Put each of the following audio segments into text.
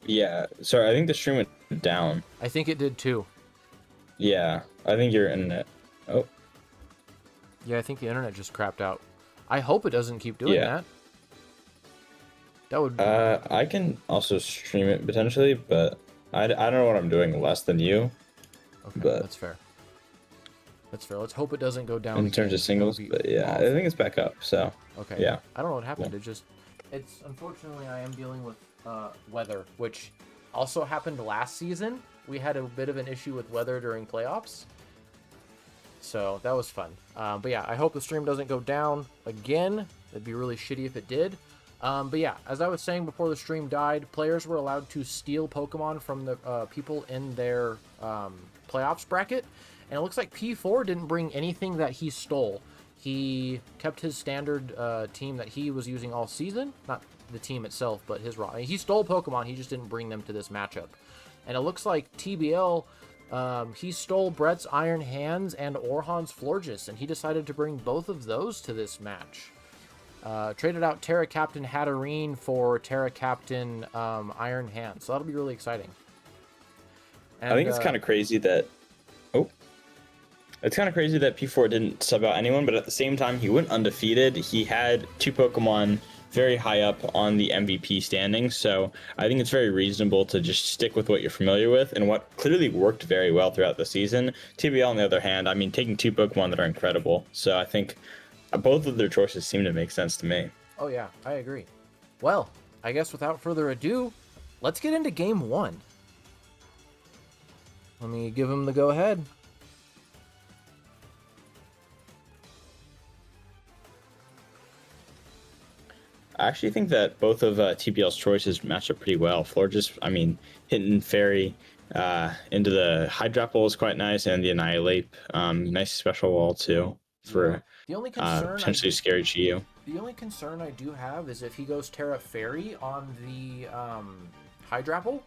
Yeah, sorry, I think the stream went down. I think it did too. Yeah, I think your internet. Oh, Yeah, I think the internet just crapped out. I hope it doesn't keep doing yeah. that. That would. I can also stream it potentially, but I don't know what I'm doing less than you. Okay, But that's fair. That's fair. Let's hope it doesn't go down in again. terms of That would singles, be but yeah, I awful. think it's back up. So Okay. yeah, I don't know what cool. happened. It's unfortunately I am dealing with weather, which also happened last season. We had a bit of an issue with weather during playoffs, so that was fun. But yeah, I hope the stream doesn't go down again. It'd be really shitty if it did. But yeah, as I was saying before the stream died, players were allowed to steal Pokemon from the people in their playoffs bracket. And it looks like P4 didn't bring anything that he stole. He kept his standard team that he was using all season. Not the team itself, but his raw. He stole Pokemon, he just didn't bring them to this matchup. And it looks like TBL, he stole Brett's Iron Hands and Orhan's Florges, and he decided to bring both of those to this match. Traded out Terra Captain Hatterene for Terra Captain Iron Hands. So that'll be really exciting. And, I think it's kind of crazy that. Oh. It's kind of crazy that P4 didn't sub out anyone, but at the same time, he went undefeated. He had 2 Pokemon very high up on the MVP standings, so I think it's very reasonable to just stick with what you're familiar with and what clearly worked very well throughout the season. TBL, on the other hand, I mean, taking 2 Pokemon that are incredible, so I think both of their choices seem to make sense to me. Oh yeah, I agree. Well, I guess without further ado, let's get into game 1. Let me give him the go-ahead. I actually think that both of TBL's choices match up pretty well. Florges, I mean, hitting Fairy into the Hydrapple is quite nice, and the Annihilate, nice special wall too for the only concern potentially scary Geo. The only concern I do have is if he goes Terra Fairy on the Hydrapple.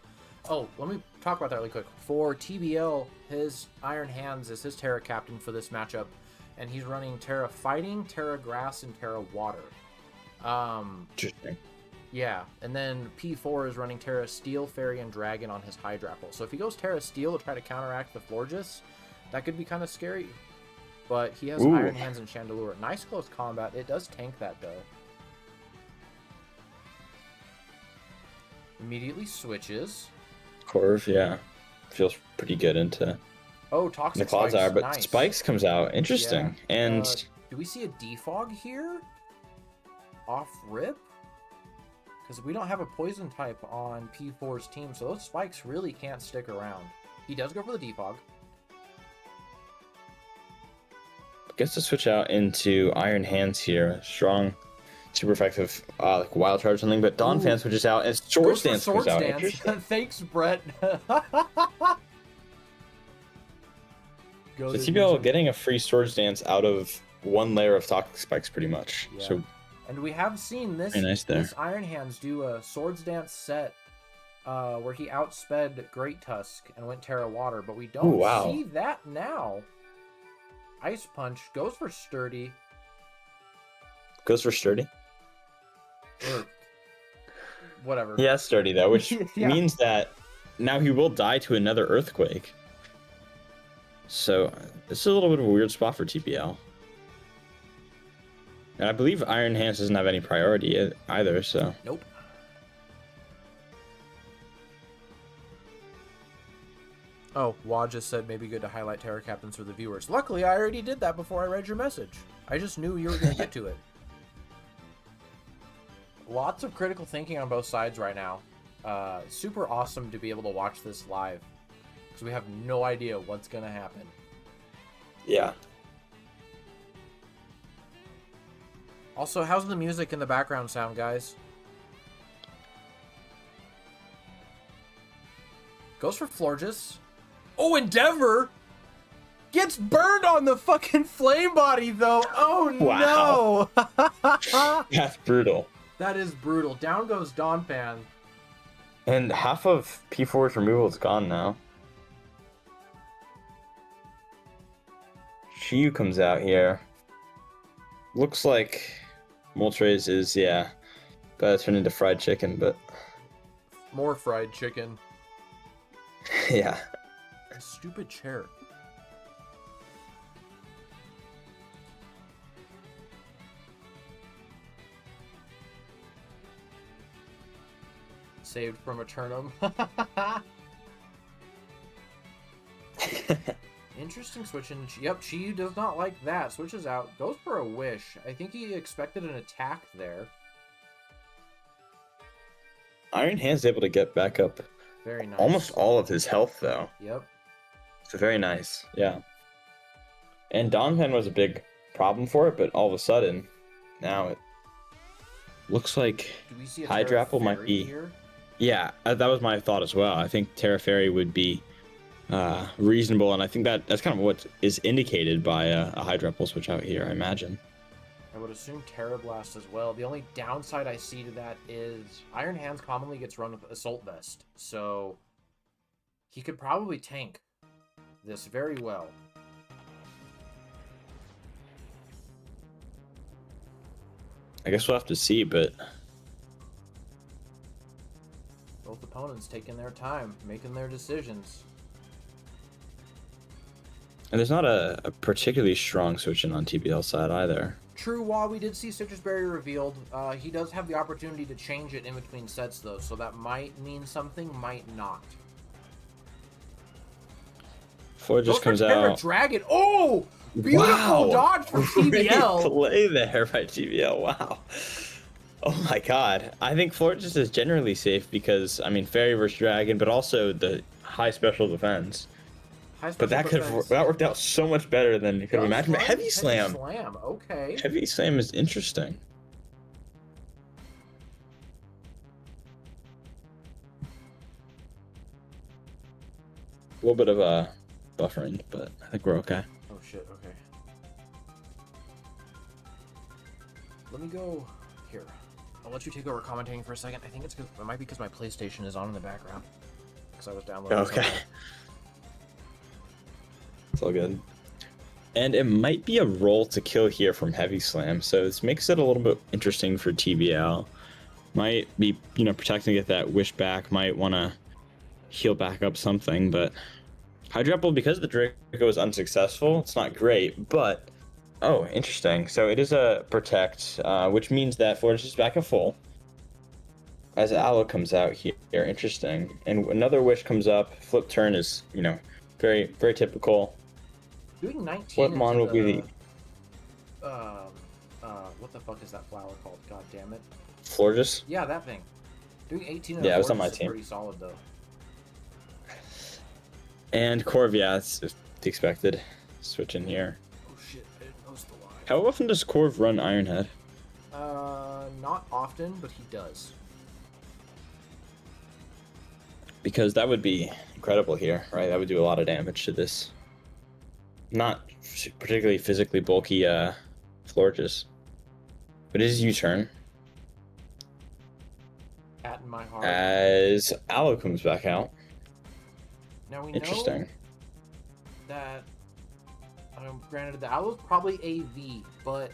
Oh, let me talk about that really quick. For TBL, his Iron Hands is his Terra Captain for this matchup, and he's running Terra Fighting, Terra Grass, and Terra Water. Interesting. Yeah, and then P4 is running Terra Steel, Fairy, and Dragon on his Hydrapple. So if he goes Terra Steel to try to counteract the Florges, that could be kind of scary. But he has Iron Hands and Chandelure. Nice close combat. It does tank that, though. Immediately switches. Corv, yeah. Feels pretty good into Toxic the Clodsire, Spikes. but Nice. Spikes comes out. Interesting. Yeah. And do we see a defog here? Off rip? Because we don't have a poison type on P4's team, so those Spikes really can't stick around. He does go for the defog. gets to switch out into Iron Hands here. Strong, super effective, like Wild Charge or something. But Dawn Fan switches out and Swords Dance comes out. Thanks, Brett. So TBL getting a free Swords Dance out of one layer of Toxic Spikes, pretty much. Yeah. So, and we have seen this, this Iron Hands do a Swords Dance set where he outsped Great Tusk and went Terra Water, but we don't see that now. Ice Punch goes for Sturdy. Goes for Sturdy? Or whatever. Yeah, Sturdy, though, which means that now he will die to another Earthquake. So, this is a little bit of a weird spot for TPL. And I believe Iron Hands doesn't have any priority either, so... Nope. Oh, Wad just said maybe good to highlight Terra Captains for the viewers. Luckily, I already did that before I read your message. I just knew you were going to get to it. Lots of critical thinking on both sides right now. Super awesome to be able to watch this live. Because we have no idea what's going to happen. Yeah. Also, how's the music in the background sound, guys? Goes for Florges. Oh, Endeavor gets burned on the fucking flame body, though. Oh, no. That's brutal. That is brutal. Down goes Donphan. And half of P4's removal is gone now. Shiyu comes out here. Looks like Moltres is, gotta turn into fried chicken, but... More fried chicken. Yeah. Stupid chair. Saved from Eternum. Interesting switch in. Yep, Chi does not like that. Switches out. Goes for a wish. I think he expected an attack there. Iron Hand's able to get back up Very nice. almost all of his health, though. Yep. So very nice. Yeah. And Donphan was a big problem for it, but all of a sudden, now it looks like Do we see a Hydrapple might Terra be. here? Yeah, that was my thought as well. I think Terra Fairy would be reasonable, and I think that's kind of what is indicated by a Hydrapple switch out here, I imagine. I would assume Terra Blast as well. The only downside I see to that is Iron Hands commonly gets run with Assault Vest, so he could probably tank this very well. I guess we'll have to see, but Both opponents taking their time, making their decisions. and there's not a particularly strong switch in on TBL side either. True, while we did see Citrus Berry revealed, he does have the opportunity to change it in between sets, though, so that might mean something, might not. Before it just comes Terra out. Dragon. Oh! Beautiful dodge from TBL. Great play there by TBL. Wow. Oh my god. I think Fortress is generally safe because, I mean, Fairy versus Dragon, but also the high special defense. But that worked out so much better than you could have imagined. But Heavy Slam. Okay. Heavy Slam is interesting. A little bit of buffering, but I think we're okay. Oh shit, okay. Let me go here. I'll let you take over commentating for a second. I think it might be because my PlayStation is on in the background. Because I was downloading Okay. something. It's all good. And it might be a roll to kill here from Heavy Slam, so this makes it a little bit interesting for TBL. Might be, protecting to get that wish back, might want to heal back up something, but Hydrapple, because the Draco is unsuccessful, it's not great, but oh, interesting. So it is a protect, which means that Forge is back at full. As Aloe comes out here, interesting. And another wish comes up, flip turn is, very, very typical. Doing 19. What mon will be the what the fuck is that flower called? God damn it. Florges? Yeah, that thing. Doing 18 Yeah, it was on Florges my is team. pretty solid though. And Corv, yeah, it's the expected switch in here. Oh shit, I didn't post the line. How often does Corv run Ironhead? Not often, but he does. Because that would be incredible here, right? That would do a lot of damage to this not particularly physically bulky Florges. But it is U-turn. Cat in my heart. As Aloe comes back out. Now we Interesting. know that, granted, the Aloe's probably AV, but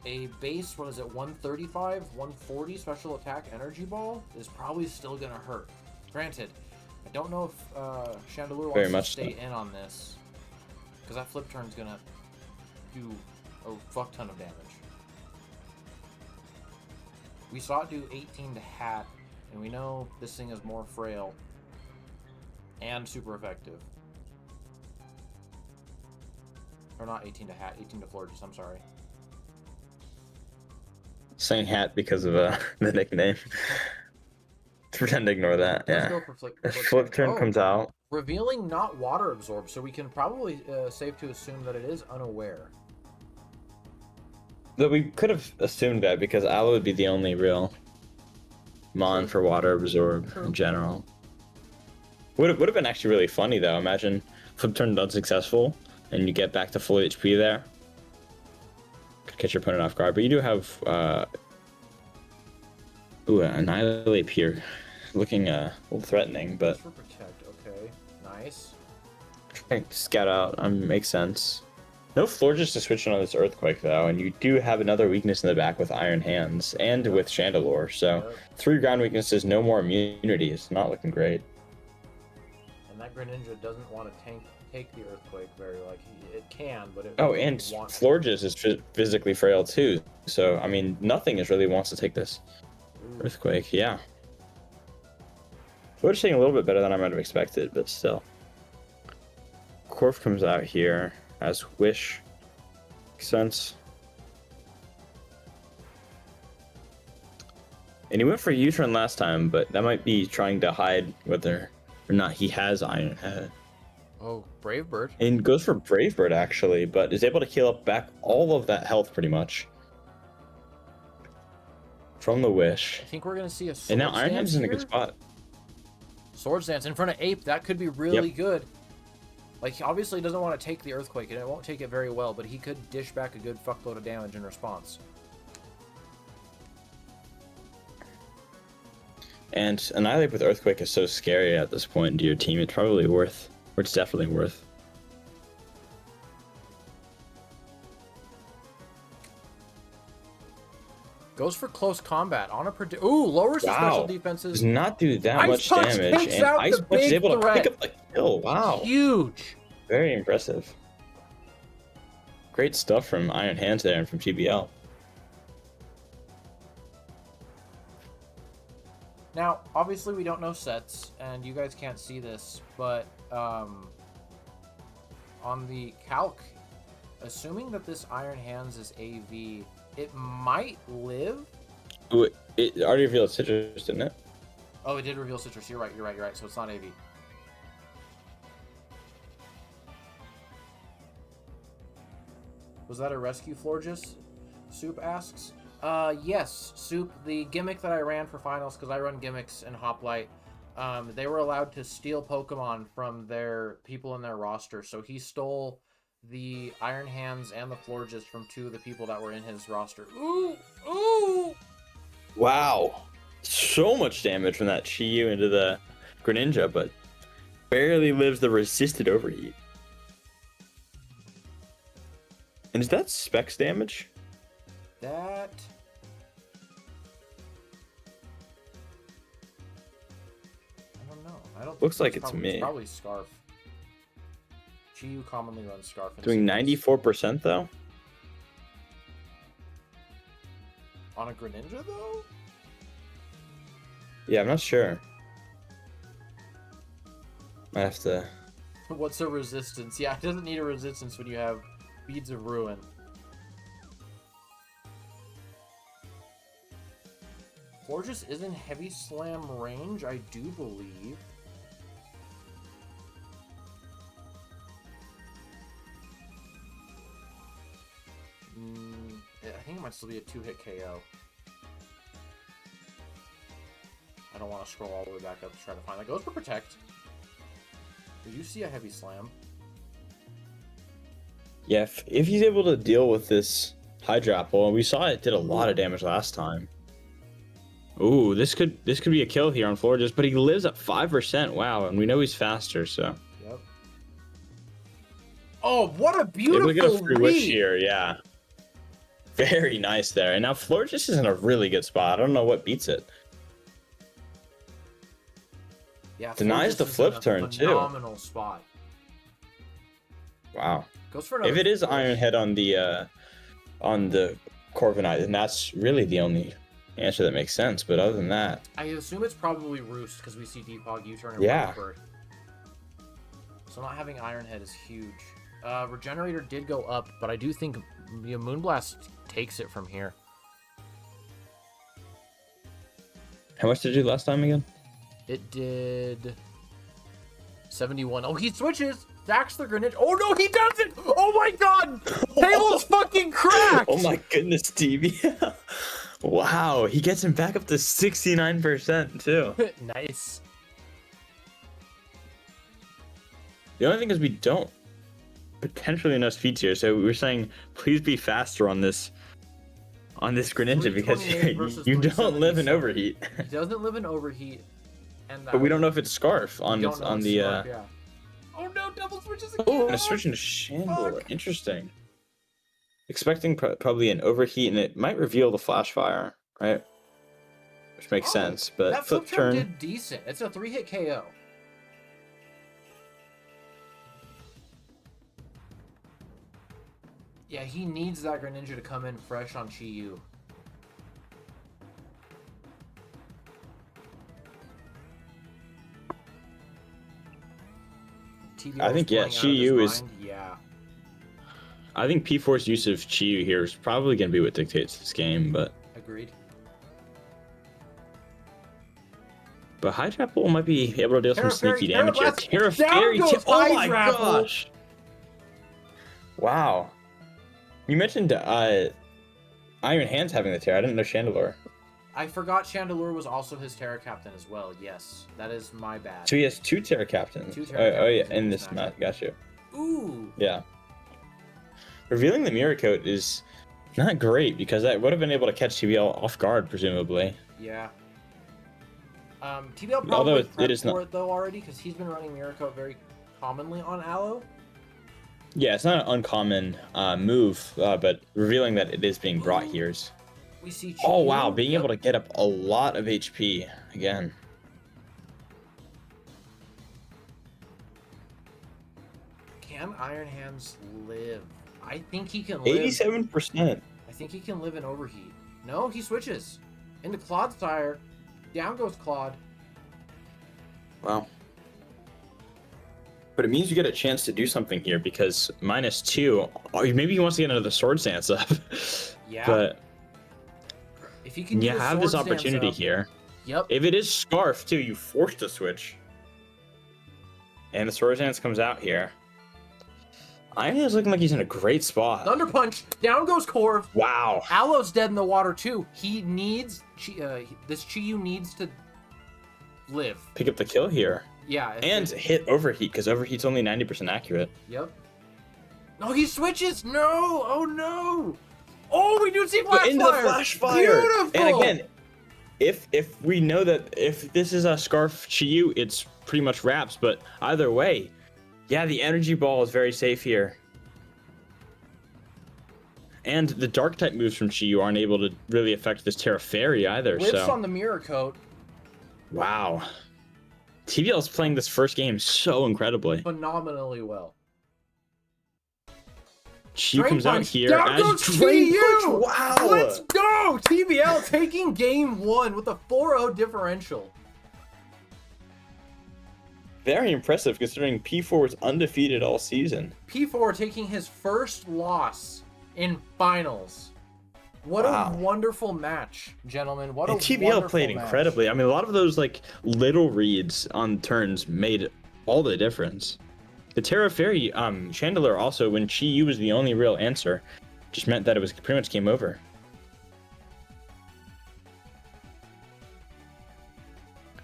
a base, 135, 140 special attack energy ball is probably still going to hurt. Granted, I don't know if Chandelure wants to stay in on this, because that flip turn is going to do a fuck ton of damage. We saw it do 18 to Hat, and we know this thing is more frail and super effective. Or not 18 to Hat, 18 to Florges, I'm sorry. Saying Hat because of the nickname. Pretend to ignore that. Let's yeah. go for flip turn comes out. Revealing not water absorb, so we can probably safe to assume that it is unaware. That we could have assumed that because Aloe would be the only real mon for water absorb in general. Would have been actually really funny though. Imagine flip turn unsuccessful and you get back to full HP there. Could catch your opponent off guard, but you do have Annihilate here, looking a little threatening, but For protect, okay, nice. scout out makes sense. No Florges to switch on this Earthquake, though, and you do have another weakness in the back with Iron Hands and with Chandelure, so Yep. 3 ground weaknesses, no more immunity. It's not looking great. And that Greninja doesn't want to take the Earthquake it can, but it Oh, doesn't and want to. Florges is physically frail, too, so, I mean, nothing is really wants to take this Ooh. Earthquake, yeah. Florges taking a little bit better than I might have expected, but still. Corf comes out here as Wish. Makes sense. And he went for U-turn last time, but that might be trying to hide whether or not he has Iron Head. Oh, Brave Bird. And goes for Brave Bird, actually, but is able to heal up back all of that health, pretty much. From the Wish. I think we're going to see a Swords And now Iron Dance Head's in a here. good spot. Swords Dance in front of Ape. That could be really good. Like, he obviously doesn't want to take the Earthquake, and it won't take it very well, but he could dish back a good fuckload of damage in response. And Annihilate with Earthquake is so scary at this point to your team. It's probably worth, or it's definitely worth. Goes for close combat on a Ooh, lowers the special defenses. Does not do that Ice much Punch damage, takes and out Ice the Punch is big able to threat. pick up the kill. Wow, Huge. very impressive. Great stuff from Iron Hands there and from TBL. Now, obviously, we don't know sets, and you guys can't see this, but on the calc, assuming that this Iron Hands is AV, it might live. Ooh, it already revealed Citrus, didn't it? Oh, it did reveal Citrus. You're right. So it's not AV. Was that a rescue, Florges? Soup asks. Yes, Soup. The gimmick that I ran for finals, because I run gimmicks in Hoplite, they were allowed to steal Pokemon from their people in their roster. So he stole the Iron Hands and the Florges from 2 of the people that were in his roster. Ooh! Ooh! Wow, so much damage from that Chi-Yu into the Greninja, but barely lives the resisted overheat. And is that Specs damage? That... I don't know. I don't. Looks think like it's probably, me. It's probably Scarf. Chi-Yu commonly runs Scarf. Doing 94% though? On a Greninja, though? Yeah, I'm not sure. Might have to... What's a resistance? Yeah, it doesn't need a resistance when you have Beads of Ruin. Florges is in Heavy Slam range, I do believe. I think it might still be a 2-hit KO. I don't want to scroll all the way back up to try to find that. Goes for Protect. Did you see a Heavy Slam? Yeah, if he's able to deal with this Hydro Apple, we saw it did a lot of damage last time. Ooh, this could be a kill here on Florges, but he lives at 5%. Wow, and we know he's faster, so. Yep. Oh, what a beautiful we get a free wish read. here, yeah. Very nice there. And now Florges is in a really good spot. I don't know what beats it. Yeah, Denies Florges the is flip in a turn, too. Phenomenal spot. Wow. Goes for another If it is push. Iron Head on the Corviknight, then that's really the only answer that makes sense. But other than that, I assume it's probably Roost because we see Deepog U-turn and Yeah. Bird. So not having Iron Head is huge. Regenerator did go up, but I do think Moonblast takes it from here. how much did you do last time again? It did 71. Oh, he switches. Stacks the Greninja. Oh no, he doesn't! Oh my god! Table's fucking cracked! Oh my goodness, Stevie. Wow, he gets him back up to 69% too. Nice. The only thing is we don't potentially know speeds here, so we're saying please be faster on this Greninja because 328 versus you don't live in 377. overheat. He doesn't live in Overheat. And But we don't know if it's Scarf on don't know on it's the Scarf, yeah. Oh no, double switches again! Oh, and a switch into Chandler. Interesting. expecting probably an overheat, and it might reveal the flash fire, right? Which makes sense. But that flip turn did decent. It's a 3-hit KO. Yeah, he needs that Greninja to come in fresh on Chi-Yu. I think, yeah, Chi-Yu is... Yeah. I think P4's use of Chi-Yu here is probably going to be what dictates this game, but... Agreed. But Hydrapple might be able to deal some sneaky damage here. Terra Fairy! Oh my gosh! Wow. You mentioned Iron Hands having the Terra. I didn't know Chandelure. I forgot Chandelure was also his Terra Captain as well. Yes, that is my bad. So he has 2 Terra Captains. Oh yeah, in this match. Got you. Ooh. Yeah. Revealing the Mirror Coat is not great because that would have been able to catch TBL off guard, presumably. Yeah. TBL probably Although it is for it though already because he's been running Mirror Coat very commonly on Aloe. Yeah, it's not an uncommon move, but revealing that it is being brought here is... We see Chi-Yu. Oh wow, being able to get up a lot of HP again. Can Iron Hands live? I think he can live. 87%. I think he can live in Overheat. No, he switches into Clodsire. Down goes Claude. Wow. But it means you get a chance to do something here because -2. Oh, maybe he wants to get another Swords Dance up. Yeah. But if you can, you have this opportunity here. Yep. If it is Scarf too, you force the switch. And the Swords Dance comes out here. Iron is looking like he's in a great spot. Thunder Punch. Down goes Corv. Wow. Aloe's dead in the water too. He needs this Chi-Yu needs to live. Pick up the kill here. Yeah. And hit Overheat because Overheat's only 90% accurate. Yep. No, he switches. No. Oh no. Oh, we do see Flash Fire. In the Flash Fire. Beautiful. And again, if we know that if this is a Scarf Chi-Yu, it's pretty much wraps. But either way, yeah, the Energy Ball is very safe here. And the Dark type moves from Chi-Yu aren't able to really affect this Terra Fairy either. Whiffs on the Mirror Coat. Wow. TBL is playing this first game so incredibly. Phenomenally well. Chi comes out here. Down goes Chi-Yu! Wow! Let's go! TBL taking game 1 with a 4-0 differential. Very impressive considering P4 was undefeated all season. P4 taking his first loss in finals. What a wonderful match, gentlemen. What a TBL played incredibly. I mean, a lot of those like little reads on turns made all the difference. The Terra Fairy Chandelure also, when Chi-Yu was the only real answer, just meant that it was pretty much game over.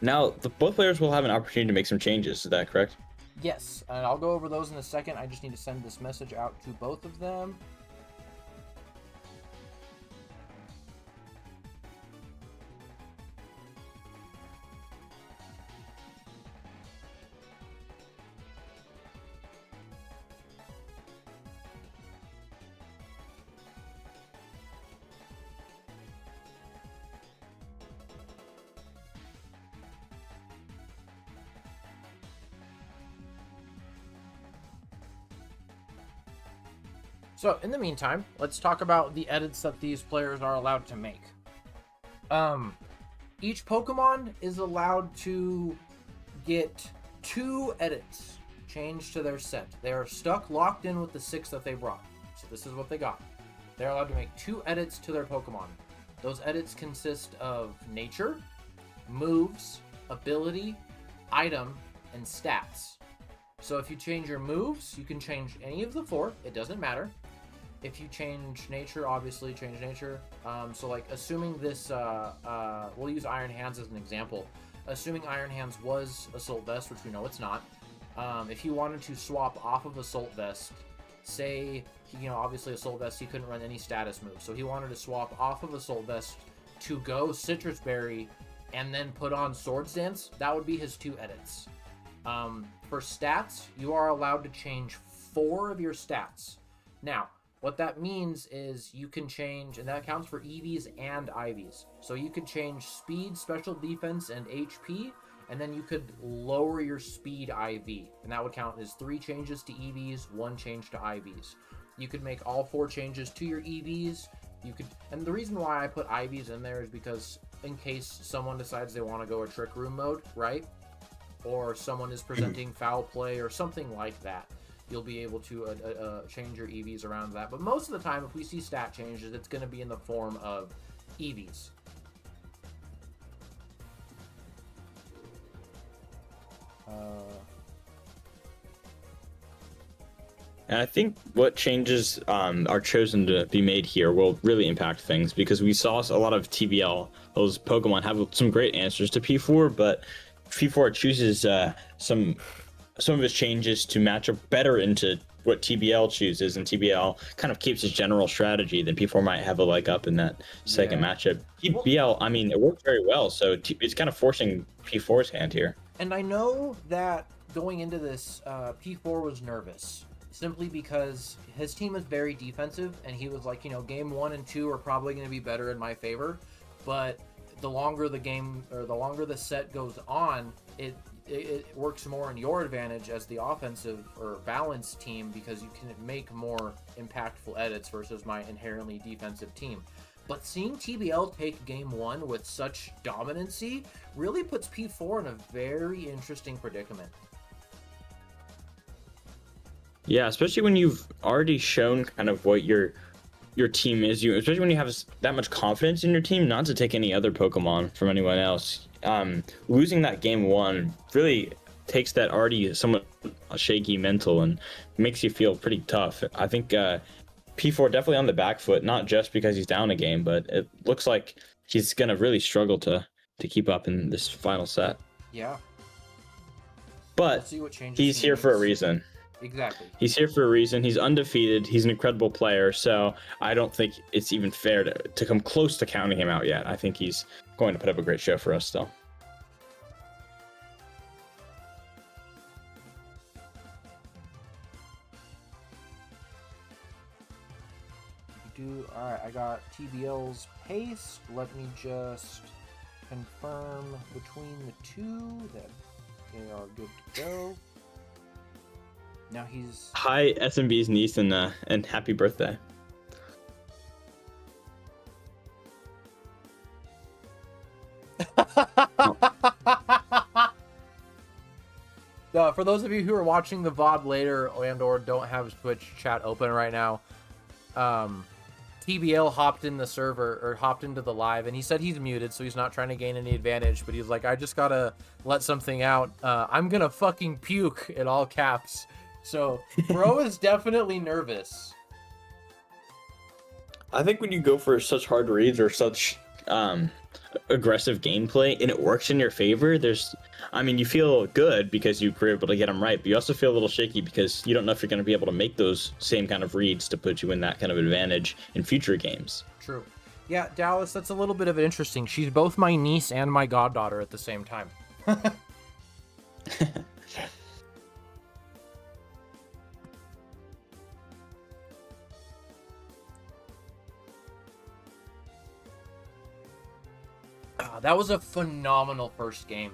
Now, both players will have an opportunity to make some changes. Is that correct? Yes, and I'll go over those in a second. I just need to send this message out to both of them. So, in the meantime, let's talk about the edits that these players are allowed to make. Each Pokemon is allowed to get 2 edits changed to their set. They are locked in with the 6 that they brought. So this is what they got. They're allowed to make 2 edits to their Pokemon. Those edits consist of nature, moves, ability, item, and stats. So if you change your moves, you can change any of the 4. It doesn't matter. If you change nature, obviously change nature. So like assuming this, we'll use Iron Hands as an example. Assuming Iron Hands was Assault Vest, which we know it's not. If he wanted to swap off of Assault Vest, say, obviously Assault Vest, he couldn't run any status moves. So he wanted to swap off of Assault Vest to go Citrus Berry and then put on Swords Dance. That would be his 2 edits. For stats, you are allowed to change 4 of your stats. Now, What that means is you can change, and that counts for EVs and IVs. So you could change speed, special defense, and HP, and then you could lower your speed IV, and that would count as 3 changes to EVs, 1 change to IVs. You could make all 4 changes to your EVs. You could, and the reason why I put IVs in there is because in case someone decides they want to go a trick room mode, right? Or someone is presenting foul play or something like that, you'll be able to change your EVs around that. But most of the time, if we see stat changes, it's going to be in the form of EVs. And I think what changes are chosen to be made here will really impact things, because we saw a lot of TBL, those Pokemon have some great answers to P4, but P4 chooses some of his changes to match up better into what TBL chooses, and TBL kind of keeps his general strategy. Then P4 might have a leg up in that second matchup. TBL, I mean, it worked very well, so it's kind of forcing P4's hand here. And I know that going into this, P4 was nervous, simply because his team is very defensive, and he was like, game 1 and 2 are probably going to be better in my favor, but the longer the game, or the longer the set goes on, it works more in your advantage as the offensive or balanced team, because you can make more impactful edits versus my inherently defensive team. But seeing TBL take game 1 with such dominancy really puts P4 in a very interesting predicament. Yeah, especially when you've already shown kind of what your team is. Especially when you have that much confidence in your team, not to take any other Pokemon from anyone else. Losing that game 1 really takes that already somewhat shaky mental and makes you feel pretty tough. I think P4 definitely on the back foot, not just because he's down a game, but it looks like he's gonna really struggle to keep up in this final set. Yeah. But we'll see what changes he's here makes. for a reason. Exactly. He's here for a reason. He's undefeated. He's an incredible player. So I don't think it's even fair to come close to counting him out yet. I think he's going to put up a great show for us still. All right, I got TBL's pace. Let me just confirm between the two that they are good to go. Now he's... Hi, SMB's niece, and happy birthday. For those of you who are watching the VOD later and or don't have Twitch chat open right now, TBL hopped in the server, or hopped into the live, and he said he's muted, so he's not trying to gain any advantage, but he's like, I just gotta let something out. I'm gonna fucking puke, in all caps. So, bro is definitely nervous. I think when you go for such hard reads or such aggressive gameplay and it works in your favor, you feel good because you were able to get them right, but you also feel a little shaky because you don't know if you're going to be able to make those same kind of reads to put you in that kind of advantage in future games. True. Yeah, Dallas, that's a little bit of interesting. She's both my niece and my goddaughter at the same time. That was a phenomenal first game.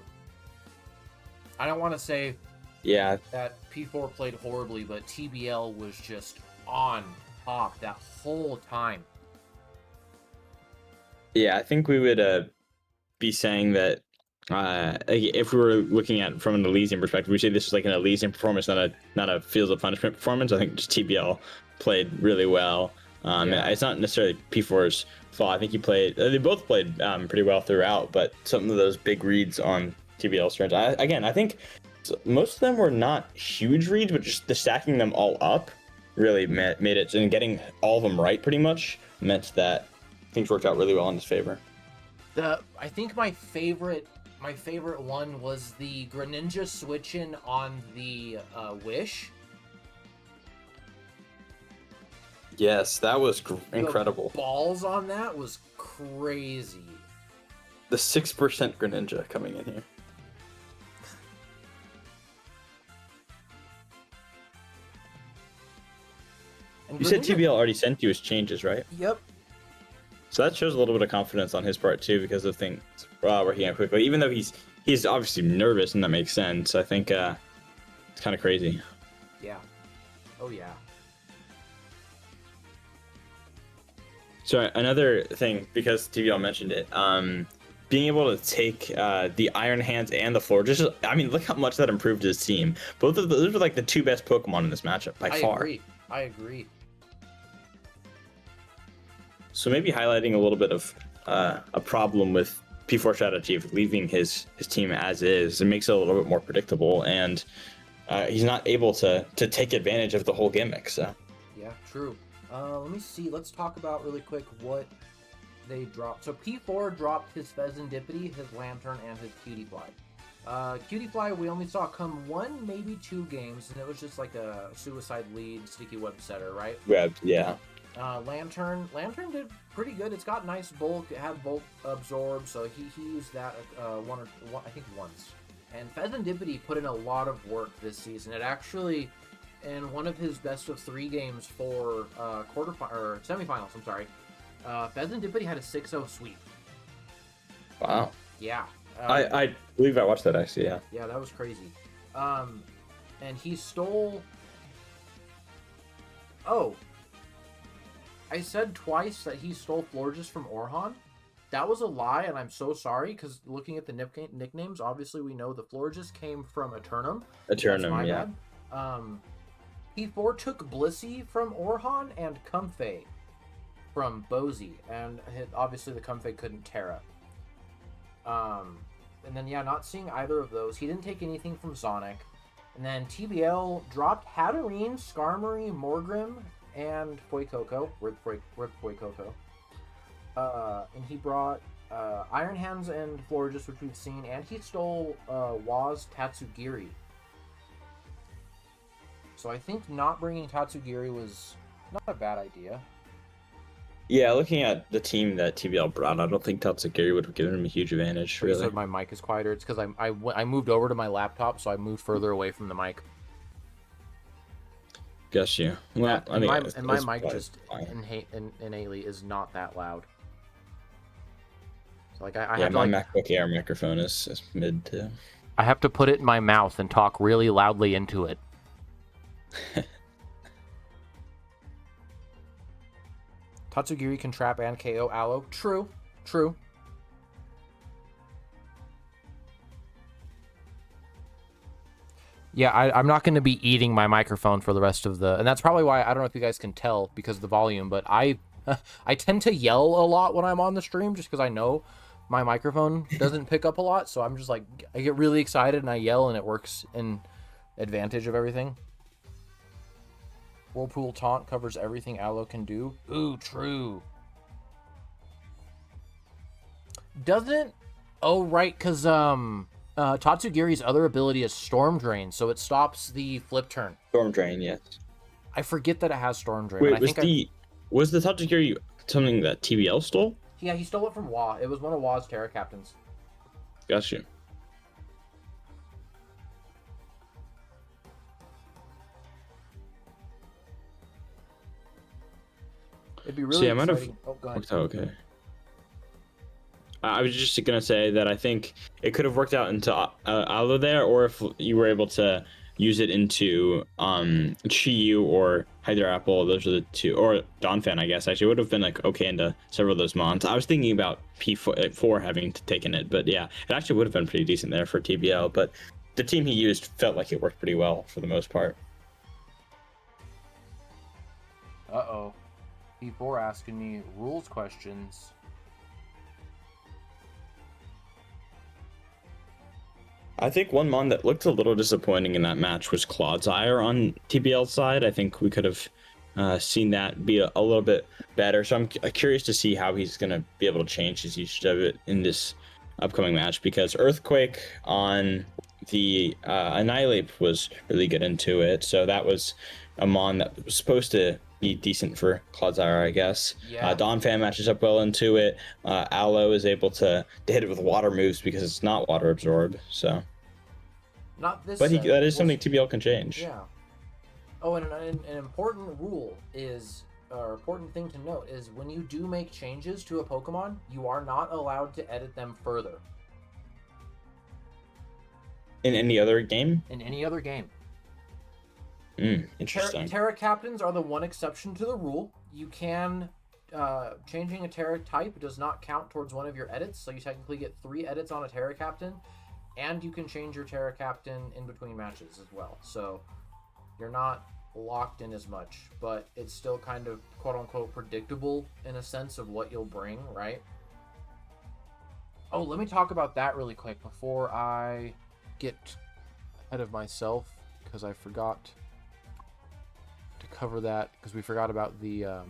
I don't want to say that P4 played horribly, but TBL was just on top that whole time. Yeah, I think we would be saying that if we were looking at it from an Elysium perspective, we say this is like an Elysium performance, not a Fields of Punishment performance. I think just TBL played really well. It's not necessarily P4's fault. I think they both played pretty well throughout, but some of those big reads on TBL's turns, I think most of them were not huge reads, but just the stacking them all up really made it, and getting all of them right pretty much meant that things worked out really well in his favor. I think my favorite one was the Greninja switch in on the Wish. Yes, that was incredible. The balls on that was crazy. The 6% Greninja coming in here. And You said Greninja- TBL already sent you his changes, right? Yep. So that shows a little bit of confidence on his part too, because of things working out quickly. Even though he's obviously nervous, and that makes sense. I think it's kind of crazy. Yeah. Oh yeah. So another thing, because TVL mentioned it, being able to take the Iron Hands and the Floor, I mean, look how much that improved his team. Both of those were like the two best Pokemon in this matchup by far. I agree. So maybe highlighting a little bit of a problem with P4 strategy of leaving his team as is, it makes it a little bit more predictable, and he's not able to take advantage of the whole gimmick. So Yeah, true. Let me see. Let's talk about really quick what they dropped. So P4 dropped his Pheasantipity, his Lantern, and his Cutiefly. Cutiefly we only saw come 1, maybe 2 games, and it was just like a suicide lead, sticky web setter, right? Web, yeah. Lantern did pretty good. It's got nice bulk. It had bulk absorb, so he used that I think once. And Pheasantipity put in a lot of work this season. It actually, in one of his best of 3 games for semifinals, I'm sorry, Pheasantipity had a 6-0 sweep. Wow. Yeah. I believe I watched that actually. Yeah. Yeah, that was crazy. And he stole. Oh. I said twice that he stole Florges from Orhan. That was a lie, and I'm so sorry, because looking at the nicknames, obviously we know the Florges came from Eternum. Eternum, yeah. Bad. P4 took Blissey from Orhan and Comfey from Bozy, and obviously the Comfey couldn't Terra. And then, yeah, not seeing either of those. He didn't take anything from Sonic. And then TBL dropped Hatterene, Skarmory, Morgrim, and Fuecoco. Rip Fuecoco. And he brought Iron Hands and Florges, which we've seen, and he stole Waz Tatsugiri. So I think not bringing Tatsugiri was not a bad idea. Yeah, looking at the team that TBL brought, I don't think Tatsugiri would have given him a huge advantage, really. So my mic is quieter. It's because I moved over to my laptop, so I moved further away from the mic. Guess you. Well, Yeah, I mean, my mic just innately is not that loud. So like I have my to, MacBook Air microphone is mid too. I have to put it in my mouth and talk really loudly into it. Tatsugiri can trap and KO Aloe. True. Yeah, I'm not going to be eating my microphone for the rest of the... And that's probably why, I don't know if you guys can tell because of the volume, but I tend to yell a lot when I'm on the stream just because I know my microphone doesn't pick up a lot. So I'm just like, I get really excited and I yell and it works in advantage of everything. Whirlpool Taunt covers everything Aloe can do. Ooh, true. Doesn't... Oh, right, because Tatsugiri's other ability is Storm Drain, so it stops the flip turn. Storm Drain, yes. I forget that it has Storm Drain. Wait, was the Tatsugiri something that TBL stole? Yeah, he stole it from Wa. It was one of Wa's Terra Captains. Gotcha. It'd be really exciting. I might have... Oh, go ahead. Okay. I was just going to say that I think it could have worked out into Aloe there, or if you were able to use it into Chi-Yu or Hydro Apple, those are the two, or Donphan, I guess, actually, it would have been like okay into several of those mons. I was thinking about P4 having taken it, but yeah, it actually would have been pretty decent there for TBL, but the team he used felt like it worked pretty well for the most part. Uh-oh. P4 asking me rules questions. I think one mon that looked a little disappointing in that match was Clodsire on TBL's side. I think we could have seen that be a little bit better. So I'm curious to see how he's going to be able to change his usage of it in this upcoming match, because Earthquake on the Annihilate was really good into it. So that was a mon that was supposed to be decent for Clodsire, I guess. Yeah. Donphan matches up well into it. Aloe is able to hit it with water moves because it's not water absorb. So, not this. but that is something TBL can change. Yeah. Oh, and an important rule is, or important thing to note is when you do make changes to a Pokemon, you are not allowed to edit them further. In any other game? In any other game. Interesting. Terra Captains are the one exception to the rule. You can, changing a Terra type does not count towards one of your edits, so you technically get 3 edits on a Terra Captain, and you can change your Terra Captain in between matches as well. So you're not locked in as much, but it's still kind of quote-unquote predictable in a sense of what you'll bring, right? Oh, let me talk about that really quick before I get ahead of myself, because I forgot to cover that, because we forgot about the you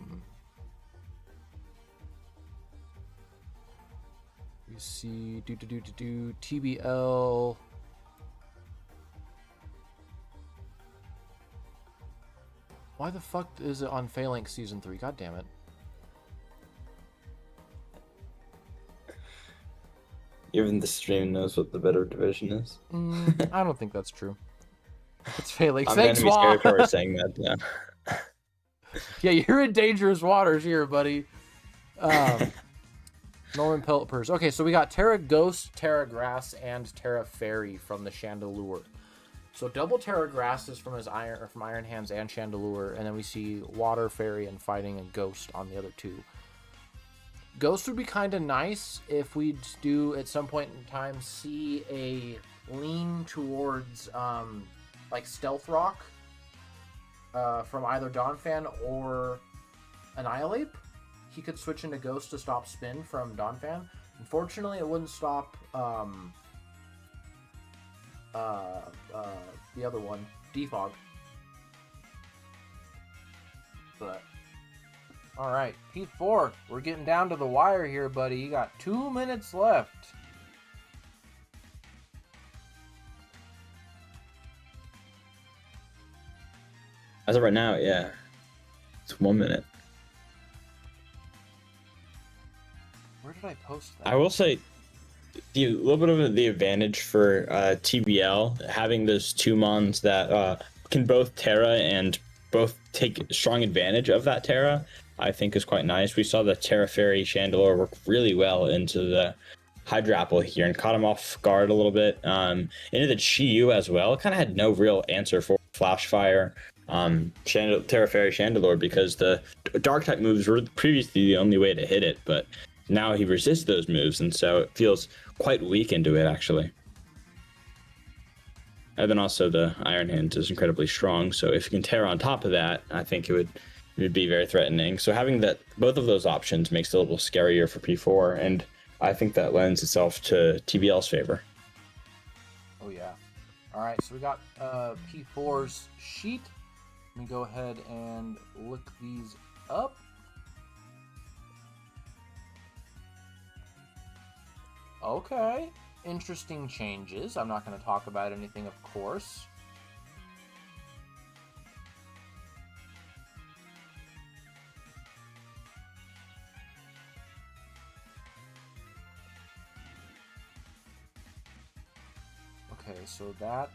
see TBL. Why the fuck is it on Phalanx Season 3? God damn it. Even the stream knows what the better division is. I don't think that's true. It's Phalanx. I'm Thanks, enemy's Wa! territory saying that, yeah. Yeah, you're in dangerous waters here, buddy. Norman Peltpers. Okay, so we got Terra Ghost, Terra Grass, and Terra Fairy from the Chandelure. So double Terra Grass is from his Iron Hands and Chandelure, and then we see Water Fairy and Fighting and Ghost on the other 2. Ghost would be kind of nice if we do at some point in time see a lean towards like Stealth Rock from either Donphan or Annihilate. He could switch into Ghost to stop Spin from Donphan. Unfortunately, it wouldn't stop the other one, Defog. But all right, P4, we're getting down to the wire here, buddy. You got 2 minutes left. As of right now, yeah. It's 1 minute. Where did I post that? I will say a little bit of the advantage for TBL, having those 2 mons that can both Terra and both take strong advantage of that Terra, I think is quite nice. We saw the Terra Fairy Chandelure work really well into the Hydrapple here and caught him off guard a little bit. Into the Chi-Yu as well. Kind of had no real answer for Flash Fire, Terra Fairy Chandelure, because the Dark type moves were previously the only way to hit it, but now he resists those moves, and so it feels quite weak into it, actually. And then also the Iron Hands is incredibly strong, so if you can Terra on top of that, I think it would be very threatening. So having that both of those options makes it a little scarier for P4, and I think that lends itself to TBL's favor. Oh yeah. All right, so we got P4's sheet. Let me go ahead and look these up. Okay, interesting changes. I'm not going to talk about anything, of course. Okay, so that...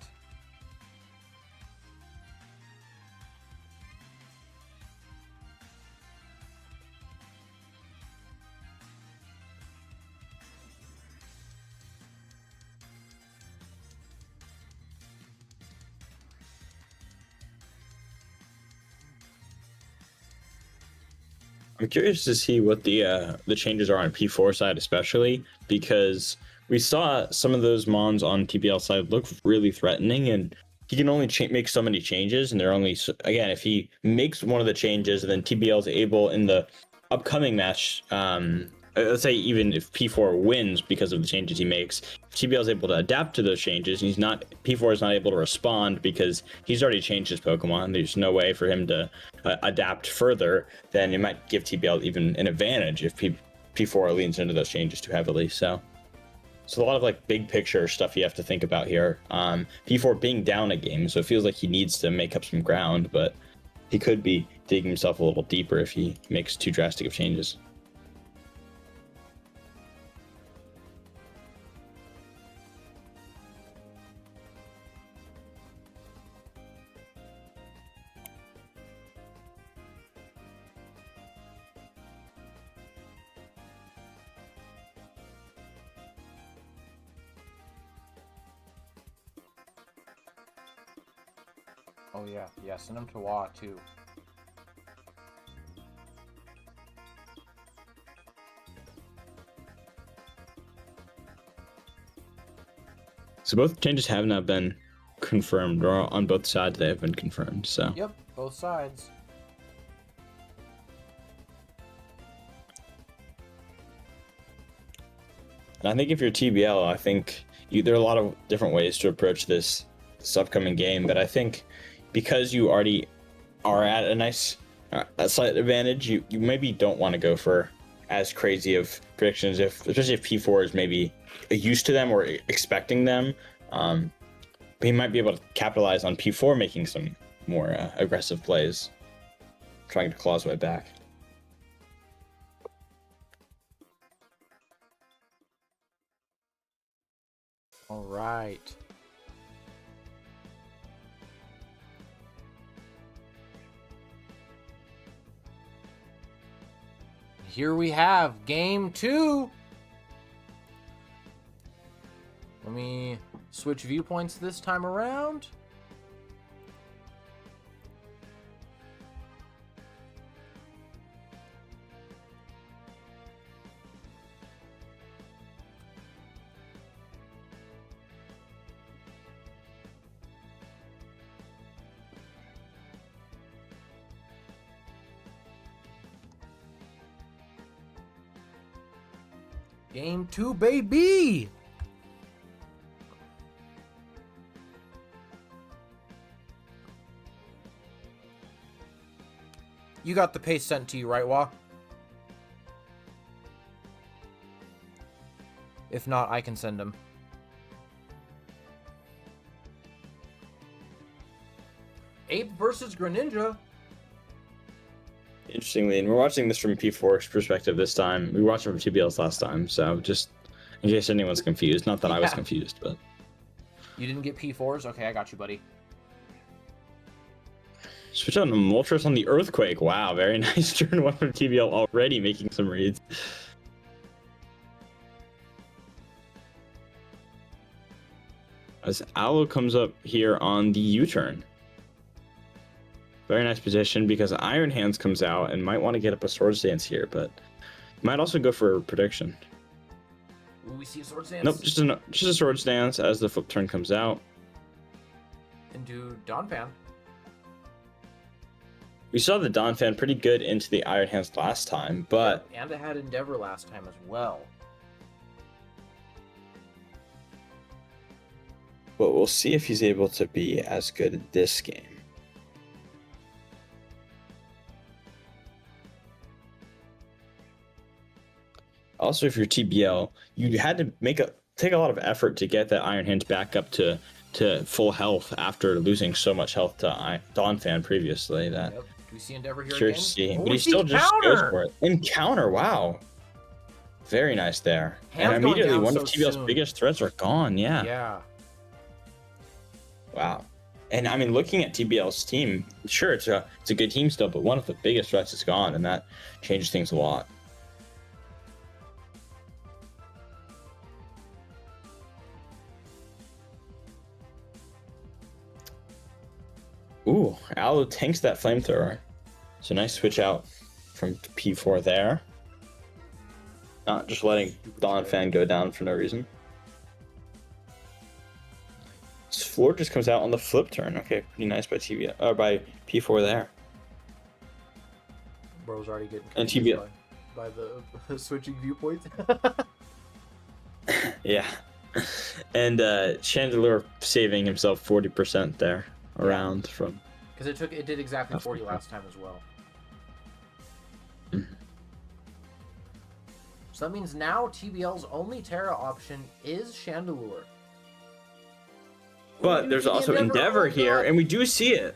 I'm curious to see what the changes are on P4 side, especially because we saw some of those mons on TBL side look really threatening, and he can only make so many changes, and they're only again, if he makes one of the changes, then TBL is able in the upcoming match. Let's say even if P4 wins because of the changes he makes, if TBL is able to adapt to those changes, and P4 is not able to respond because he's already changed his Pokemon. There's no way for him to adapt further. Then it might give TBL even an advantage if P4 leans into those changes too heavily. So a lot of like big picture stuff you have to think about here. P4 being down a game, so it feels like he needs to make up some ground, but he could be digging himself a little deeper if he makes too drastic of changes. Oh yeah, yeah. Send him to Wa too. So both changes have now been confirmed, or on both sides they have been confirmed. So Yep, both sides. and I think if you're TBL, I think there are a lot of different ways to approach this upcoming game. But I think because you already are at a slight advantage, you maybe don't want to go for as crazy of predictions, especially if P4 is maybe used to them or expecting them. But he might be able to capitalize on P4 making some more aggressive plays, trying to claw his way back. All right. Here we have game 2. Let me switch viewpoints this time around. Game 2, baby! You got the paste sent to you, right, Wa? If not, I can send him. Ape versus Greninja. Interestingly, and we're watching this from P4's perspective this time. We watched it from TBL's last time, so just in case anyone's confused. Not that I was confused, but... You didn't get P4s? Okay, I got you, buddy. Switch on the Moltres on the Earthquake. Wow, very nice turn 1 from TBL, already making some reads. As Aloe comes up here on the U-turn. Very nice position because Iron Hands comes out and might want to get up a Swords Dance here, but might also go for a prediction. Will we see a Swords Dance? Nope, just a Swords Dance as the flip turn comes out. And do Donphan. We saw the Donphan pretty good into the Iron Hands last time, but... And it had Endeavor last time as well. But we'll see if he's able to be as good at this game. Also, if you're TBL, you had to take a lot of effort to get that Iron Hands back up to full health after losing so much health to Donphan previously. That Yep. Do we see Endeavor here curious again? to see, Oh, but we he see still just counter! goes for it. Encounter, wow, very nice there. Hands And going immediately down one so of TBL's soon. biggest threats are gone. Yeah. Yeah. Wow. And I mean, looking at TBL's team, sure, it's a good team still, but one of the biggest threats is gone, and that changes things a lot. Ooh, Aloe tanks that flamethrower. So nice switch out from P4 there. Not just letting Donphan go down for no reason. This floor just comes out on the flip turn. Okay, pretty nice by by P4 there. Bro's already getting And confused TBL. by the switching viewpoints. Yeah. And Chandelure saving himself 40% there around from. Because it did exactly 40 last time as well. Mm-hmm. So that means now TBL's only Terra option is Chandelure. But there's also Endeavor Oh, here, God. and we do see it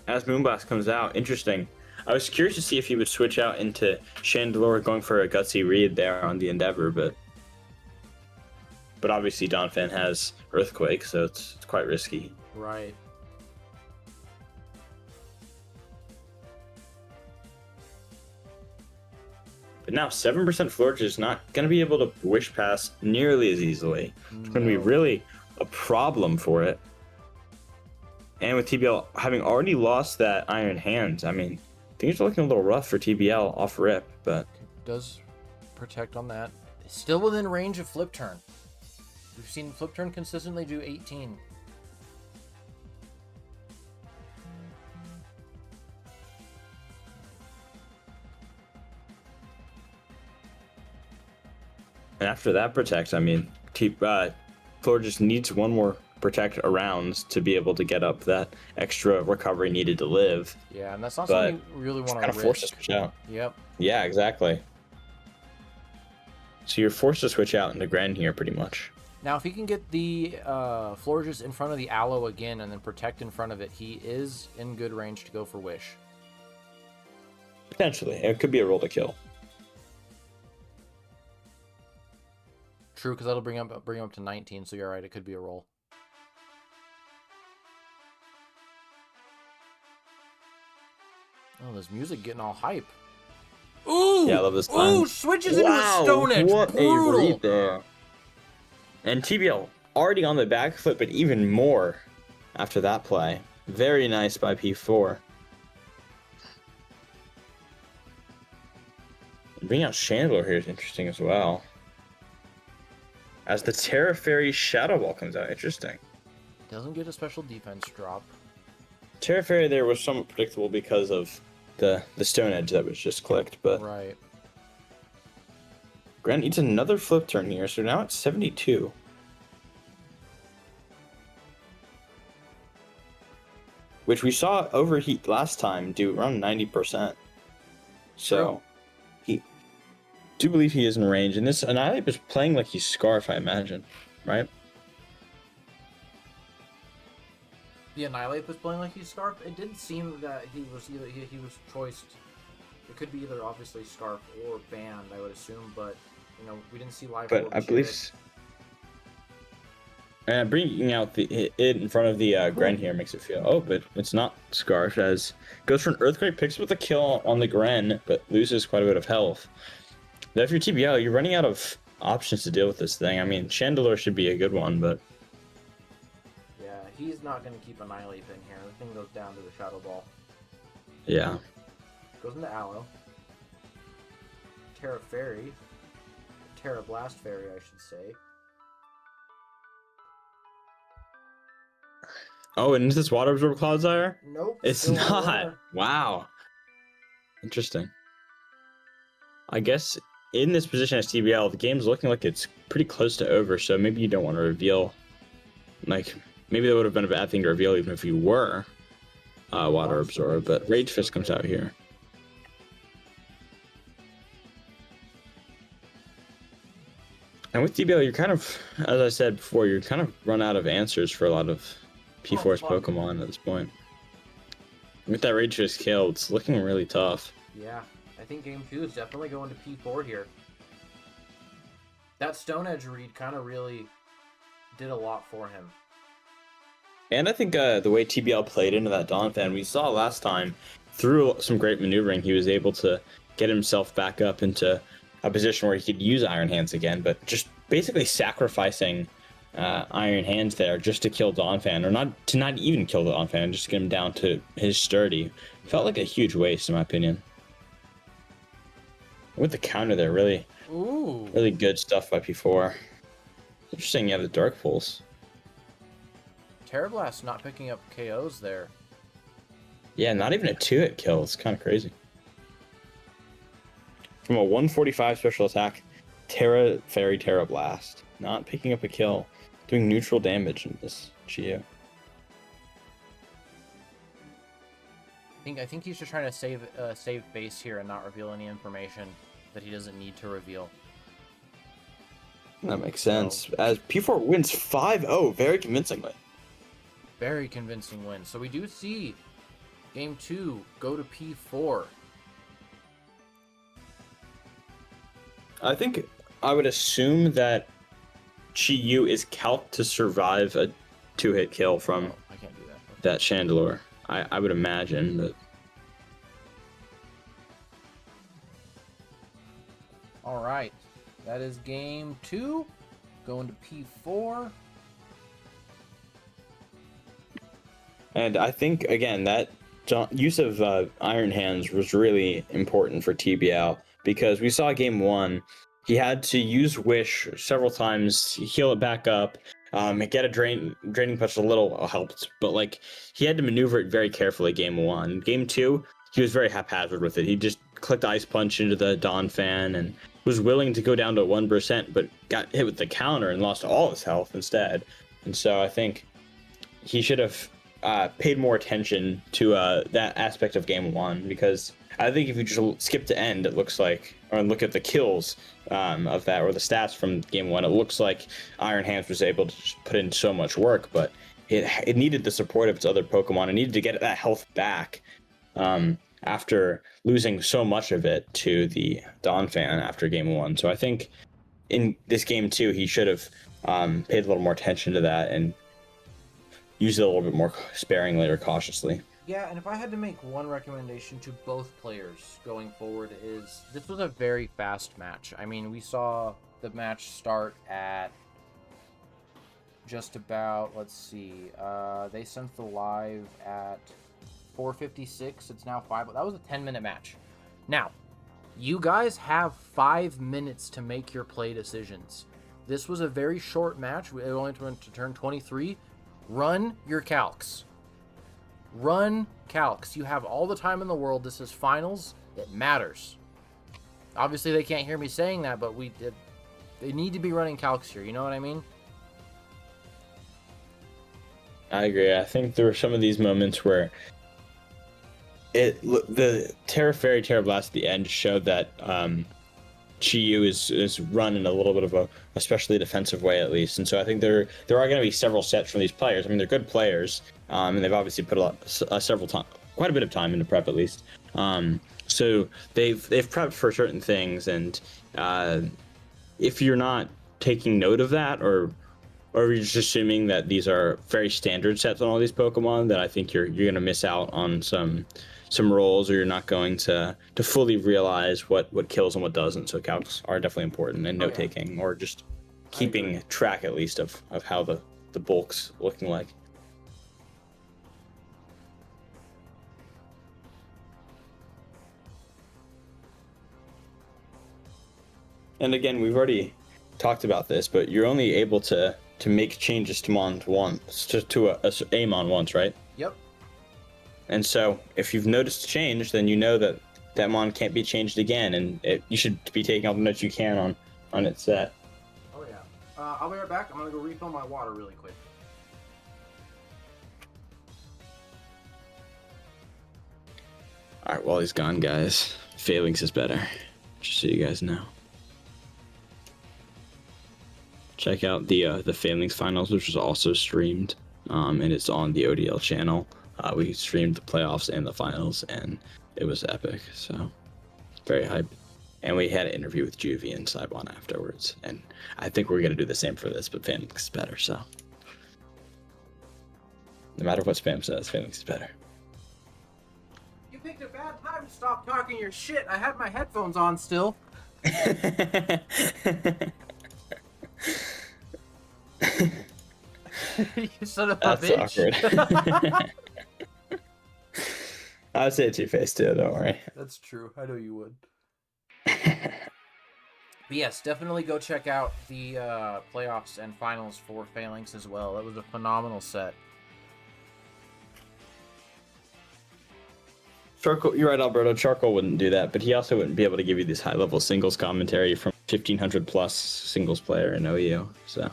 as Moonblast comes out. Interesting. I was curious to see if he would switch out into Chandelure going for a gutsy read there on the Endeavor, but obviously Donphan has Earthquake, so it's quite risky. Right. But now 7% Flourish is not going to be able to Wish Pass nearly as easily. It's going to be No. really a problem for it. And with TBL having already lost that Iron Hands, I mean, things are looking a little rough for TBL off rip, but Does protect on that. Still within range of flip turn. We've seen flip turn consistently do 18. and after that protect, I mean, Floor just needs one more protect arounds to be able to get up that extra recovery needed to live. Yeah, and that's not But something you really want to kind of forced to risk. switch out. Yep. Yeah, exactly. So you're forced to switch out into Gren here, pretty much. Now, if he can get the Florges in front of the Aloe again and then protect in front of it, he is in good range to go for Wish. Potentially, it could be a roll to kill. True, because that'll bring him up to 19, so you're right, it could be a roll. Oh, there's music getting all hype. Ooh! Yeah, I love this time. Ooh, switches into a Stone Edge. What Brutal. a read there. And TBL already on the back foot, but even more after that play. Very nice by P4. Bringing out Chandler here is interesting as well. As the Terra Fairy Shadow Ball comes out, interesting. Doesn't get a special defense drop. Terra Fairy there was somewhat predictable because of the Stone Edge that was just clicked, but Right. Grant needs another flip turn here, so now it's 72. Which we saw Overheat last time do around 90%. So, he do believe he is in range, and this Annihilate is playing like he's Scarf, I imagine, right? The Annihilate was playing like he's Scarf. It did seem that he was either he was choiced. It could be either obviously Scarf or Banned, I would assume, but you know we didn't see live. But I believe. And bringing out it in front of the Gren here makes it feel. Oh, but it's not Scarf, as goes for an Earthquake, picks up with a kill on the Gren, but loses quite a bit of health. Now, if you're TBL, you're running out of options to deal with this thing. I mean, Chandelure should be a good one, but Yeah, he's not going to keep Annihilate in here. The thing goes down to the Shadow Ball. yeah. Goes into Aloe. Terra Fairy. Terra Blast Fairy, I should say. Oh, and is this Water Absorb Cloudzyre? Nope. It's still not. water. Wow. Interesting. I guess in this position as TBL, the game's looking like it's pretty close to over, so maybe you don't want to reveal. Like, maybe that would have been a bad thing to reveal even if you were Water Absorb, but Rage Fist comes out here. And with TBL, you're kind of, as I said before, you're kind of run out of answers for a lot of P4's Pokemon at this point. With that Rage Fist kill, it's looking really tough. Yeah, I think Game 2 is definitely going to P4 here. That Stone Edge read kind of really did a lot for him. And I think the way TBL played into that Donphan, we saw last time, through some great maneuvering, he was able to get himself back up into a position where he could use Iron Hands again, but just basically sacrificing Iron Hands there just to kill Donphan, or not even kill the Donphan, just to get him down to his sturdy. Felt like a huge waste, in my opinion. With the counter there, really good stuff by P4. Interesting, yeah, the Dark Pulse. Terra Blast not picking up KOs there. Yeah, not even a 2-hit kill. It's kind of crazy. From a 145 special attack, Terra Fairy Terra Blast. Not picking up a kill. Doing neutral damage in this Geo. I think he's just trying to save base here and not reveal any information that he doesn't need to reveal. That makes sense. As P4 wins 5-0 very convincingly. Very convincing win. So we do see Game 2 go to P4. I think I would assume that Chi-Yu is calced to survive a 2-hit kill from I can't do that. that Chandelure. I would imagine that. All right. That is Game 2. Going to P4. And I think, again, that use of Iron Hands was really important for TBL because we saw game one, he had to use Wish several times, heal it back up, get a draining punch a little helped, but like he had to maneuver it very carefully game one. Game two, he was very haphazard with it. He just clicked Ice Punch into the Dawn Fan and was willing to go down to 1%, but got hit with the counter and lost all his health instead. And so I think he should have paid more attention to that aspect of game one, because I think if you just skip to end, it looks like, or look at the kills of that, or the stats from game one, it looks like Iron Hands was able to just put in so much work, but it needed the support of its other Pokemon. It needed to get that health back after losing so much of it to the Dawn Fan after game one. So I think in this game too, he should have paid a little more attention to that and use it a little bit more sparingly or cautiously. Yeah, and if I had to make one recommendation to both players going forward, is this was a very fast match. I mean, we saw the match start at just about, let's see, they sent the live at 4:56. It's now 5. That was a 10-minute match. Now, you guys have 5 minutes to make your play decisions. This was a very short match. We only went to turn 23. Run your calcs. Run calcs. You have all the time in the world. This is finals. It matters. Obviously, they can't hear me saying that, but they need to be running calcs here. You know what I mean? I agree. I think there were some of these moments where the Terra Fairy Terra Blast at the end showed that Chiyu is run in a little bit of a especially defensive way, at least. And so I think there are going to be several sets from these players. I mean, they're good players, and they've obviously put quite a bit of time into prep, at least. So they've prepped for certain things, and if you're not taking note of that, or you're just assuming that these are very standard sets on all these Pokemon, then I think you're going to miss out on some roles, or you're not going to fully realize what kills and what doesn't. So calcs are definitely important, and note taking, or just keeping track at least of how the bulk's looking like. And again, we've already talked about this, but you're only able to make changes to Mon once, to a Amon once, right? Yep. And so if you've noticed a change, then you know that Mon can't be changed again, and you should be taking all the notes you can on its set. Oh yeah. I'll be right back. I'm gonna go refill my water really quick. All right, while he's gone, guys, Phalanx is better. Just so you guys know. Check out the Phalanx finals, which was also streamed, and it's on the ODL channel. We streamed the playoffs and the finals, and it was epic. So very hype. And we had an interview with Juvie and Saibon afterwards. And I think we're gonna do the same for this, but Phalanx is better. So no matter what Spam says, Phalanx is better. You picked a bad time to stop talking your shit. I had my headphones on still. You son of a bitch. Awkward. I'd say Two-Face too, don't worry. That's true. I know you would. But yes, definitely go check out the playoffs and finals for Phalanx as well. That was a phenomenal set. Charcoal, you're right, Alberto. Charcoal wouldn't do that, but he also wouldn't be able to give you this high-level singles commentary from 1,500 plus singles player in OEO. So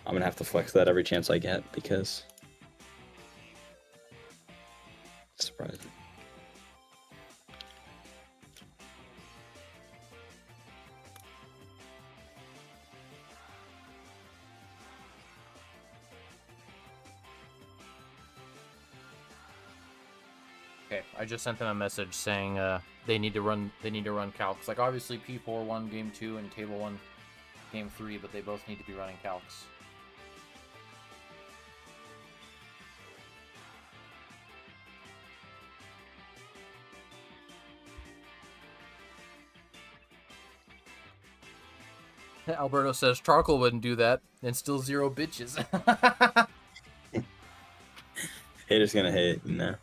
I'm gonna have to flex that every chance I get, because it's surprising. Okay, I just sent them a message saying they need to run calcs. Like obviously P4 won game 2 and table 1 game 3, but they both need to be running calcs. Alberto says Charcoal wouldn't do that, and still 0 bitches. Haters gonna hate, you know.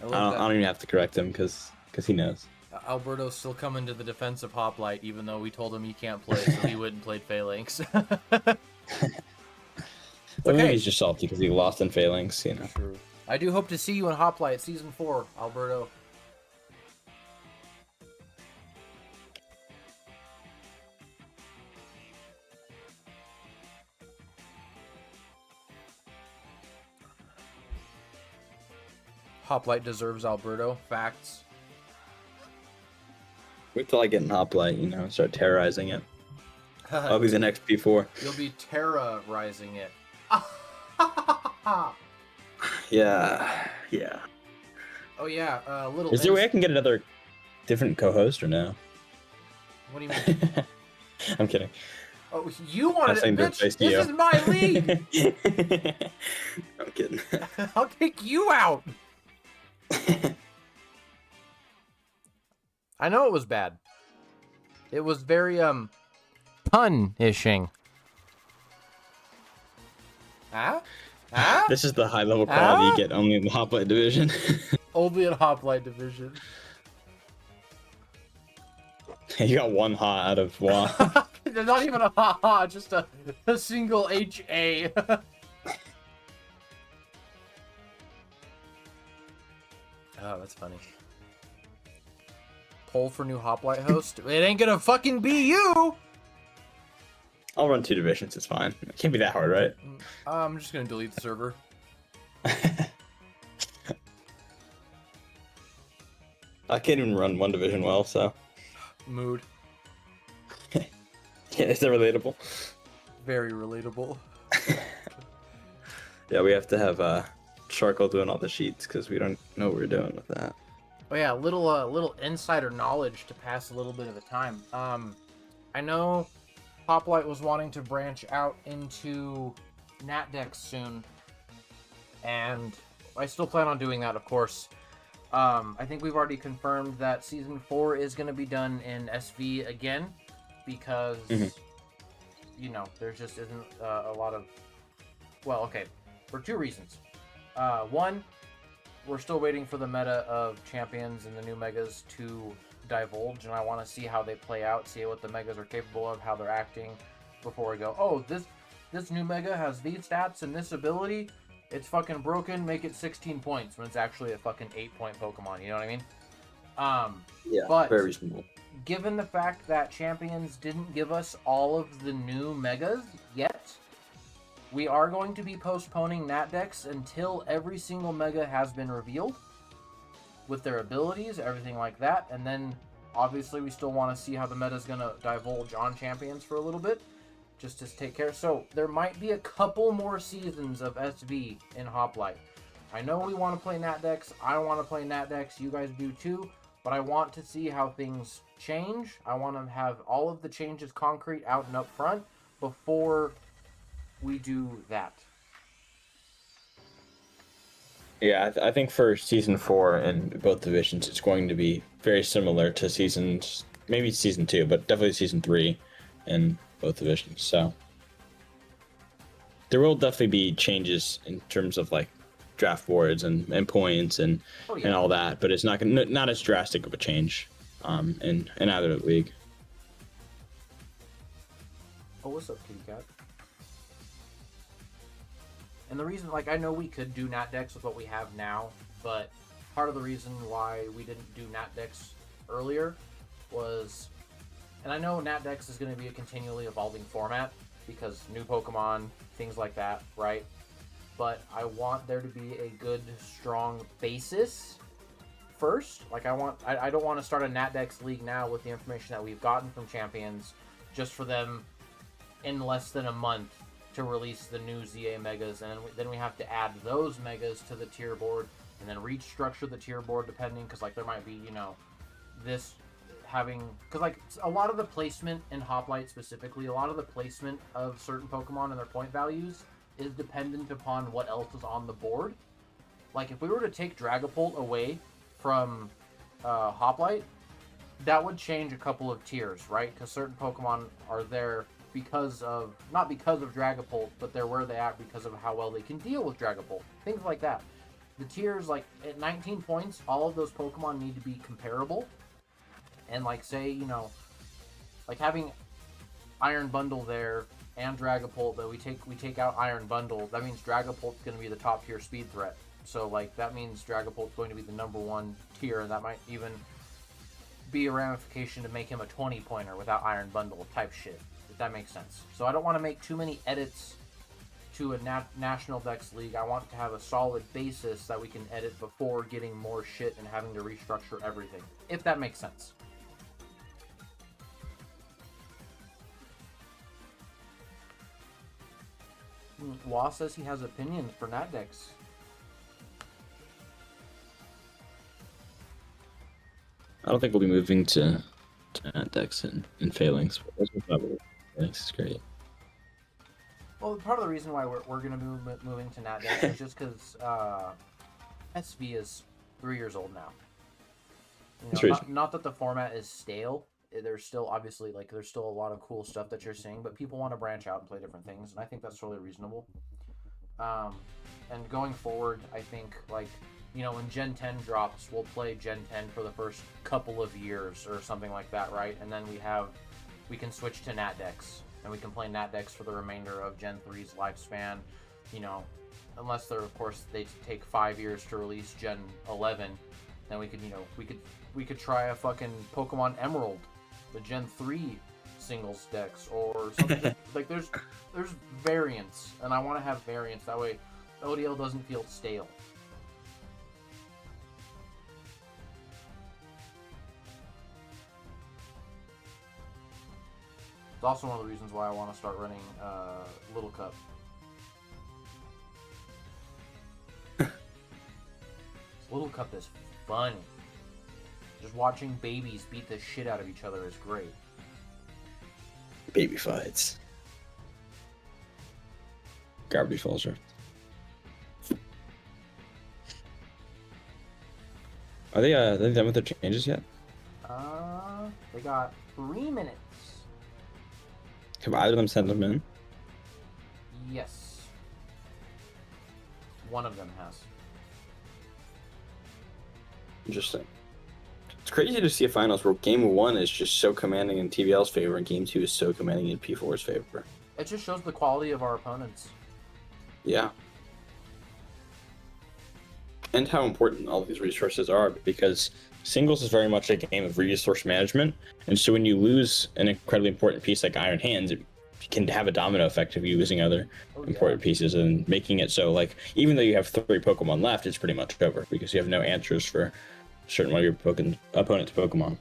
I I love don't even have to correct him because he knows. Alberto's still coming to the defense of Hoplite, even though we told him he can't play, so he wouldn't play Phalanx. Well, maybe Okay. he's just salty because he lost in Phalanx, you know. True. I do hope to see you in Hoplite Season 4, Alberto. Hoplite deserves Alberto. Facts. Wait till I get in Hoplite, you know, and start terrorizing it. I'll be the next P4. You'll be terrorizing it. Yeah. Oh yeah, little. Is there a way I can get another different co-host or no? What do you mean? I'm kidding. Oh, you wanted it, Nothing to bitch. face This you. is my league. I'm kidding. I'll kick you out. I know it was bad. It was very punishing. Huh? Huh? This is the high level quality you get only in the Hoplite division. Only in Hoplite division. You got one ha out of one. There's not even a ha-ha, just a single H-A. Oh, that's funny. Poll for new Hoplite host? It ain't gonna fucking be you! I'll run 2 divisions, it's fine. It can't be that hard, right? I'm just gonna delete the server. I can't even run 1 division well, so. Mood. Yeah, is that relatable? Very relatable. Yeah, we have to have Charcoal doing all the sheets because we don't know what we're doing with that. Oh yeah, little insider knowledge to pass a little bit of the time. I know Hoplite was wanting to branch out into NatDex soon, and I still plan on doing that, of course. I think we've already confirmed that Season 4 is going to be done in SV again, because, you know, there just isn't a lot of... Well, okay, for 2 reasons. One, we're still waiting for the meta of champions and the new megas to divulge, and I want to see how they play out, see what the megas are capable of, how they're acting, before we go, oh, this new mega has these stats and this ability, it's fucking broken, make it 16 points, when it's actually a fucking 8-point Pokemon, you know what I mean? Yeah, but very reasonable. Given the fact that Champions didn't give us all of the new megas yet, we are going to be postponing NatDex until every single mega has been revealed with their abilities, everything like that, and then obviously we still want to see how the meta is going to divulge on Champions for a little bit, just to take care. So there might be a couple more seasons of SV in Hoplite. I know we want to play NatDex, I want to play NatDex, you guys do too, but I want to see how things change. I want to have all of the changes concrete out and up front before we do that. Yeah, I think for Season 4 in both divisions, it's going to be very similar to seasons, maybe Season 2, but definitely Season 3 in both divisions. So there will definitely be changes in terms of like draft boards and points and and all that, but it's not as drastic of a change in either league. Oh, what's up, kitty cat? And the reason, like, I know we could do NatDex with what we have now, but part of the reason why we didn't do NatDex earlier was, and I know NatDex is going to be a continually evolving format because new Pokemon, things like that, right? But I want there to be a good, strong basis first. Like, I don't want to start a NatDex league now with the information that we've gotten from Champions just for them in less than a month to release the new ZA megas, and then we have to add those megas to the tier board, and then restructure the tier board depending, because like there might be, you know, this having, because like a lot of the placement in Hoplite specifically, a lot of the placement of certain Pokemon and their point values is dependent upon what else is on the board. Like if we were to take Dragapult away from Hoplite, that would change a couple of tiers, right? Because certain Pokemon are there not because of Dragapult, but they're where they are because of how well they can deal with Dragapult. Things like that. The tiers, like at 19 points, all of those Pokemon need to be comparable. And like say, like having Iron Bundle there and Dragapult, that we take out Iron Bundle, that means Dragapult's going to be the top tier speed threat. So like that means Dragapult's going to be the #1 tier, and that might even be a ramification to make him a 20 pointer without Iron Bundle type shit, if that makes sense. So I don't want to make too many edits to a National Dex League. I want to have a solid basis that we can edit before getting more shit and having to restructure everything, if that makes sense. Law says he has opinions for Nat Dex. I don't think we'll be moving to Dex and Phalanx. Phalanx is great. Well, part of the reason why we're going to be moving to Nat Dex is just because SV is 3 years old now. Not that the format is stale. There's still obviously there's still a lot of cool stuff that you're seeing, but people want to branch out and play different things, and I think that's totally reasonable. And going forward, I think when Gen 10 drops, we'll play Gen 10 for the first couple of years or something like that, right? And then we can switch to Nat Dex, and we can play Nat Dex for the remainder of Gen 3's lifespan, unless they take 5 years to release Gen 11, then we could try a fucking Pokemon Emerald, the Gen 3 singles Dex, or something. There's variants, and I want to have variants, that way ODL doesn't feel stale. It's also one of the reasons why I want to start running Little Cup. Little Cup is fun. Just watching babies beat the shit out of each other is great. Baby fights. Garbage Falls. Are they done with their changes yet? They got 3 minutes. Have either of them sent them in? Yes. One of them has. Interesting. It's crazy to see a finals where game 1 is just so commanding in TVL's favor and game 2 is so commanding in P4's favor. It just shows the quality of our opponents. Yeah. And how important all these resources are, because singles is very much a game of resource management, and so when you lose an incredibly important piece like Iron Hands, it can have a domino effect of you losing other important pieces and making it so even though you have 3 Pokemon left, it's pretty much over because you have no answers for a certain one of your opponent's Pokemon.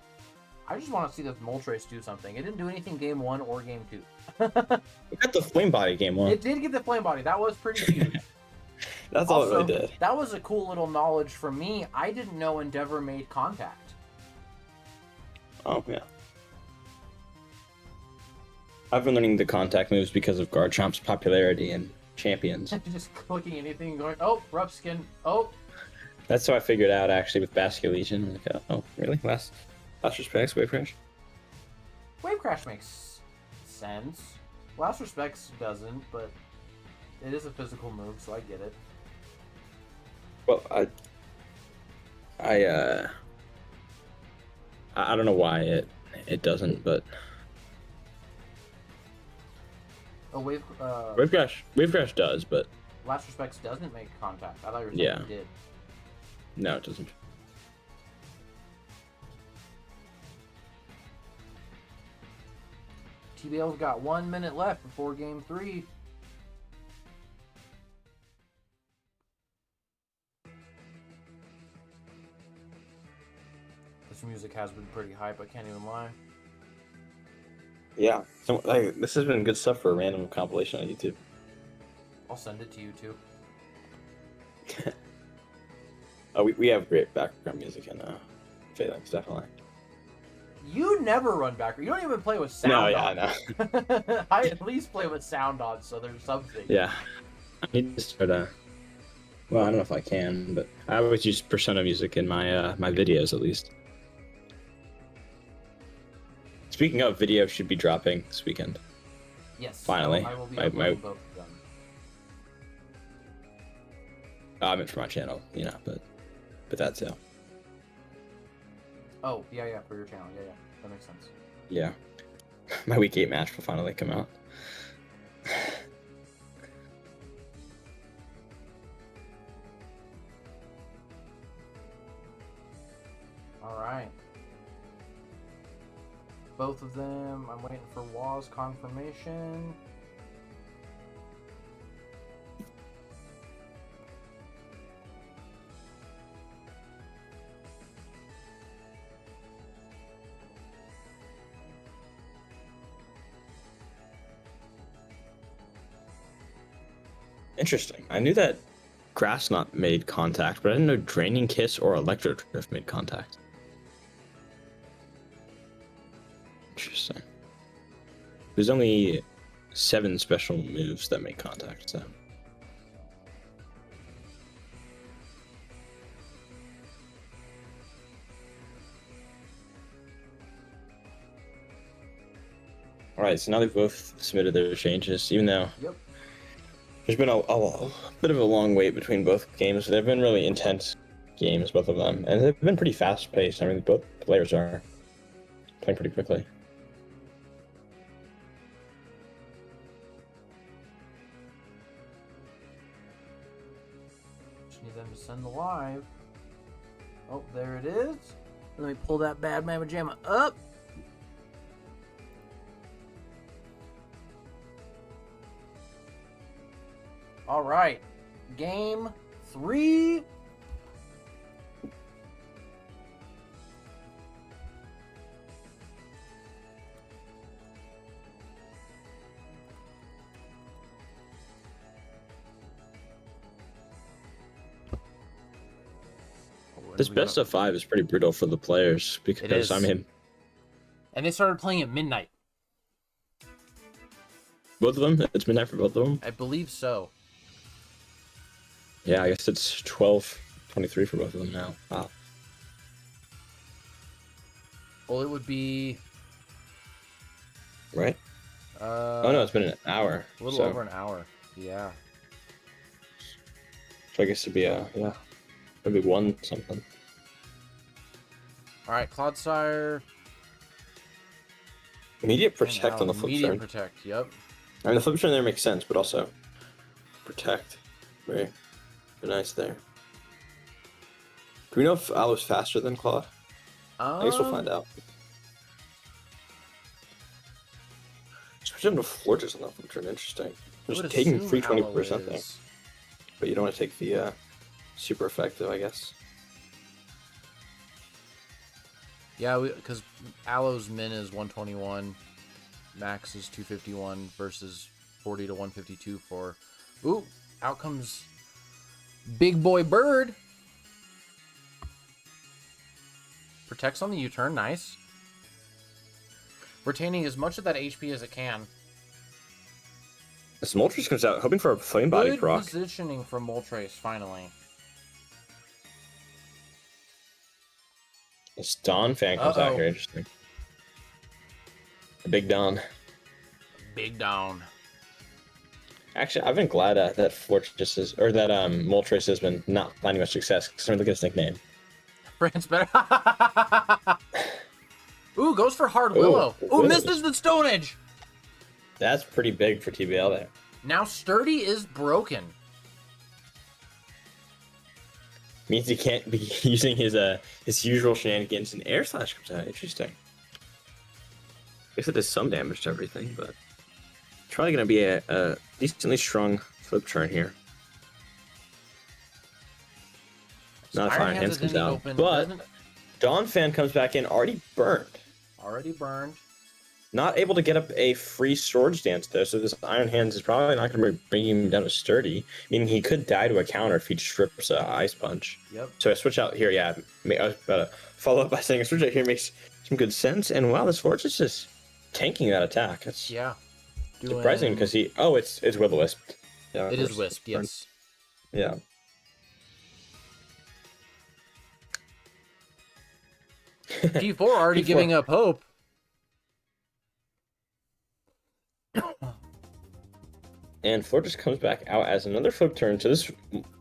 I just want to see this Moltres do something. It didn't do anything game 1 or game 2. It got the Flame Body game 1. It did get the Flame Body. That was pretty cute. That's all it really did. That was a cool little knowledge for me. I didn't know Endeavor made contact. Oh, yeah. I've been learning the contact moves because of Garchomp's popularity in Champions. Just clicking anything and going, oh, rough skin, oh. That's how I figured out, actually, with Basket Legion. Oh, really? Last Respects, Wave Crash? Wave Crash makes sense. Last Respects doesn't, but it is a physical move, so I get it. Well, I don't know why it doesn't, but Wave Crash does, but Last Respects doesn't make contact. I thought you were saying it did. No, it doesn't. TBL's got 1 minute left before game 3. This music has been pretty hype, I can't even lie. Yeah, so this has been good stuff for a random compilation on YouTube. I'll send it to you too. Oh, we have great background music in Phalanx, definitely. You never run back. You don't even play with sound on. I know. I at least play with sound on, so there's something. Yeah. I need to start well, I don't know if I can, but I always use Persona music in my my videos, at least. Speaking of, video should be dropping this weekend. Yes. Finally. I will be My- uploading both of them. I meant for my channel, but that's it. Oh, yeah, for your channel. Yeah. That makes sense. Yeah. My week 8 match will finally come out. Alright. Both of them, I'm waiting for Waz confirmation. Interesting. I knew that Grass Knot made contact, but I didn't know Draining Kiss or Electro Drift made contact. Interesting. There's only 7 special moves that make contact, so. Alright, so now they've both submitted their changes, even though Yep. there's been a bit of a long wait between both games. They've been really intense games, both of them, and they've been pretty fast-paced. I mean, both players are playing pretty quickly. Just need them to send the live. Oh, there it is. Let me pull that bad mamma jamma up. All right, game 3. This best of 5 is pretty brutal for the players because I mean, and they started playing at midnight. both of them. It's midnight for both of them. I believe so. Yeah, I guess it's 12:23 for both of them now. Wow. Well, it would be Right? Oh no, it's been an hour. a little over an hour. Yeah. So I guess it'd be maybe 1 something. All right, Clodsire. Immediate protect on the flip Immediate turn. protect. Yep. I mean, the flip turn there makes sense, but also protect. Very nice there. Do we know if Alo's faster than Claude? I guess we'll find out. Switch him to Fortress on that flip turn. Interesting. Just taking free 20% there. But you don't want to take the super effective, I guess. Yeah, because Alo's min is 121, max is 251 versus 40 to 152 for. Ooh, out comes Big Boy Bird. Protects on the U-turn, nice. Retaining as much of that HP as it can. As Moltres comes out, hoping for a flame body Good proc. positioning from Moltres, finally. This Dawn fan comes out here, interesting. A big Dawn. Big down. Actually, I've been glad that Fortress is, or that Moltres has been not finding much success. Because look at his nickname. France better. Ooh, goes for Hard Willow. Ooh, misses the Stone Edge. That's pretty big for TBL there. Now Sturdy is broken. Means he can't be using his usual shenanigans, and Air Slash comes out. Interesting. I guess it does some damage to everything, but it's probably going to be a decently strong flip turn here. Not if Iron Hands comes out, but Dawn Fan comes back in already burned. Already burned. Not able to get up a free Swords Dance, though, so this Iron Hands is probably not going to bring him down to Sturdy. I mean, he could die to a counter if he strips Ice Punch. Yep. So I switch out here, yeah. I was about to follow up by saying a switch out here makes some good sense. And wow, this Forge is just tanking that attack. That's surprising because he... Oh, it's Will-O-Wisp. Yeah, it is Wisp, yes. Yeah. P4 already giving up hope. And Florges comes back out as another flip turn. So this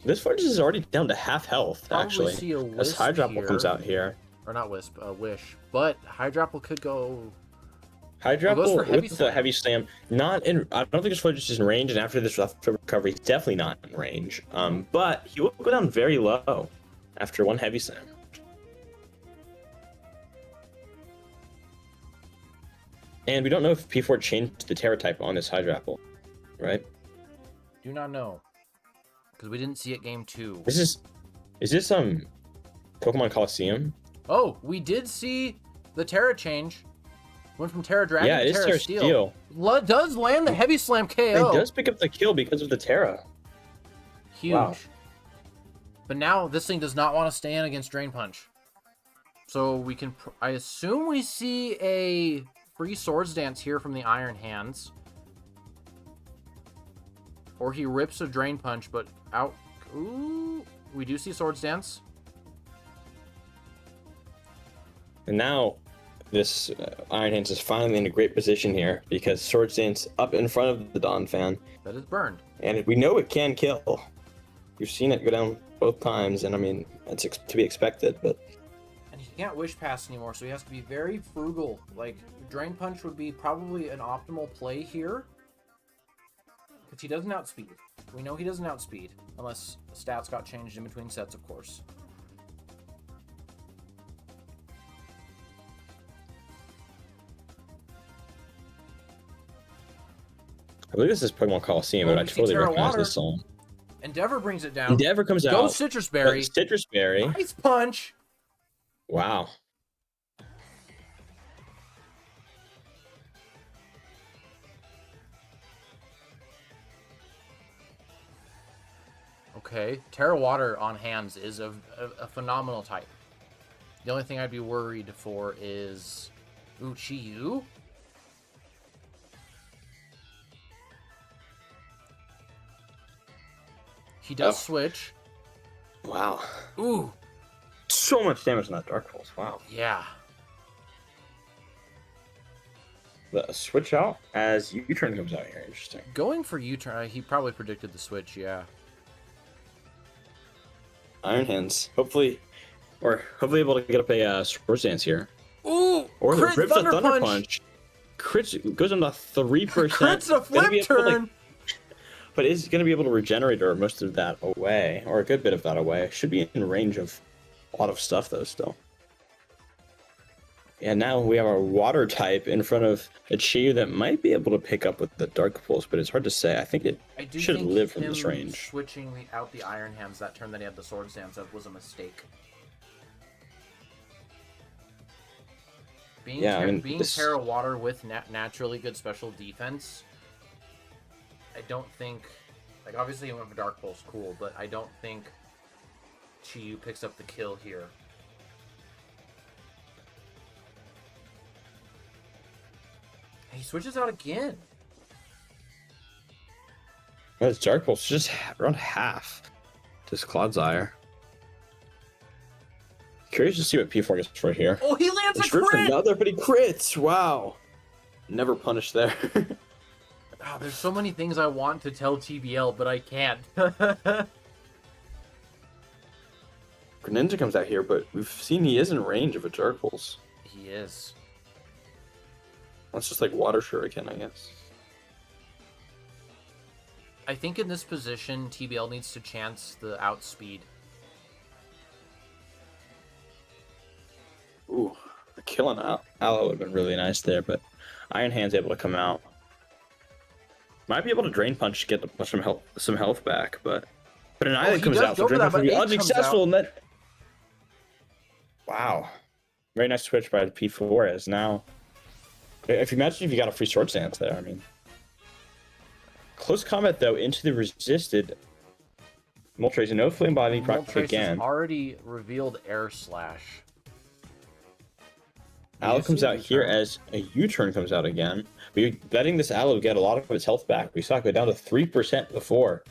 Florges is already down to half health, Probably actually. see a As Wisp Hydropple comes here. out here. Or not Wisp, Wish. But Hydropple could go... Hydropple heavy with the slam. heavy slam, not in. I don't think this Florges is in range, and after this recovery, he's definitely not in range. But he will go down very low after one heavy slam. And we don't know if P4 changed the Terra type on this Hydropple, right? Do not know. Because we didn't see it game 2. Is this Pokemon Coliseum? Oh, we did see the Terra change. Went from Terra Dragon Yeah, to it is Terra Terra Steel. Steel. Does land the Heavy Slam KO. It does pick up the kill because of the Terra. Huge. Wow. But now this thing does not want to stay in against Drain Punch. So we can... I assume we see a free Swords Dance here from the Iron Hands. Or he rips a Drain Punch, but out... Ooh, we do see Swords Dance. And now this Iron Hands is finally in a great position here because Swords Dance up in front of the Dawn fan. That is burned. And we know it can kill. You've seen it go down both times, and I mean, it's to be expected, but... And he can't Wish Pass anymore, so he has to be very frugal. Like, Drain Punch would be probably an optimal play here. Because he doesn't outspeed. We know he doesn't outspeed, unless stats got changed in between sets, of course. I believe this is Pokemon Coliseum, Well, but I we see totally Terra recognize Water. this song. Endeavor brings it down. Endeavor comes Go out. Citrus Berry. Citrus Berry. Nice punch. Wow. Okay, Terra Water on hands is a phenomenal type. The only thing I'd be worried for is... Ooh, Chi-Yu? He does switch. Wow. Ooh. So much damage on that Dark Pulse. Wow. Yeah. The switch out as U-turn comes out here. Interesting. Going for U-turn, he probably predicted the switch, yeah. Iron Hands. Hopefully able to get up a Swords Dance here. Ooh! Or the Crit rips Thunder a Thunder Punch! Crits goes on to 3%. Crit's a flip turn! But is going to be able to regenerate or most of that away, or a good bit of that away. Should be in range of a lot of stuff, though, still. And now we have our water type in front of a Chi that might be able to pick up with the Dark Pulse, but it's hard to say. I think it should live from this range. Switching out the Iron Hands that turn that he had the Swords Dance of was a mistake. Being Terra Water with naturally good special defense, I don't think... Like, obviously, you have a Dark Pulse, cool, but I don't think Chi-Yu picks up the kill here. He switches out again. Well, it's Dark Pulse just around half. This Clodsire. Curious to see what P4 gets for here. Oh, he lands a crit! Another, but he crits! Wow. Never punished there. Oh, there's so many things I want to tell TBL, but I can't. Greninja comes out here, but we've seen he is in range of a Dark Pulse. He is. That's just like Water Shuriken, I guess. I think in this position, TBL needs to chance the outspeed. Ooh, a kill on Aloe would have been really nice there, but Iron Hand's able to come out. Might be able to Drain Punch to get some health back, but Annihilate comes out, so Drain Punch would be unsuccessful, and then... Wow. Very nice switch by the P4, as now... If you imagine if you got a free Swords Dance there, I mean... Close combat, though, into the resisted... Moltres, no Flame Body, proc again. Has already revealed Air Slash. Aloe comes out here as a U-turn comes out again. But you're letting this Aloe get a lot of its health back. We saw it go down to 3% before.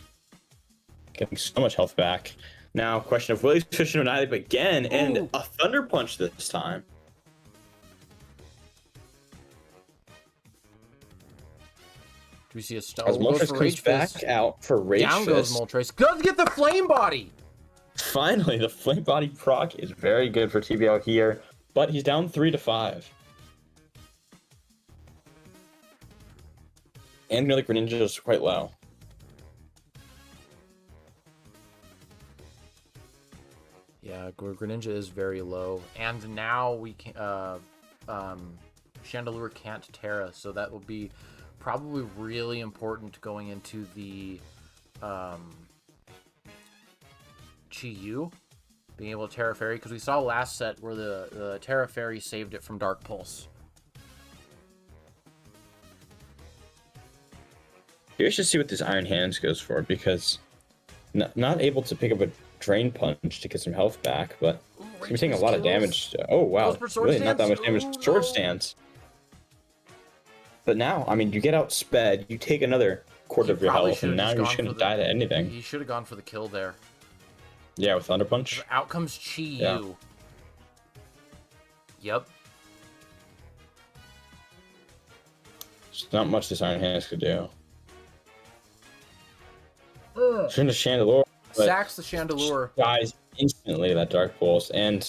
Getting so much health back. Now, question of will he switch to Annihilate again, and a Thunder Punch this time. we see a stone? As Moltres comes back out for Rage Down goes Fist. Moltres. Does get the flame body. Finally, the flame body proc is very good for TBL here, but he's down 3-5. And Greninja Greninja is quite low. Yeah, Greninja is very low, and now we can Chandelure can't Terra, so that will be probably really important going into the Chi-Yu being able to Terra Fairy, because we saw last set where the Terra Fairy saved it from Dark Pulse. Curious to see what this Iron Hands goes for, because not able to pick up a Drain Punch to get some health back, but he's taking a lot of damage. Oh wow, really not that much damage. Sword Stance. But now, I mean, you get out sped, you take another quarter of your health, and now you're just gonna die to anything. He should have gone for the kill there. Yeah, with Thunder Punch. Out comes Chi-Yu. Yeah. Yep. There's not much this Iron Hands could do. Shouldn't have Chandelure. Sacks the Chandelure. Dies instantly, that Dark Pulse. And,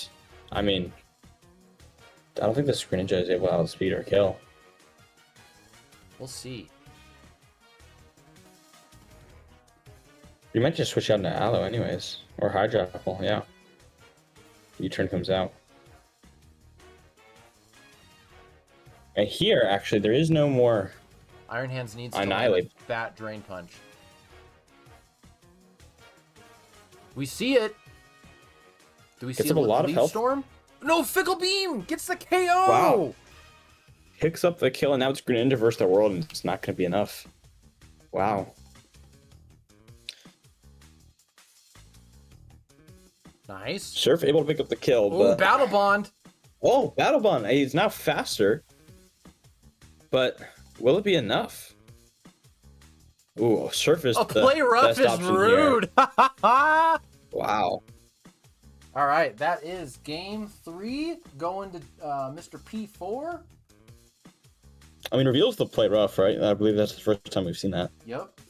I mean, I don't think this Greninja is able to outspeed or kill. We'll see. You might just switch out into Aloe anyways. Or Hydropple, yeah. U-turn comes out. And here, actually, there is no more Iron Hands needs to Annihilate. Fat Drain Punch. We see it. Do we see a lot of health? Storm? No, Fickle Beam gets the KO. Wow. Picks up the kill, and now it's Greninja versus the world, and it's not going to be enough. Wow. Nice. Surf able to pick up the kill, Oh, but... Battle Bond. Oh, Battle Bond. He's now faster. But will it be enough? Ooh, Surf is A play rough is rude. Wow. All right, that is game 3 going to Mr. P4. I mean, reveals the play rough, right? I believe that's the first time we've seen that. Yep.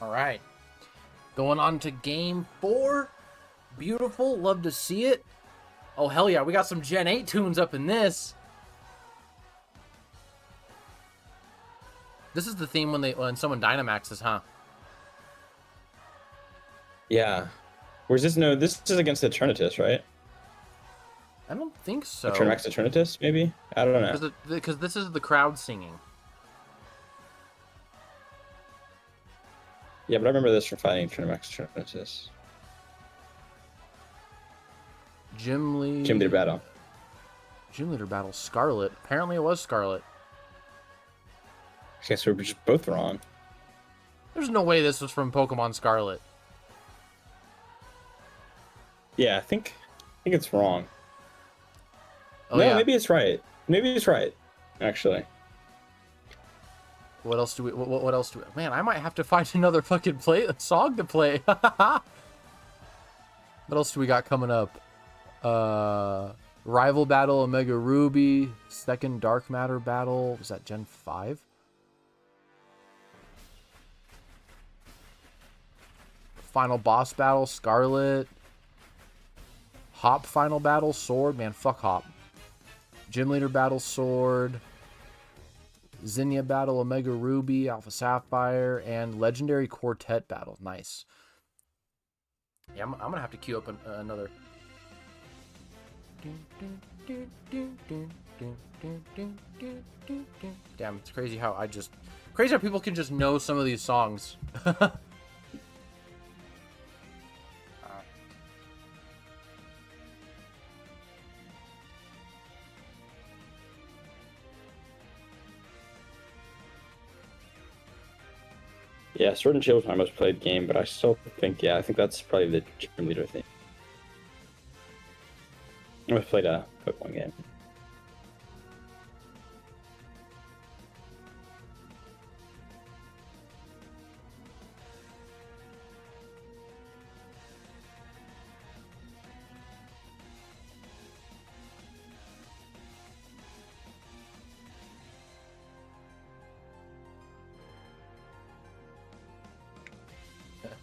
All right. Going on to game 4. Beautiful. Love to see it. Oh, hell yeah. We got some Gen 8 tunes up in this. This is the theme when someone Dynamaxes, huh? Yeah. Where's this? No, this is against the Eternatus, right? I don't think so. Eternax Eternatus, maybe? I don't know. Because this is the crowd singing. Yeah, but I remember this from fighting Eternax Eternatus. Gym Leader Battle. Gym Leader Battle. Scarlet. Apparently it was Scarlet. I guess we're just both wrong. There's no way this was from Pokemon Scarlet. Yeah, I think it's wrong. Oh, no, yeah. maybe it's right. Maybe it's right, actually. What else do we... What else do we... Man, I might have to find another fucking song to play. What else do we got coming up? Rival Battle, Omega Ruby, second Dark Matter Battle. Was that Gen 5? Final Boss Battle, Scarlet. Hop Final Battle, Sword. Man, fuck Hop. Gym Leader Battle, Sword. Zinnia Battle, Omega Ruby, Alpha Sapphire, and Legendary Quartet Battle. Nice. Yeah, I'm going to have to queue up another... Damn, it's crazy how crazy how people can just know some of these songs. Yeah, Sword and Shield was my most played game, but I still think, I think that's probably the Gym Leader thing. I played a Pokemon game.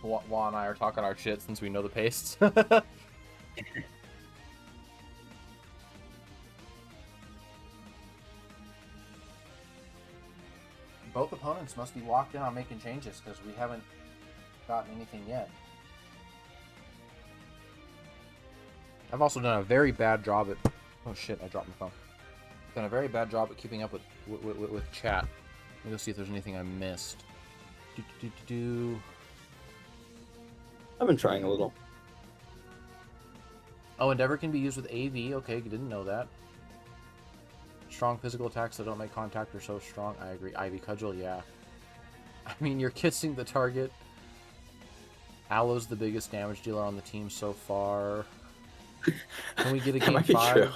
Wa and I are talking our shit since we know the pastes. Both opponents must be locked in on making changes because we haven't gotten anything yet. I've also done a very bad job at... Oh shit, I dropped my phone. I've done a very bad job at keeping up with chat. Let me go see if there's anything I missed. I've been trying a little. Oh, Endeavor can be used with AV. Okay, didn't know that. Strong physical attacks that don't make contact are so strong. I agree. Ivy Cudgel, yeah. I mean, you're kissing the target. Aloe's the biggest damage dealer on the team so far. Can we get a game 5? True.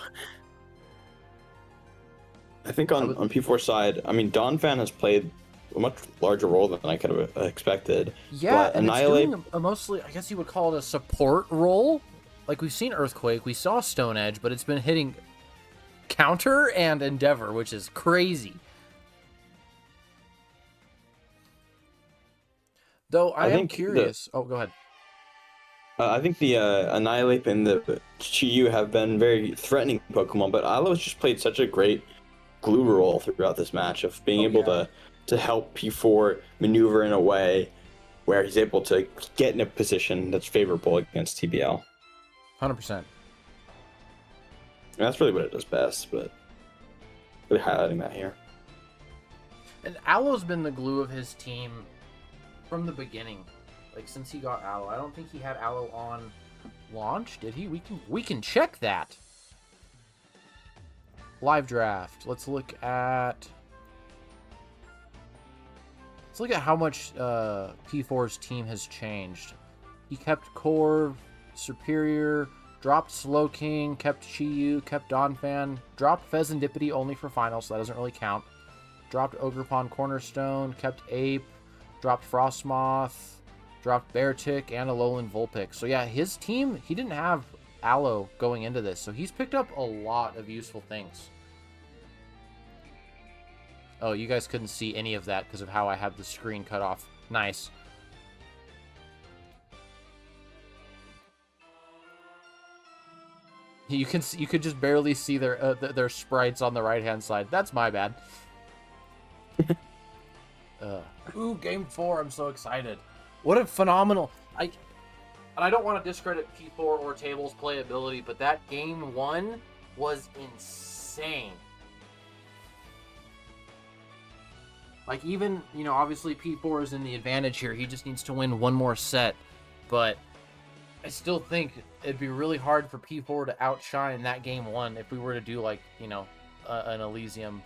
I think on P4 side, I mean, Donphan has played a much larger role than I could have expected. Yeah, but and Annihilate... it's doing a mostly, I guess you would call it a support role. Like, we've seen Earthquake, we saw Stone Edge, but it's been hitting Counter and Endeavor, which is crazy. Though I am curious. Oh, go ahead. I think the Annihilate and the Chi-Yu have been very threatening Pokemon, but Aloe's just played such a great glue role throughout this match of being able to help P4 maneuver in a way where he's able to get in a position that's favorable against TBL. 100%. That's really what it does best, but really highlighting that here. And Aloe's been the glue of his team from the beginning. Like, since he got Aloe. I don't think he had Aloe on launch, did he? We can check that. Live draft. Let's look at how much P4's team has changed. He kept Corv, Superior, dropped Slowking, kept Chi-Yu, kept Donphan, dropped Fezandipity only for finals, so that doesn't really count. Dropped Ogerpon Cornerstone, kept Ape, dropped Frostmoth, dropped Beartick, and Alolan Vulpix. So yeah, his team, he didn't have Aloe going into this, so he's picked up a lot of useful things. Oh, you guys couldn't see any of that because of how I had the screen cut off. Nice. You could just barely see their sprites on the right hand side. That's my bad. Ooh, game 4! I'm so excited. What a phenomenal! And I don't want to discredit P4 or Table's playability, but that game 1 was insane. Like, even, you know, obviously P4 is in the advantage here. He just needs to win one more set. But I still think it'd be really hard for P4 to outshine that game 1 if we were to do, like, you know, an Elysium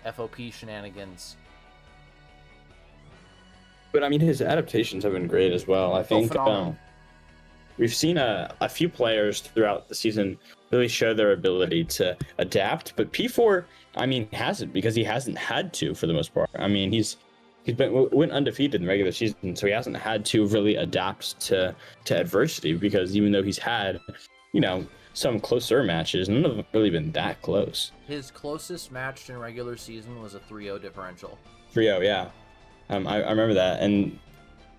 FOP shenanigans. But, I mean, his adaptations have been great as well. I think we've seen a few players throughout the season really show their ability to adapt, but P4, I mean, hasn't, because he hasn't had to for the most part. I mean, he's went undefeated in the regular season, so he hasn't had to really adapt to adversity, because even though he's had, you know, some closer matches, none of them have really been that close. His closest match in regular season was a 3-0 differential. 3-0, yeah. I remember that, and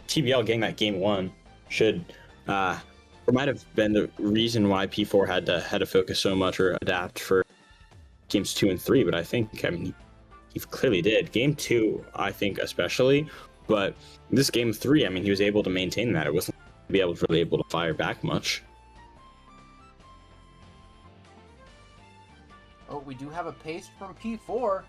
TBL getting that game 1 should or might have been the reason why P4 had to focus so much or adapt for games 2 and 3. But I think, I mean, he clearly did. Game 2, I think especially, but this game 3, I mean, he was able to maintain that. It wasn't really able to fire back much. Oh, we do have a paste from P4.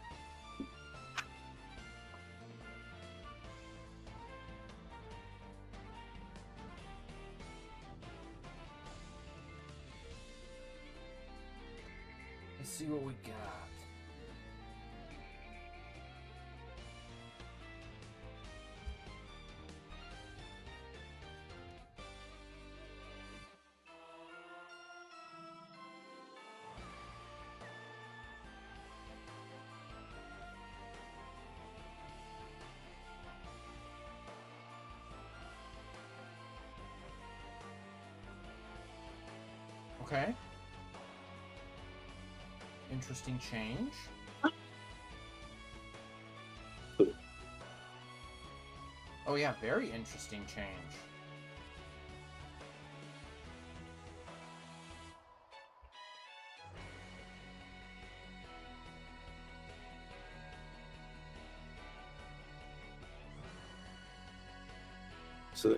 Let's see what we got. Okay. Interesting change. Oh yeah, very interesting change. So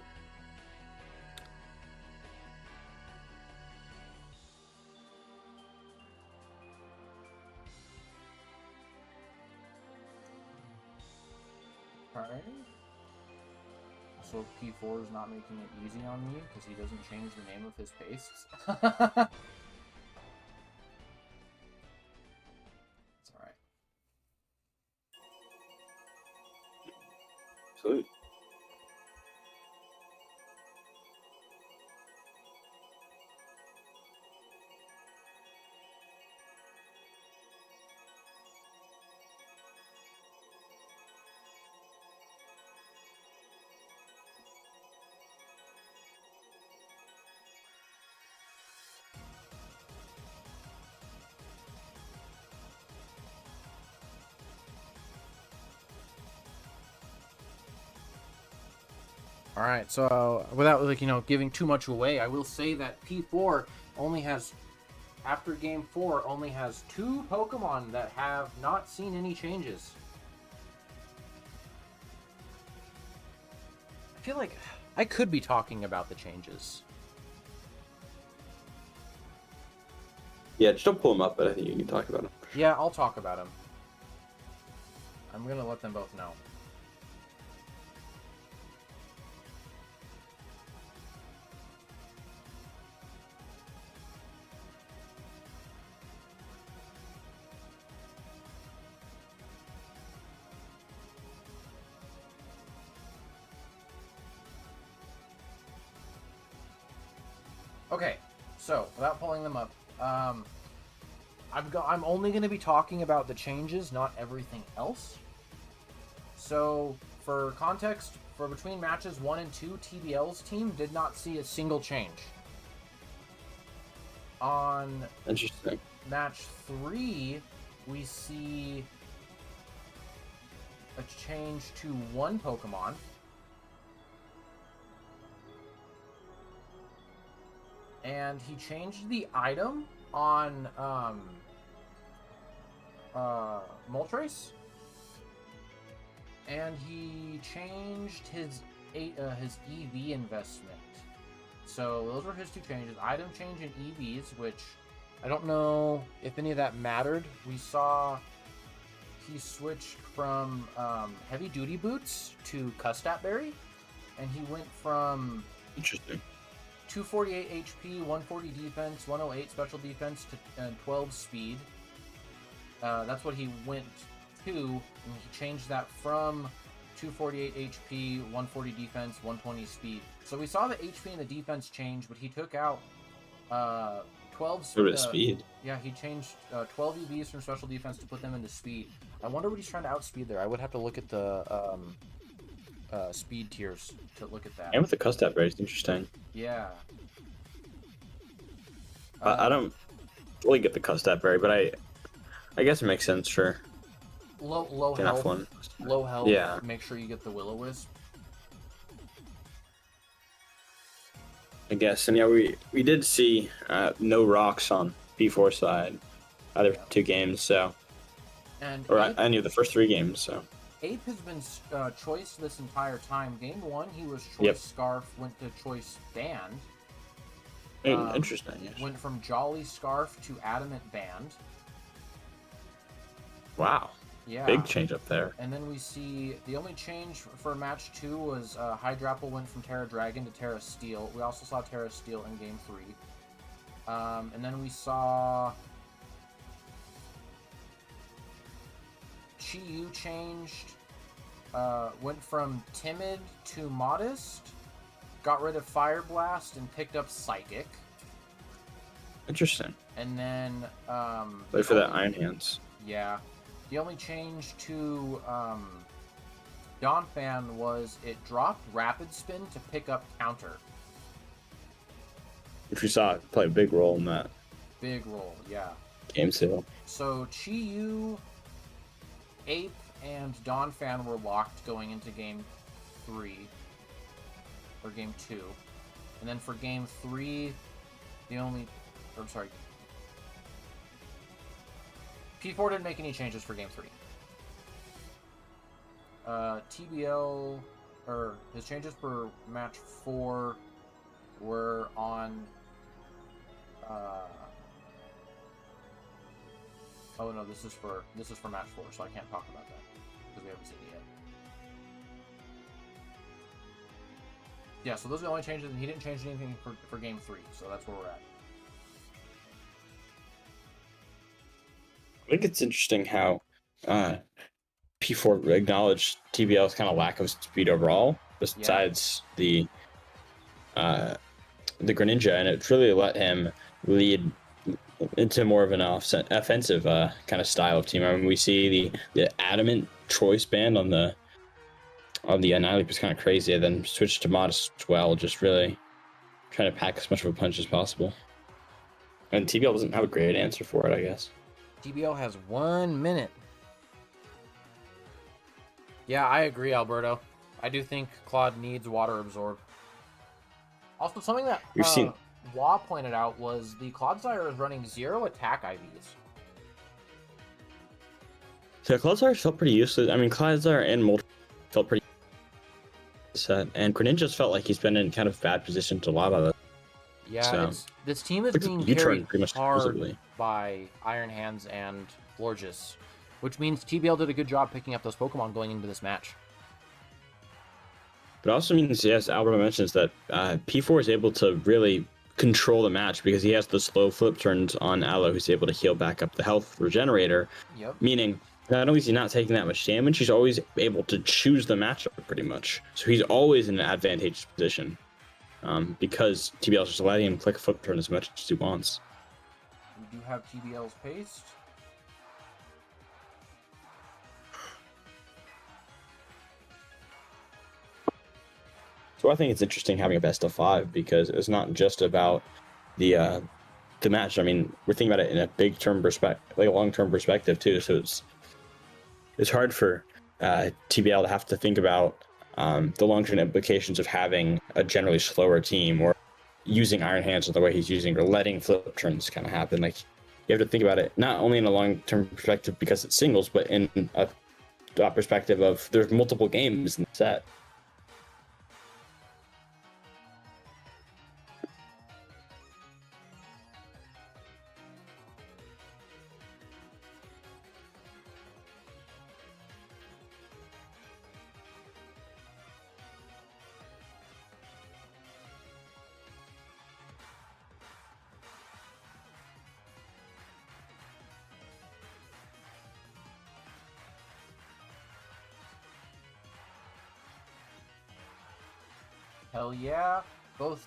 Alright. So P4 is not making it easy on me because he doesn't change the name of his pastes. It's alright. salute. Alright, so without giving too much away, I will say that P4 only has, after game 4, only has 2 Pokemon that have not seen any changes. I feel like I could be talking about the changes. Yeah, just don't pull them up, but I think you can talk about them. Yeah, I'll talk about them. I'm gonna let them both know. Okay, so without pulling them up, I'm only going to be talking about the changes, not everything else. So, for context, for between matches 1 and 2, TBL's team did not see a single change. On Interesting. match 3, we see a change to 1 Pokemon. And he changed the item on Moltres, and he changed his EV investment. So those were his 2 changes: item change and EVs, which I don't know if any of that mattered. We saw he switched from heavy duty boots to Custap Berry, and he went from Interesting. 248 HP, 140 defense, 108 special defense to 12 speed. That's what he went to, and he changed that from 248 HP, 140 defense, 120 speed. So we saw the HP and the defense change, but he took out 12 speed. Yeah, he changed 12 EVs from special defense to put them into speed. I wonder what he's trying to outspeed there. I would have to look at the speed tiers to look at that. And with the Custap Berry, it's interesting. Yeah. I don't fully get the Custap Berry, but I guess it makes sense for low enough health. one. Low health. Yeah. Make sure you get the Will-O-Wisp. I guess. And yeah, we did see no rocks on P4 side either 2 games, so. And Or Ape, any of the first 3 games, so. Ape has been choice this entire time. Game 1, he was choice Yep. Scarf, went to choice Band. Interesting, yes. Went from Jolly Scarf to Adamant Band. Wow. Yeah. Big change up there. And then we see the only change for match 2 was Hydrapple went from Terra Dragon to Terra Steel. We also saw Terra Steel in game 3. And then we saw Chi-Yu changed, went from Timid to Modest, got rid of Fire Blast and picked up Psychic. Interesting. And then Wait for that Iron Hands. Yeah. The only change to Donphan was it dropped Rapid Spin to pick up Counter. If you saw it play a big role in that Big roll, yeah. game sale. So Chi-Yu, Ape, and Donphan were locked going into game 3. Or game 2. And then for game 3, P4 didn't make any changes for game 3. TBL or his changes for match 4 were on. Oh no, this is for match 4, so I can't talk about that because we haven't seen it yet. Yeah, so those are the only changes, and he didn't change anything for game 3, so that's where we're at. I think it's interesting how P4 acknowledged TBL's kind of lack of speed overall, besides the Greninja, and it really let him lead into more of an offensive kind of style of team. I mean, we see the adamant choice band on the Annihilate was kind of crazy, and then switched to Modest as well, just really trying to pack as much of a punch as possible. And TBL doesn't have a great answer for it, I guess. TBL has 1 minute. Yeah, I agree, Alberto. I do think Claude needs Water Absorb. Also, something that We've seen Wah pointed out was the Clodsire is running 0 attack IVs. So Clodsire felt pretty useless. I mean, Clodsire and Molt felt pretty set, and Greninja's felt like he's been in kind of bad position to a lot of it. Yeah, So, this team is being U-turn carried pretty much hard exclusively by Iron Hands and Florges, which means TBL did a good job picking up those Pokemon going into this match. But it also means, yes, Alberto mentions that P4 is able to really control the match because he has the slow flip turns on Aloe, who's able to heal back up the health regenerator. Yep. Meaning, not only is he not taking that much damage, he's always able to choose the matchup pretty much. So he's always in an advantageous position because TBL is just letting him click flip turn as much as he wants. We do have TBL's paste. So I think it's interesting having a best of 5 because it's not just about the match. I mean, we're thinking about it in a big term perspective, like a long term perspective too. So it's hard for TBL to have to think about the long term implications of having a generally slower team or using Iron Hands in the way he's using or letting flip turns kind of happen. Like you have to think about it not only in a long term perspective because it's singles, but in a perspective of there's multiple games in the set. Hell yeah. Both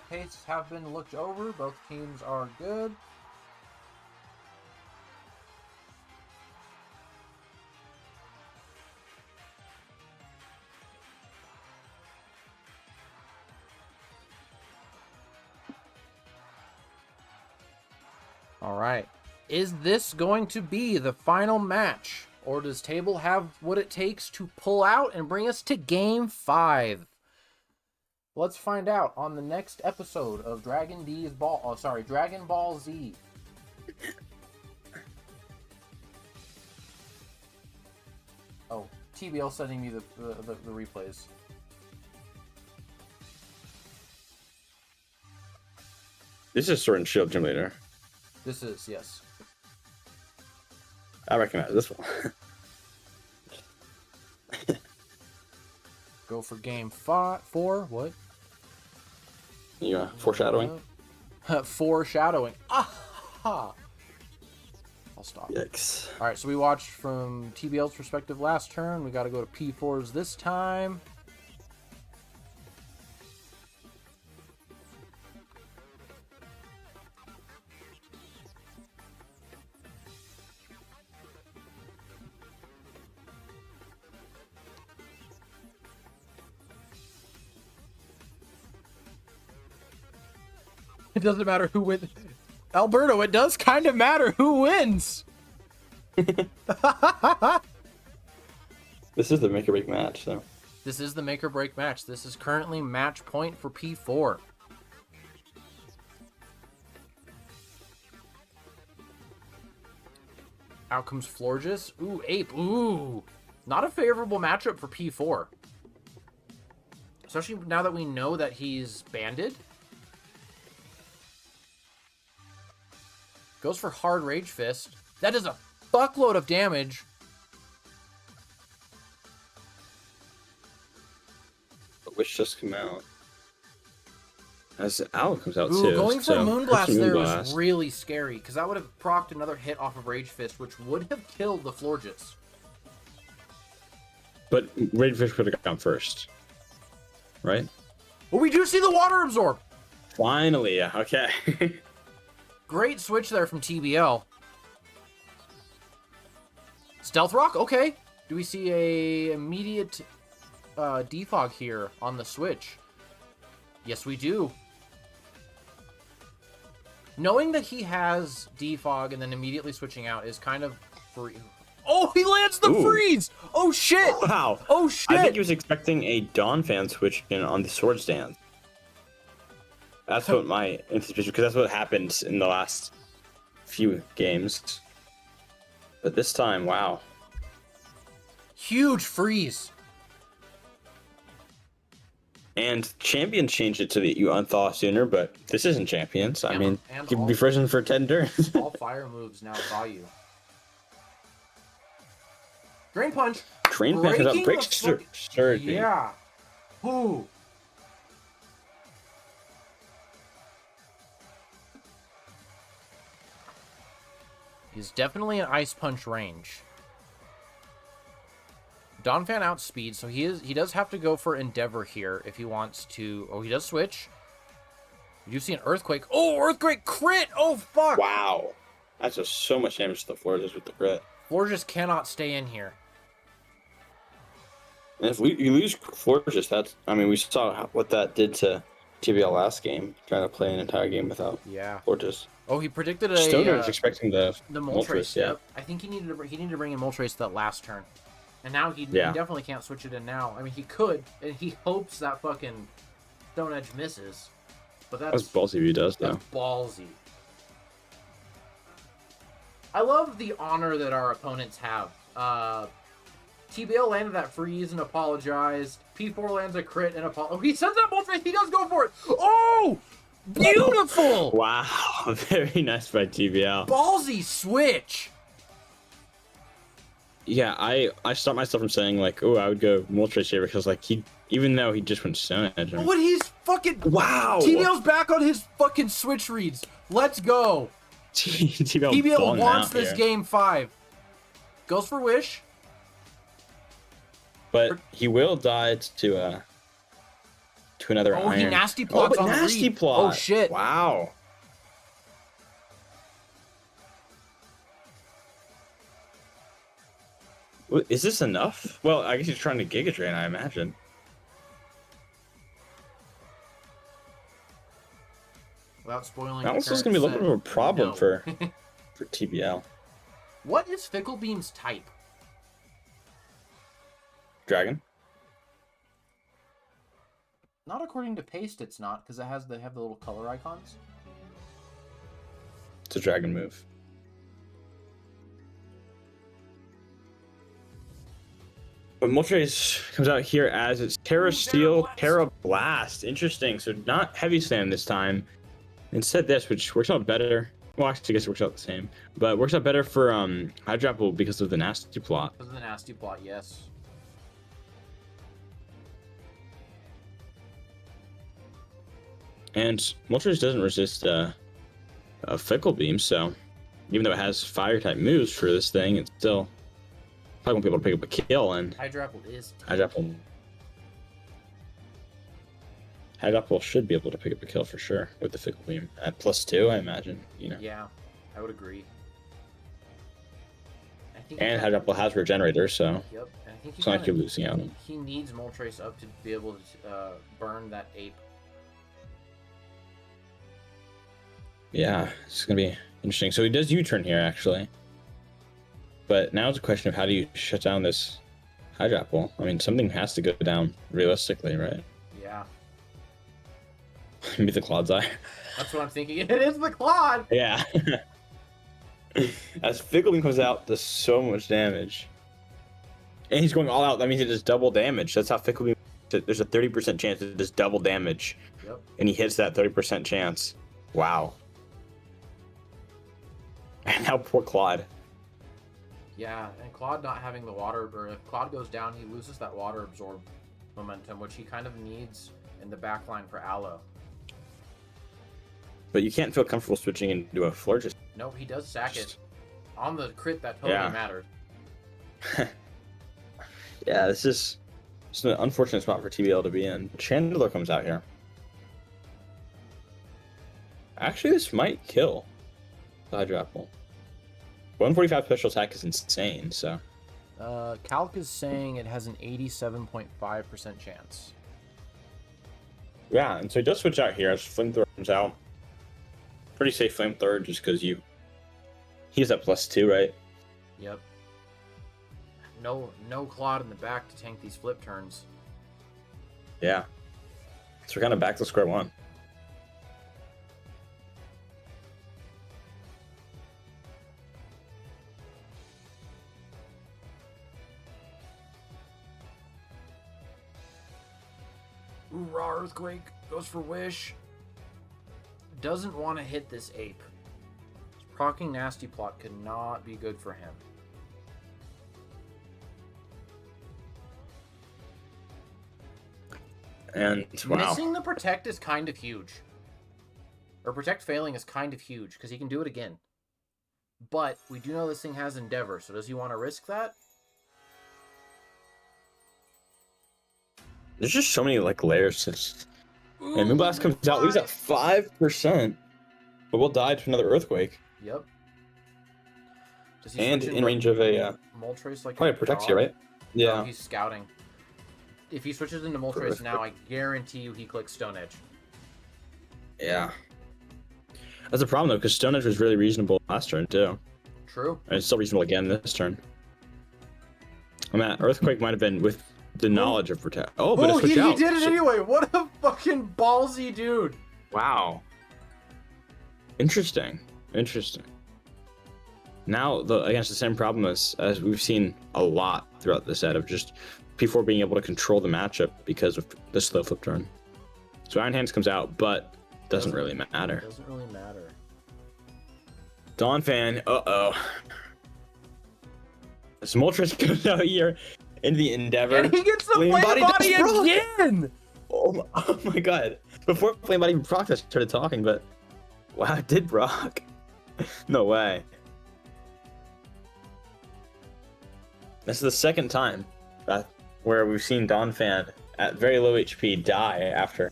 pastes have been looked over. Both teams are good. All right. Is this going to be the final match? Or does Table have what it takes to pull out and bring us to Game 5? Let's find out on the next episode of Dragon Ball Z. Oh, TBL sending me the replays. This is Sword and Shield Gym Leader. This is, yes. I recognize this one. Go for Game 4. What? You foreshadowing? Foreshadowing. Aha! I'll stop. Yikes. Alright, so we watched from TBL's perspective last turn. We got to go to P4's this time. It doesn't matter who wins. Alberto, it does kind of matter who wins. This is the make or break match, so. This is the make or break match. This is currently match point for P4. Out comes Florges. Ooh, Ape. Ooh. Not a favorable matchup for P4. especially now that we know that he's banded. Goes for hard Rage Fist. That does a fuckload of damage. Which just come out. As Owl comes out Ooh, too. going for so Moonblast there was Moonblast. really scary, because that would have procced another hit off of Rage Fist, which would have killed the Florges. But Rage Fish could have gone first. Right? But we do see the Water Absorb! Finally, yeah, okay. Great switch there from TBL. Stealth Rock? Okay. Do we see a immediate defog here on the switch? Yes, we do. Knowing that he has defog and then immediately switching out is kind of free. Oh, he lands the freeze! Oh, shit! Wow. Oh, shit! I think he was expecting a Dawn fan switch in on the sword stand. That's what my anticipation, because that's what happened in the last few games. But this time, wow. Huge freeze. And Champions changed it to the you unthaw sooner, but this isn't Champions. I mean, and you can be frozen for 10 turns. All fire moves now thaw you. Drain Punch. Drain Punch is up. Breaks Surge. Yeah. Ooh. He's definitely an Ice Punch range. Donphan outspeed, so he does have to go for Endeavor here if he wants to. Oh, he does switch. You do see an Earthquake. Oh, Earthquake crit! Oh, fuck! Wow. That's just so much damage to the Florges with the crit. Florges cannot stay in here. And if you lose Florges, that's... I mean, we saw what that did to TBL last game, trying to play an entire game without Florges. Oh, he predicted a... Stoner is expecting the Moltres, yeah. Yep. I think he needed to bring in Moltres that last turn. And now he definitely can't switch it in now. I mean, he could, and he hopes that fucking Stone Edge misses. But that's ballsy if he does, though. That's ballsy. I love the honor that our opponents have. TBL landed that freeze and apologized. P4 lands a crit and apologized. Oh, he sends that Moltres. He does go for it. Oh! Beautiful! Wow. Very nice by TBL. Ballsy switch. Yeah, I stopped myself from saying, like, oh, I would go Moltres here because, like, even though he just went Stone Edge. But he's fucking... Wow! TBL's back on his fucking switch reads. Let's go. TBL wants this game 5. Goes for Wish. But he will die to another iron. Oh, he nasty plots on nasty read. plot. Oh, shit. Wow. Is this enough? Well, I guess he's trying to Giga Drain, I imagine. Without spoiling. That one's going to be a little bit of a problem for TBL. What is Fickle Beam's type? Dragon? Not according to Paste, it's not, because they have the little color icons. It's a dragon move. But Moltres comes out here as it's Terra Steel, Terra Blast. Interesting. So not Heavy Slam this time. Instead this, which works out better. Well, actually, I guess it works out the same. But works out better for Hydrapple because of the nasty plot. Because of the nasty plot, yes. And Moltres doesn't resist a Fickle Beam, so even though it has Fire-type moves for this thing, it's still probably won't be able to pick up a kill. And Hydrapple is... Hydrapple should be able to pick up a kill for sure with the Fickle Beam at +2, I imagine. You know. Yeah, I would agree. And Hydrapple has Regenerator, so yep. And I think it's not like you're losing out. He needs Moltres up to be able to burn that ape. Yeah, it's gonna be interesting. So he does U-turn here, actually. But now it's a question of how do you shut down this Hydrapple? I mean, something has to go down realistically, right? Yeah. Maybe the Claw's Eye. That's what I'm thinking. It is the Clawed! Yeah. As Fickle Beam comes out, does so much damage. And he's going all out. That means it does double damage. That's how Fickle Beam works there's a 30% chance it does double damage. Yep. And he hits that 30% chance. Wow. And now poor Claude. Yeah, and Claude not having the water, or if Claude goes down, he loses that water absorb momentum, which he kind of needs in the backline for Aloe. But you can't feel comfortable switching into a Florges. Nope, he does sack it. On the crit, that totally mattered. Yeah, this is an unfortunate spot for TBL to be in. Chandler comes out here. Actually, this might kill the Hydro Apple. 145 special attack is insane, so. Calc is saying it has an 87.5% chance. Yeah, and so he does switch out here as Flamethrower comes out. Pretty safe Flamethrower just because he's at +2, right? Yep. No Claude in the back to tank these flip turns. Yeah. So we're kind of back to square one. Ooh, Raw Earthquake goes for Wish. Doesn't want to hit this ape. Proccing Nasty Plot could not be good for him. And wow. Missing the Protect is kind of huge. Or Protect failing is kind of huge, because he can do it again. But we do know this thing has Endeavor, so does he want to risk that? There's just so many layers. And Moonblast comes out, leaves at 5%. But we'll die to another Earthquake. Yep. And in range of a Moltres like probably protects you, right? Yeah. Oh, he's scouting. If he switches into Moltres now, I guarantee you he clicks Stone Edge. Yeah. That's a problem though, because Stone Edge was really reasonable last turn too. True. And it's still reasonable again this turn. I mean, Earthquake might have been with the knowledge of Protect. Oh, but he did it anyway. What a fucking ballsy dude. Wow. Interesting. Now, against the same problem as we've seen a lot throughout the set of just P4 being able to control the matchup because of the slow flip turn. So Iron Hands comes out, but doesn't really matter. Doesn't really matter. Dawn Fan, uh-oh. Moltres goes out here into the Endeavor. And he gets the Flame Body again! Oh my god. Before Flame Body proc, I started talking, but wow, it did proc. No way. This is the second time where we've seen Dawn Fan at very low HP die after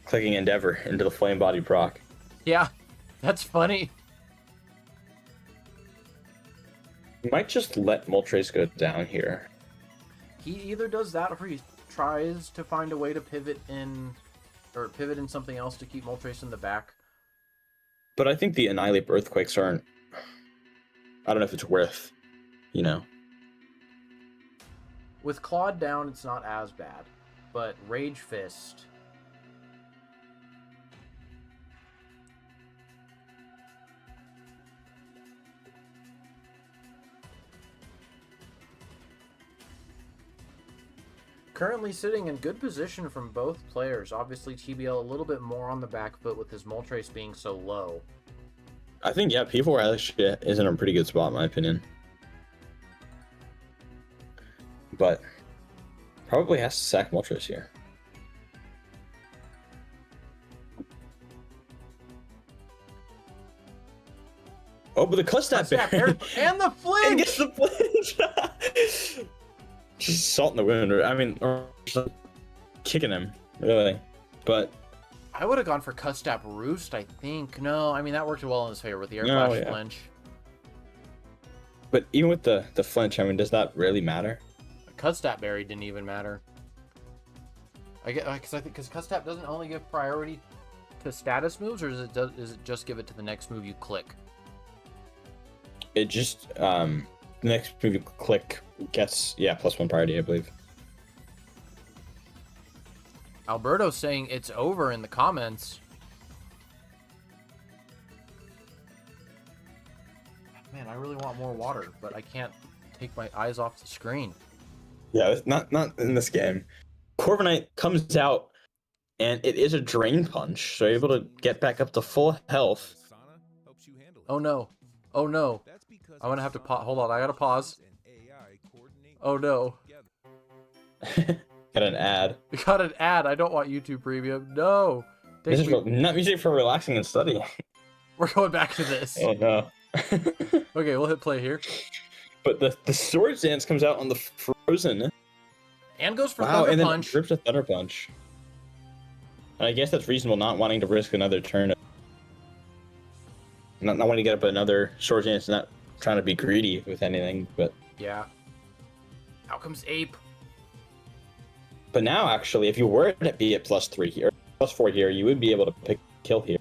clicking Endeavor into the Flame Body proc. Yeah, that's funny. You might just let Moltres go down here. He either does that or he tries to find a way to pivot in something else to keep Moltres in the back. But I think the Annihilate Earthquakes aren't... I don't know if it's worth, With Claude down, it's not as bad. But Rage Fist... Currently sitting in good position from both players. Obviously, TBL a little bit more on the back foot with his Moltres being so low. I think, yeah, P4 actually is in a pretty good spot, in my opinion. But probably has to sack Moltres here. Oh, but the Custap Bear. And the flinch! And gets the flinch! Just salt in the wound, or just kicking him, really. But I would have gone for Custap Roost, I think. No, I mean, that worked well in his favor with the Air Flash flinch. But even with the flinch, does that really matter? Custap Berry didn't even matter. Because Custap doesn't only give priority to status moves, or does it just give it to the next move you click? It just the next move you click gets +1 priority, I believe. Alberto's saying it's over in the comments. Man, I really want more water, but I can't take my eyes off the screen. Yeah, not in this game. Corviknight comes out, and it is a Drain Punch, so you're able to get back up to full health. Oh no. Oh no. I'm gonna have to pause. Hold on, I gotta pause. Oh no. Got an ad. We got an ad. I don't want YouTube Premium. No. This is not music for relaxing and studying. We're going back to this. Oh no. Okay, we'll hit play here. But the Swords Dance comes out on the Frozen. And goes for Wow, Thunder and then Punch. rips a Thunder Punch. And I guess that's reasonable, not wanting to risk another turn. Not wanting to get up another Swords Dance, not trying to be greedy with anything, but... Yeah. Out comes Ape. But now, actually, if you were to be at +3 here, +4 here, you would be able to pick kill here.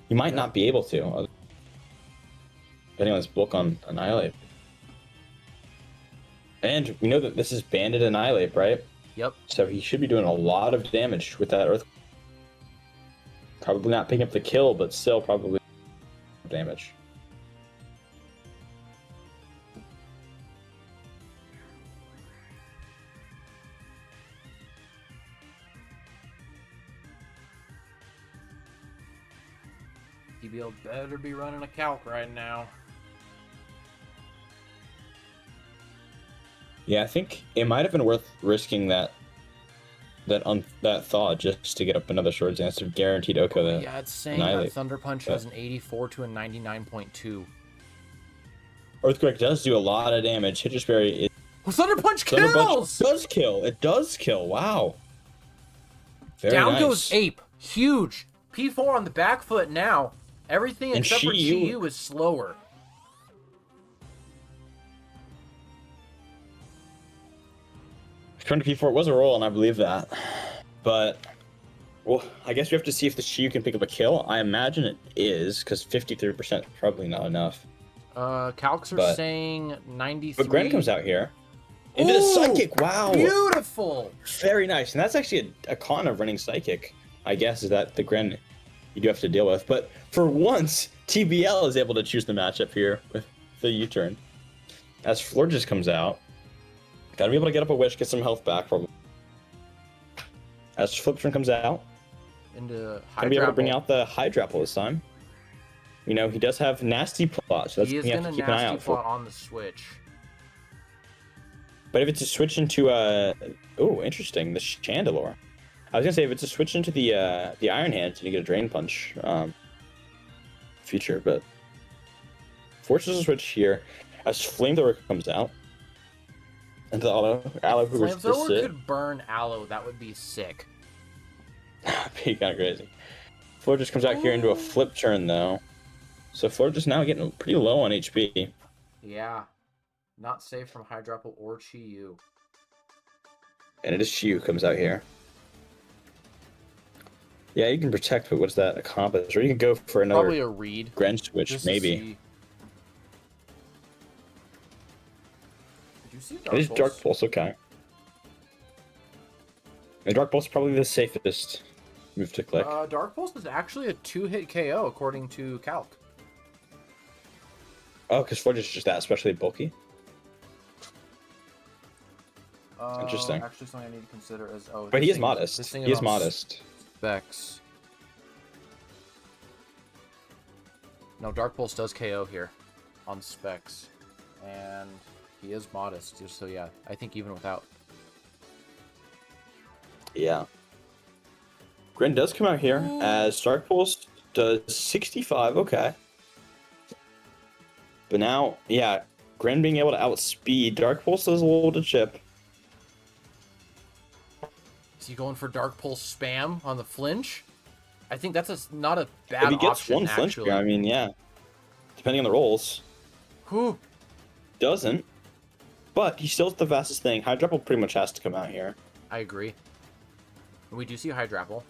You might not be able to, depending on this bulk on Annihilate. And we know that this is Banded Annihilate, right? Yep. So he should be doing a lot of damage with that Earth. Probably not picking up the kill, but still probably damage. DBL better be running a calc right now. Yeah, I think it might have been worth risking that thaw just to get up another Swords Dance to guaranteed Oko that. Yeah, it's saying that Thunder Punch has an 84 to a 99.2. Earthquake does do a lot of damage. Hitchesberry. Thunder Punch kills! Thunder Punch does kill. It does kill. Wow. Very Down nice. goes Ape. Huge. P4 on the back foot now. Everything And except for Chi-Yu is slower. Turn to P4 was a roll, and I believe that. But, well, I guess we have to see if the Chi-Yu can pick up a kill. I imagine it is, because 53% is probably not enough. Calcs are saying 93. But Gren comes out here. Into the Psychic, wow! Beautiful! Very nice, and that's actually a con of running Psychic, I guess, is that the Gren you do have to deal with. But for once, TBL is able to choose the matchup here with the U-turn. As Florges comes out, gotta be able to get up a Wish, get some health back, probably. As Flip Turn comes out, into gonna be able to bring out the Hydrapple this time. You know, he does have Nasty Plot, so that's he is something you have to keep an eye out for. on the switch. But if it's a switch into oh, interesting, the Chandelure. I was gonna say if it's a switch into the Iron Hands, you get a Drain Punch feature, but forces a switch here as Flamethrower comes out. And the Aloe Flamethrower could burn Aloe, that would be sick. Be kind of crazy. Fleur just comes out here into a Flip Turn though. So Fleur just now getting pretty low on HP. Yeah. Not safe from Hydrapple or Chi-Yu. And it is Chi-Yu comes out here. Yeah, you can protect, but what's that accomplish? Or you can go for another probably a read. Gren switch, just maybe. Did you see It is Dark Pulse, okay. And Dark Pulse is probably the safest move to click. Dark Pulse is actually a 2-hit KO according to Calc. Oh, because Forge is just that especially bulky. Interesting. Actually, something I need to consider is but he is modest. He is modest. Specs. No, Dark Pulse does KO here on specs, and he is modest. Just so yeah, I think even without. Yeah. Gren does come out here as Dark Pulse does 65. Okay. But now, yeah, Gren being able to outspeed Dark Pulse does a little to chip. Is he going for Dark Pulse spam on the flinch? I think that's not a bad option. If he gets option, one flinch here, I mean, yeah. Depending on the rolls. Whew. Doesn't. But he still is the fastest thing. Hydrapple pretty much has to come out here. I agree. And we do see Hydrapple.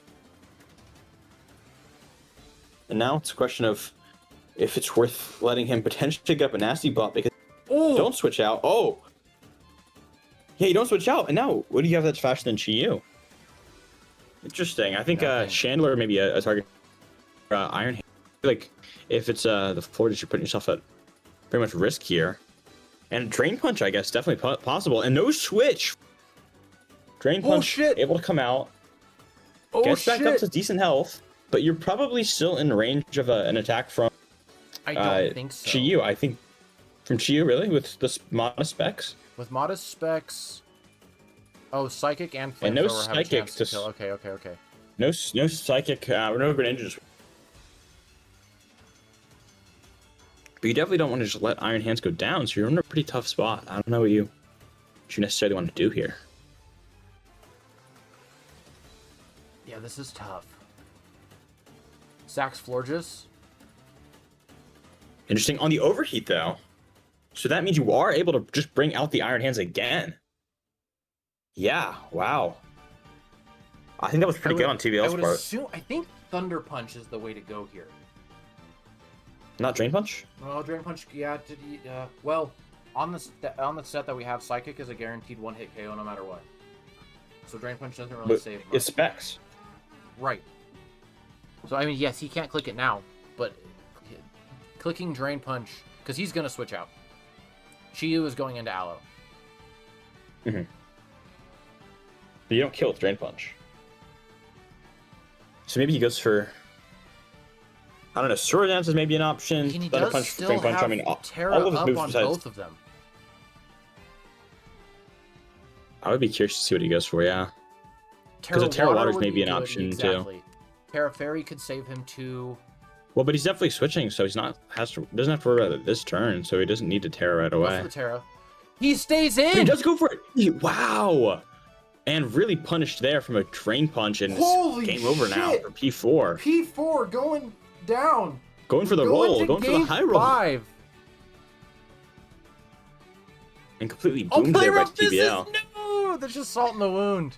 And now it's a question of if it's worth letting him potentially get up a nasty bot because don't switch out. Oh! Yeah, you don't switch out. And now, what do you have that's faster than Chi-Yu? Interesting. I think Chandler may be a target for Iron Hand. I feel like if it's the floor that you're putting yourself at pretty much risk here. And Drain Punch, I guess, definitely possible. And no switch! Drain Oh, Punch shit. able to come out, Oh gets back up shit! to decent health, but you're probably still in range of an attack from I don't think so. Chiyu. I think from Chiyu, really, with the modest specs. With modest specs. Oh, Psychic and And no Flamethrower have a chance Psychic to kill. Okay. No Psychic, no Greninjas. But you definitely don't want to just let Iron Hands go down, so you're in a pretty tough spot. I don't know what you necessarily want to do here. Yeah, this is tough. Sax Florges. Interesting. On the overheat, though. So that means you are able to just bring out the Iron Hands again. Yeah, wow. I think that was pretty good on TBL's part. I think Thunder Punch is the way to go here. Not Drain Punch? Well, Drain Punch, yeah. Well, on the set that we have, Psychic is a guaranteed one-hit KO no matter what. So Drain Punch doesn't really save much. It's specs. Right. So, I mean, yes, he can't click it now, but clicking Drain Punch, because he's going to switch out. Chiyu is going into Aloe. Mm-hmm. But you don't kill with Drain Punch. So maybe he goes for... I don't know, Sword Dance is maybe an option. He Thunder does Punch, still Drain Punch, have I mean, Terra all of his up moves on besides... both of them. I would be curious to see what he goes for, yeah. Because a Terra Water is maybe an option, exactly. too. Terra Fairy could save him too. Well, but he's definitely switching, so he's not doesn't have to worry about it this turn, so he doesn't need to Terra right away. Goes for the Terra. He stays in! He does go for it! Wow! And really punished there from a Drain Punch, and Holy it's game over now shit! for P4. P4 going down. Going for the roll, going for the high roll. 5. And completely boomed there by TBL. No! That's just salt in the wound.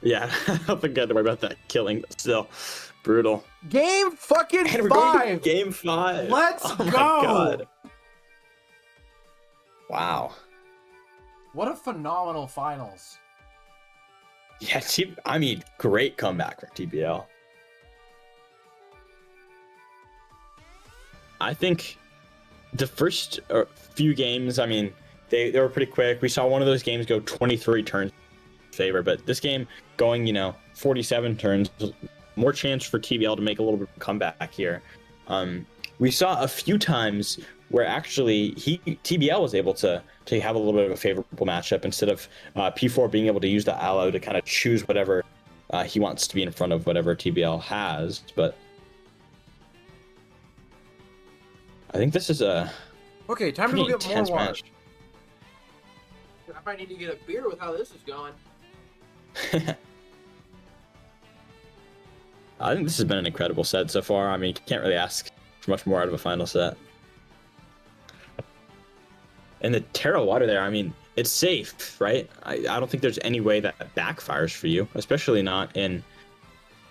Yeah, I don't think I had to worry about that killing, but still, brutal. Game fucking And we're 5! going to game 5! Let's oh my go! God. Wow. What a phenomenal finals. Yeah, I mean, great comeback for TBL. I think the first few games, I mean, they were pretty quick. We saw one of those games go 23 turns in favor, but this game going, 47 turns, more chance for TBL to make a little bit of a comeback here. We saw a few times where actually TBL was able to have a little bit of a favorable matchup instead of P4 being able to use the Aloe to kind of choose whatever he wants to be in front of whatever TBL has. But I think this is a okay. Time to go get more water. Match. I might need to get a beer with how this is going. I think this has been an incredible set so far. I mean, you can't really ask for much more out of a final set. And the Terra Water there, I mean, it's safe, right? I don't think there's any way that backfires for you, especially not in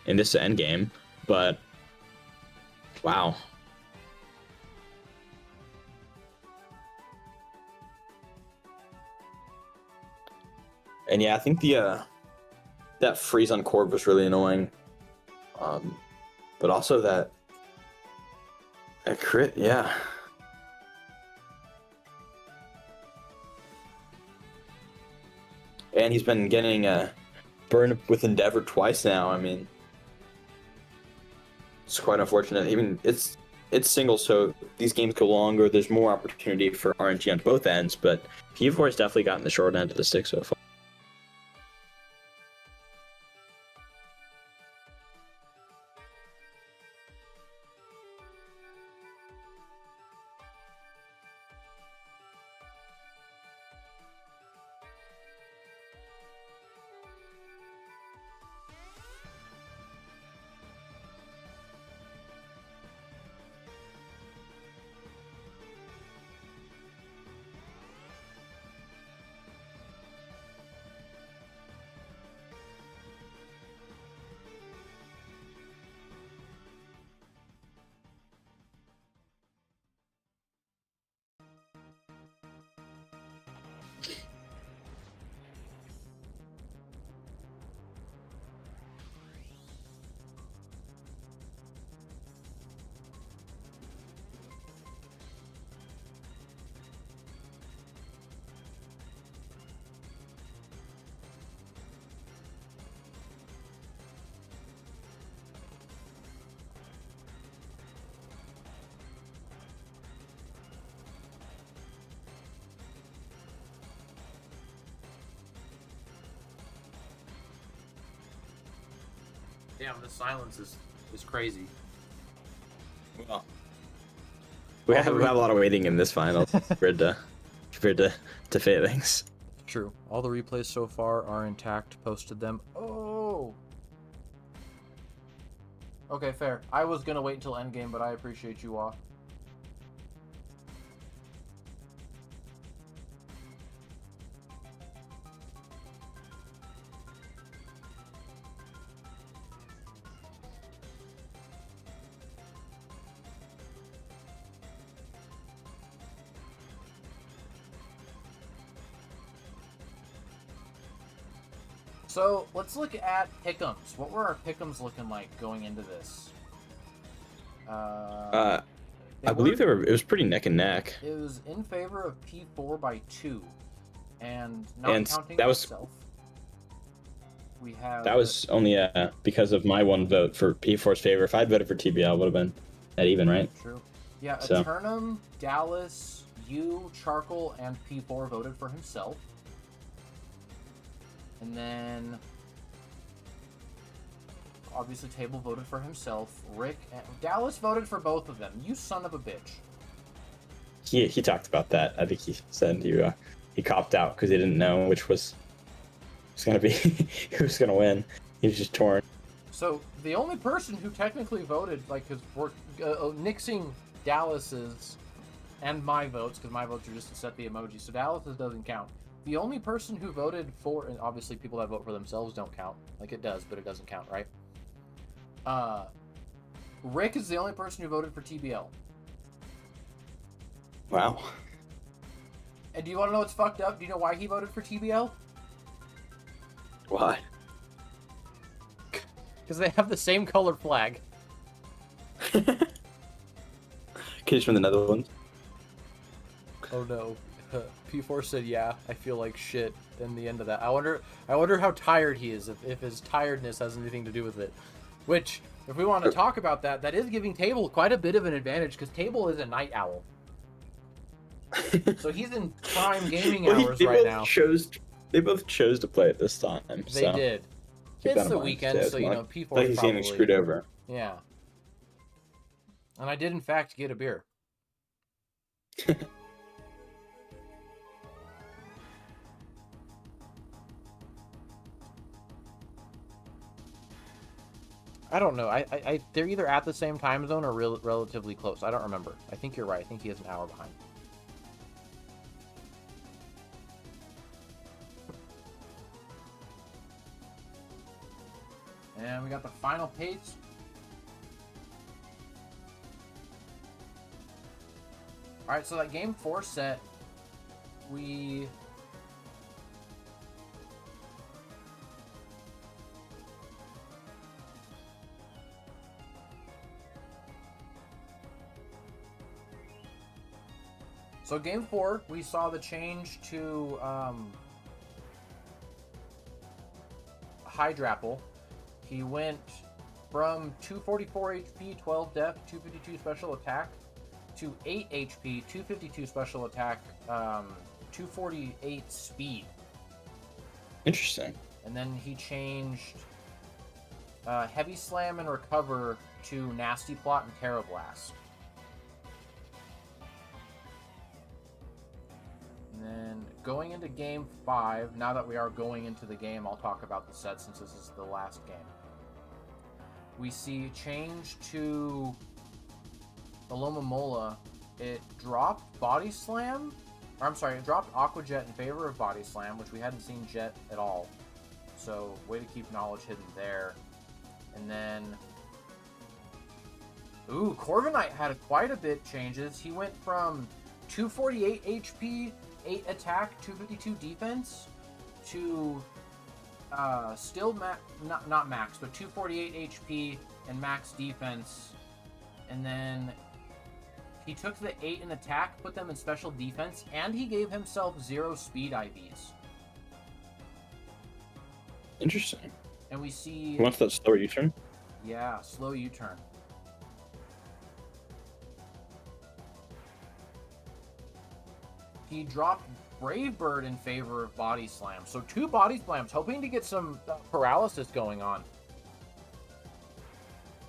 this end game. But wow. And yeah, I think that freeze on Corb was really annoying. But also that crit, yeah. And he's been getting burned with Endeavor twice now. I mean, it's quite unfortunate. Even it's single, so these games go longer. There's more opportunity for RNG on both ends, but P4 has definitely gotten the short end of the stick so far. Damn, this silence is crazy. Well, we have a lot of waiting in this final compared to failings. True. All the replays so far are intact. Posted them. Oh. Okay, fair. I was gonna wait until endgame, but I appreciate you all. So let's look at pick'ems. What were our pick'ems looking like going into this? I believe it was pretty neck and neck. It was in favor of P4 by 2, and not And counting that was- myself. We have That was only because of my one vote for P4's favor. If I'd voted for TBL, it would have been at even, right? True. Yeah, So- Eternum, Dallas, you, Charcoal, and P4 voted for himself. And then obviously Table voted for himself. Rick and Dallas voted for both of them. You son of a bitch. He talked about that. I think he said he copped out because he didn't know which was going to be who was going to win. He was just torn. So the only person who technically voted, like, because we're nixing Dallas's and my votes, because my votes are just to set the emoji, so Dallas's doesn't count. The only person who voted for, and obviously people that vote for themselves don't count. Like, it does, but it doesn't count, right? Rick is the only person who voted for TBL. Wow. And do you want to know what's fucked up? Do you know why he voted for TBL? Why? Because they have the same colored flag. Kids from the Netherlands. Oh no. P4 said, yeah, I feel like shit in the end of that. I wonder how tired he is, if his tiredness has anything to do with it. Which, if we want to talk about that, that is giving Table quite a bit of an advantage, because Table is a night owl. So he's in prime gaming hours right now. They both chose to play it this time. They did. keep that It's in the mind. weekend, Yeah, so, you know, P4 like he's probably... getting screwed over. Yeah. And I did, in fact, get a beer. I don't know. They're either at the same time zone or relatively close. I don't remember. I think you're right. I think he is an hour behind. And we got the final page. Alright, so that game 4 set, we... So game 4, we saw the change to Hydrapple. He went from 244 HP, 12 def, 252 special attack, to 8 HP, 252 special attack, 248 speed. Interesting. And then he changed Heavy Slam and Recover to Nasty Plot and Terra Blast. And then going into game 5, now that we are going into the game, I'll talk about the set since this is the last game. We see change to Aloma Mola. It dropped Body Slam. Or, I'm sorry, it dropped Aqua Jet in favor of Body Slam, which we hadn't seen Jet at all. So, way to keep knowledge hidden there. And then... Ooh, Corviknight had quite a bit changes. He went from 248 HP, 8 attack, 252 defense, to still not max, but 248 HP and max defense. And then he took the 8 in attack, put them in special defense, and he gave himself 0 speed IVs. Interesting. And we see... He wants that slower U-turn? Yeah, slow U-turn. He dropped Brave Bird in favor of Body Slam. So 2 Body Slams, hoping to get some paralysis going on.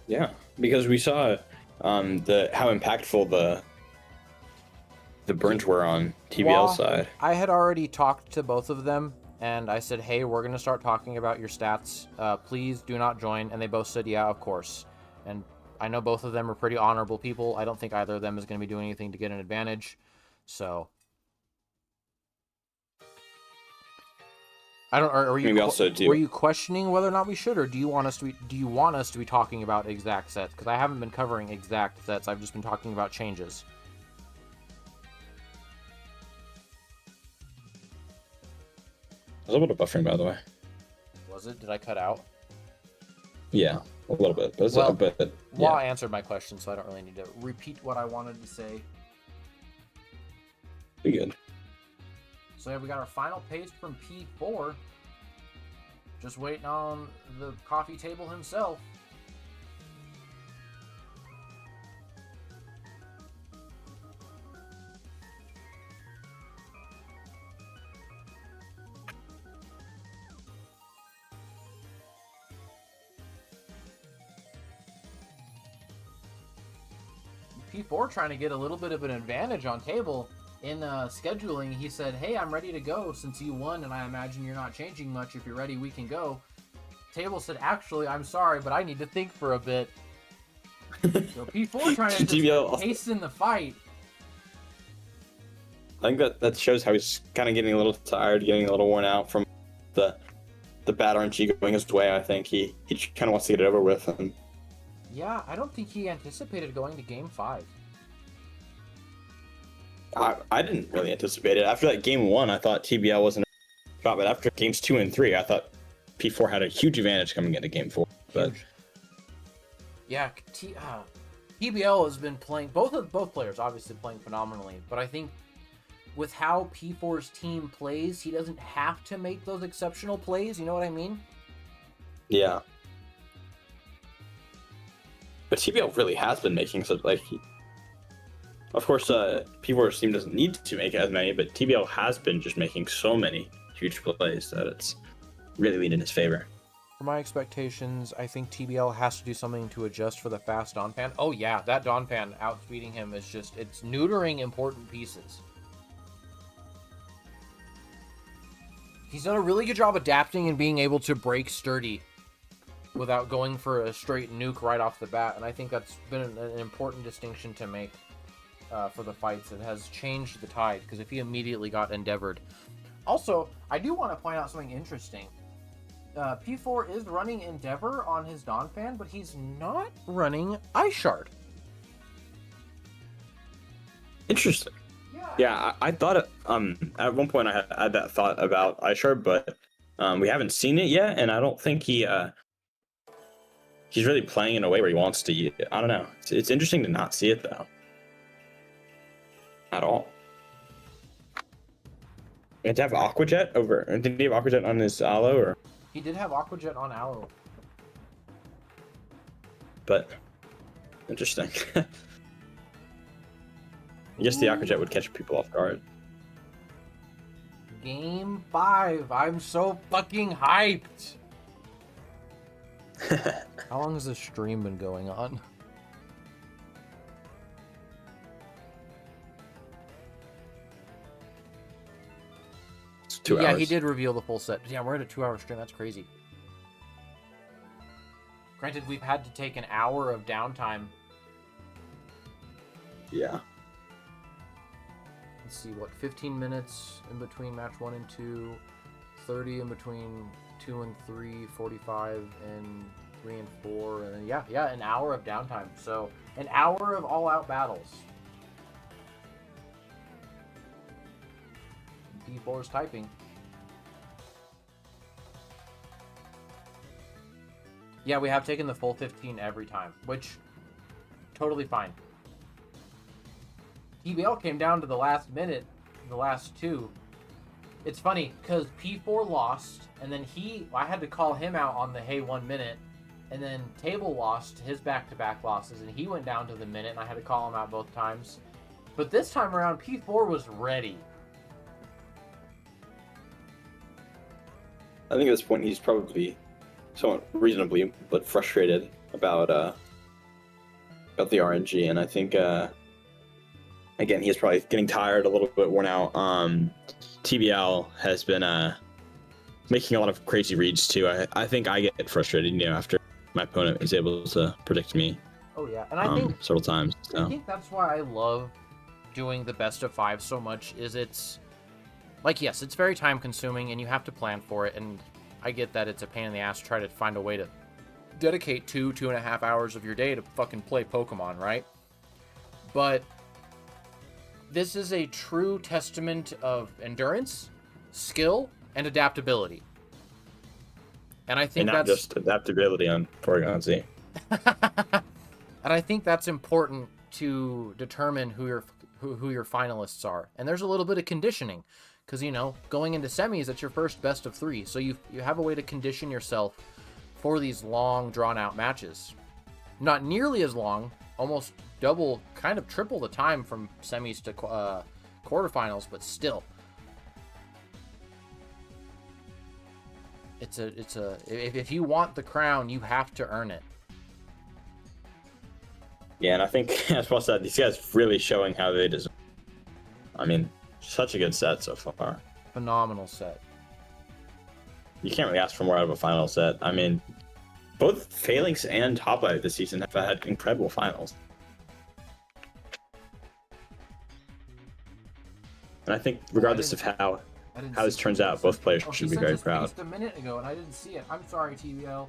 Yeah, because we saw the how impactful the burns were on TBL's side. I had already talked to both of them, and I said, hey, we're going to start talking about your stats. Please do not join. And they both said, yeah, of course. And I know both of them are pretty honorable people. I don't think either of them is going to be doing anything to get an advantage. So I don't. Are you? Maybe also do. Were you questioning whether or not we should, or do you want us to be? Do you want us to be talking about exact sets? Because I haven't been covering exact sets. I've just been talking about changes. There's a little bit of buffering, by the way. Was it? Did I cut out? Yeah, a little bit. But Well, yeah. Well, I answered my question, so I don't really need to repeat what I wanted to say. Be good. So yeah, we got our final paste from P4. Just waiting on the coffee table himself. P4 trying to get a little bit of an advantage on table. In scheduling, he said, hey, I'm ready to go since you won, and I imagine you're not changing much. If you're ready, we can go. Table said, actually, I'm sorry, but I need to think for a bit. So P4 trying to just hasten the fight. I think that shows how he's kind of getting a little tired, getting a little worn out from the bad RNG going his way. I think he kind of wants to get it over with. And yeah, I don't think he anticipated going to Game 5. I didn't really anticipate it. After that Game 1, I thought TBL wasn't a shot, but after Games 2 and 3, I thought P4 had a huge advantage coming into Game 4. But yeah, TBL has been playing, both players obviously playing phenomenally, but I think with how P4's team plays, he doesn't have to make those exceptional plays, you know what I mean? Yeah. But TBL really has been making such, like, of course, P4's team doesn't need to make as many, but TBL has been just making so many huge plays that it's really leaned in his favor. For my expectations, I think TBL has to do something to adjust for the fast Donphan. Oh yeah, that Donphan outspeeding him is just, it's neutering important pieces. He's done a really good job adapting and being able to break sturdy without going for a straight nuke right off the bat, and I think that's been an important distinction to make. For the fights, it has changed the tide, because if he immediately got endeavored. Also, I do want to point out something interesting. P4 is running Endeavor on his Donphan, but he's not running Ice Shard. Interesting. Yeah, I thought at one point I had that thought about Ice Shard, but we haven't seen it yet, and I don't think he's really playing in a way where he wants to. I don't know. It's interesting to not see it though. At all. And to have Aquajet over, did he have Aquajet on his Aloe, or? He did have Aquajet on Aloe. But interesting. I guess the Aquajet would catch people off guard. Game 5. I'm so fucking hyped. How long has this stream been going on? It's 2 hours. Yeah, he did reveal the full set. Yeah, we're at a 2-hour stream. That's crazy. Granted, we've had to take an hour of downtime. Yeah. Let's see, what, 15 minutes in between match 1 and 2, 30 in between 2 and 3, 45 and 3 and 4, and then yeah, an hour of downtime. So, an hour of all-out battles. P4 is typing. Yeah, we have taken the full 15 every time, which, totally fine. TBL came down to the last minute, the last 2. It's funny, because P4 lost, and then I had to call him out on the hey 1 minute, and then Table lost his back-to-back losses, and he went down to the minute, and I had to call him out both times. But this time around, P4 was ready. I think at this point he's probably somewhat reasonably but frustrated about about the RNG, and I think again he's probably getting tired, a little bit worn out. TBL has been making a lot of crazy reads too. I think I get frustrated, after my opponent is able to predict me. Oh yeah, and I think several times. So. I think that's why I love doing the best of 5 so much. Is it's like, yes, it's very time consuming and you have to plan for it, and I get that it's a pain in the ass to try to find a way to dedicate 2.5 hours of your day to fucking play Pokemon, right? But this is a true testament of endurance, skill, and adaptability. And I think not just adaptability on Porygon Z. And I think that's important to determine who your finalists are. And there's a little bit of conditioning, because going into semis, it's your first best of 3, so you have a way to condition yourself for these long, drawn-out matches. Not nearly as long, almost double, kind of triple the time from semis to quarterfinals, but still. If you want the crown, you have to earn it. Yeah, and I think, as Paul said, these guys really showing how they deserve. I mean, such a good set so far. Phenomenal set. You can't really ask for more out of a final set. I mean, both Phalanx and Hoplite this season have had incredible finals. And I think, regardless of how this turns out, both players should be very proud. Just a minute ago, and I didn't see it. I'm sorry, TBL.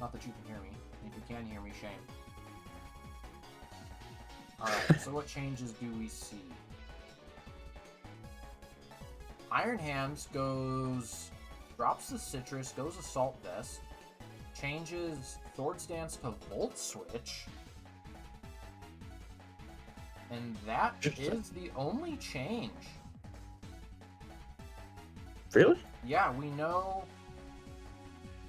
Not that you can hear me. If you can hear me, shame. Alright, so what changes do we see? Iron Hands drops the Citrus, goes Assault Vest, changes Thord's Dance to Volt Switch, and that is the only change. Really? Yeah, we know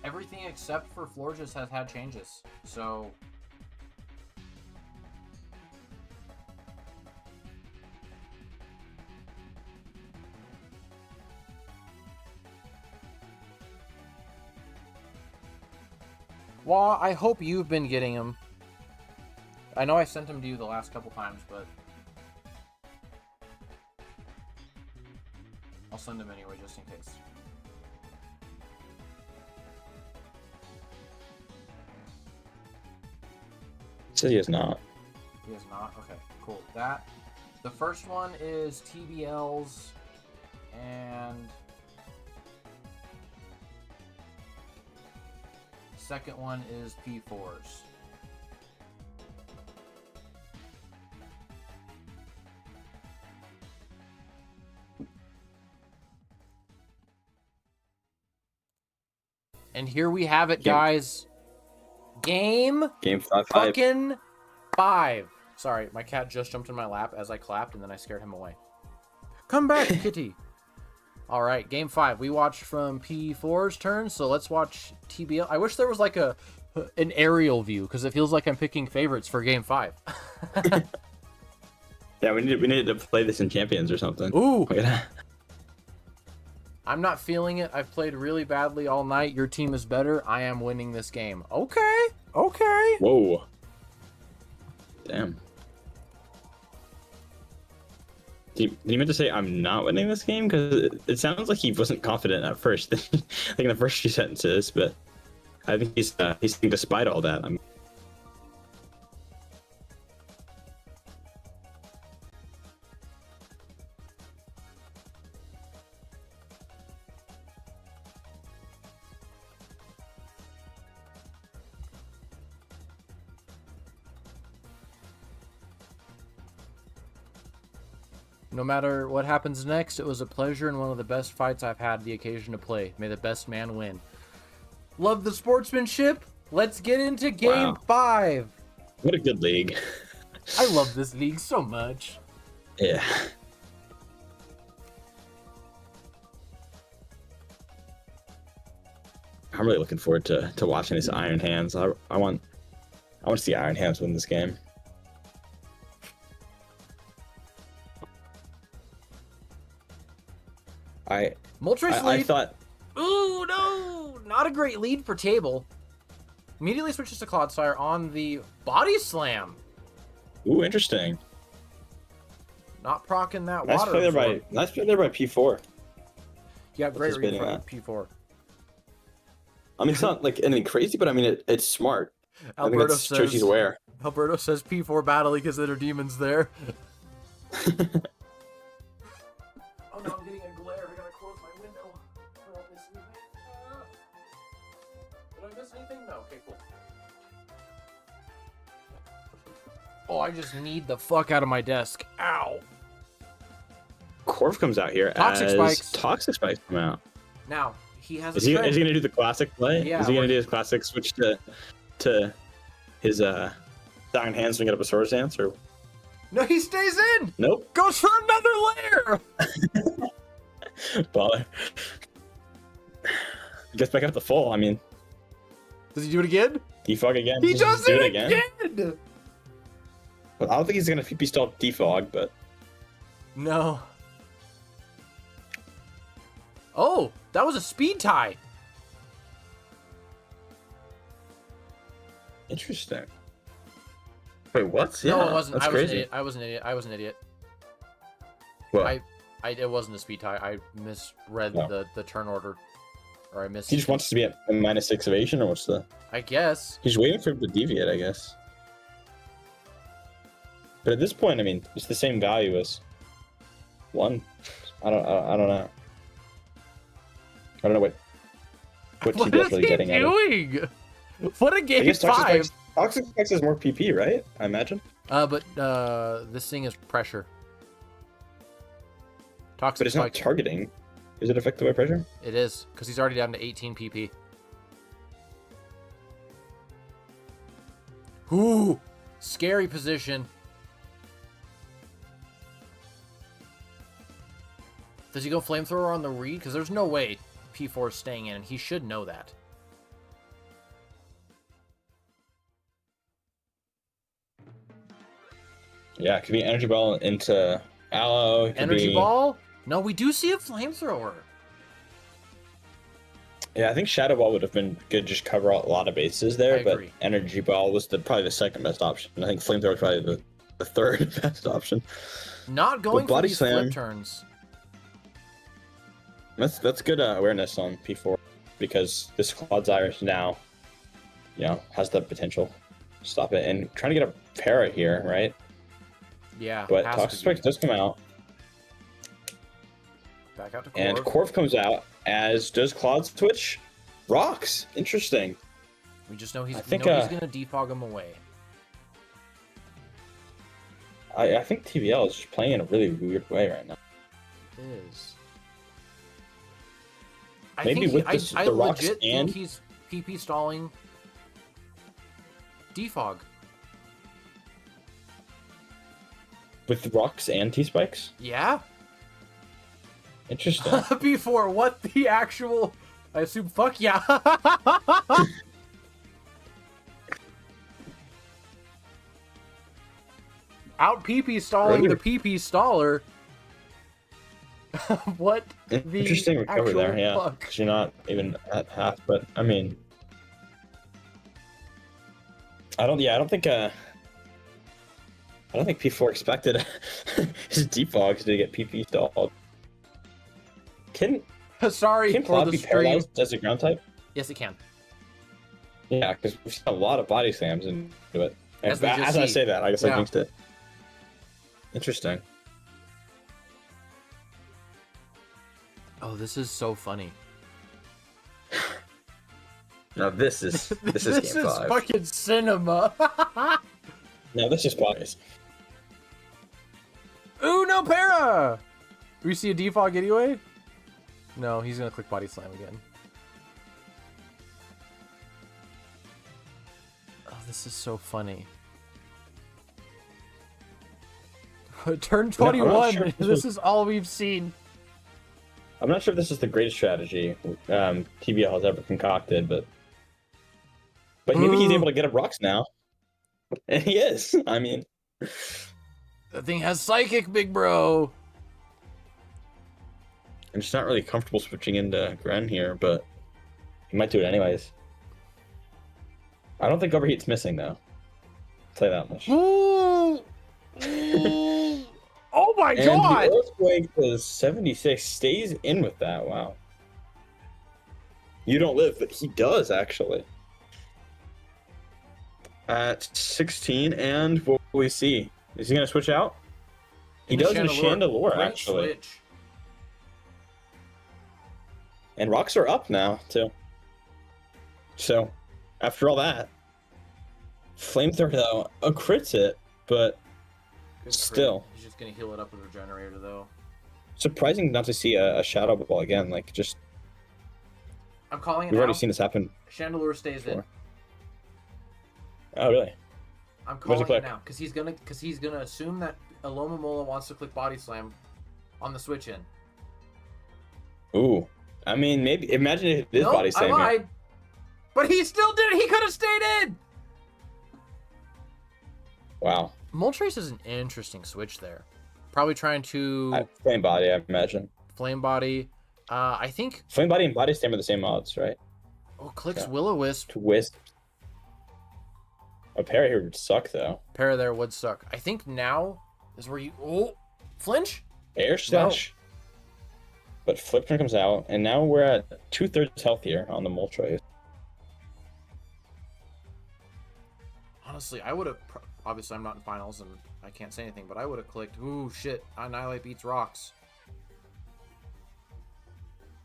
everything except for Florges has had changes, so... Well, I hope you've been getting them. I know I sent them to you the last couple times, but... I'll send them anyway, just in case. So he is not. He is not? Okay, cool. The first one is TBL's, and... second one is P4's. And here we have it, guys. Game 5. Fucking 5. Sorry, my cat just jumped in my lap as I clapped, and then I scared him away. Come back, kitty. All right, game 5. We watched from P4's turn, so let's watch TBL. I wish there was like an aerial view, because it feels like I'm picking favorites for game 5. Yeah, we needed to play this in Champions or something. Ooh. I'm not feeling it. I've played really badly all night. Your team is better. I am winning this game. Okay. Okay. Whoa. Damn. Did you meant to say I'm not winning this game? Because it sounds like he wasn't confident at first, like in the first few sentences, but I think he's thinking despite all that. No matter what happens next, it was a pleasure and one of the best fights I've had the occasion to play. May the best man win. Love the sportsmanship. Let's get into game 5. What a good league. I love this league so much. Yeah. I'm really looking forward to watching this Iron Hands. I want to see Iron Hands win this game. Moltres lead. I thought... Ooh, no! Not a great lead for table. Immediately switches to Clodsire on the Body Slam. Ooh, interesting. Not procking that Nice water. play there absorb. by nice play there by P4. Yeah, great read Anticipating from that. P4. I mean, it's not like anything crazy, but I mean, it's smart. I think Alberto that shows he's aware. says P4 battling because there are demons there. Oh no, I'm getting a glare. I gotta close my window. I don't miss anything. Did I miss anything? No. Okay, cool. Oh, I just need the fuck out of my desk. Ow. Corv comes out here Toxic as Spikes. Toxic Spikes come out. Now, he has Is a he trend. gonna do the classic play? Yeah, Is he where gonna do his classic switch to his down hand swing it up a sword stance or No, he stays in! nope? Goes for another layer! Baller. Gets back up to full. I mean, Does he do it again? defog again. He Just does do it again! Well, I don't think he's gonna PP stall defog, but No. Oh, that was a speed tie. interesting. Wait, what? No, Yeah, it wasn't. that's I was an crazy. idiot. I was an idiot. What? It wasn't a speed tie. I misread No. the turn order. Or I missed. He just wants to be at a -6 evasion, or what's the? I guess. He's waiting for him to deviate, I guess. But at this point, I mean, it's the same value as 1. I don't know. I don't know what What TBL's is really he getting at it. doing? What a I game guess 5. Toxic Spikes is more PP, right? I imagine. But this thing is pressure. Toxic But it's not spike. targeting. Is it affected by pressure? It is, because he's already down to 18 PP. Ooh, scary position. Does he go flamethrower on the read? Because there's no way P4 is staying in, and he should know that. Yeah, it could be energy ball into aloe. It could Energy be... ball? No, we do see a flamethrower. Yeah, I think shadow ball would have been good. Just cover a lot of bases there, I but agree. energy ball was probably the second best option. I think flamethrower was probably the third best option. Not going for body these slam- flip turns. That's good awareness on P4 because this Claude's Iris now, has the potential to stop it and trying to get a para here, right? Yeah, But has Toxic to Spikes be. does come out, Back out to and Corv. Corv comes out, as does Claude Switch. Rocks, interesting. We just know he's I think, he's gonna defog him away. I think TBL is just playing in a really weird way right now. It is. Maybe think with this, I the rocks legit and think he's PP stalling defog. with rocks and T spikes. Yeah. Interesting. Before what the actual? I assume. Fuck yeah. Out PP stalling the PP staller. What the Interesting recovery actual there, yeah. fuck? 'Cause you're not even at half, but I mean, I don't think P4 expected his defogs to get PP stalled. Can Sorry for Cloud the be stream. paralyzed as a ground type? Yes, it can. Yeah, because we've seen a lot of body slams into it. And As we just as I see. say that, I guess Yeah. I jinxed it. Interesting. Oh, this is so funny. Now this is game 5. Fucking cinema. No, this is bodies. Ooh, no para! We see a defog anyway? No, he's gonna click body slam again. Oh, this is so funny. Turn 21, sure if this this is all we've seen. I'm not sure if this is the greatest strategy TBL has ever concocted, but maybe he's able to get up rocks now. And he is. I mean, That thing has psychic, big bro. I'm just not really comfortable switching into Gren here, but he might do it anyways. I don't think overheat's missing though. I'll tell you that much. Ooh! Ooh. Oh my And the god! Earthquake to 76 stays in with that. Wow. You don't live, but he does, actually. At 16, and what will we see? Is he going to switch out? He does in a Chandelure, Great actually. switch. And rocks are up now, too. So, after all that, Flamethrower, though, a crit hit, but Good still. crit. He's just going to heal it up with Regenerator, though. Surprising not to see a Shadow Ball again. Like, just. I'm calling it We've now. already seen this happen. Chandelure stays in. Oh, really? I'm calling it now because he's gonna assume that Alomomola wants to click Body Slam on the switch in. Ooh. I mean, maybe. Imagine if it is Body Slam. I lied. But he still did it. He could have stayed in. Wow. Moltres is an interesting switch there. Probably trying to Flame Body, I imagine. Flame Body. I think Flame Body and Body Slam are the same odds, right? Oh, clicks Will-O-Wisp. Twist. A parry here would suck, though. Parry there would suck. I think now is where you flinch. Air Slash. No. But Flip Turn comes out, and now we're at 2/3 health here on the Moltres. Honestly, I would have. Obviously, I'm not in finals, and I can't say anything, but I would have clicked. Ooh, shit! Annihilate beats rocks.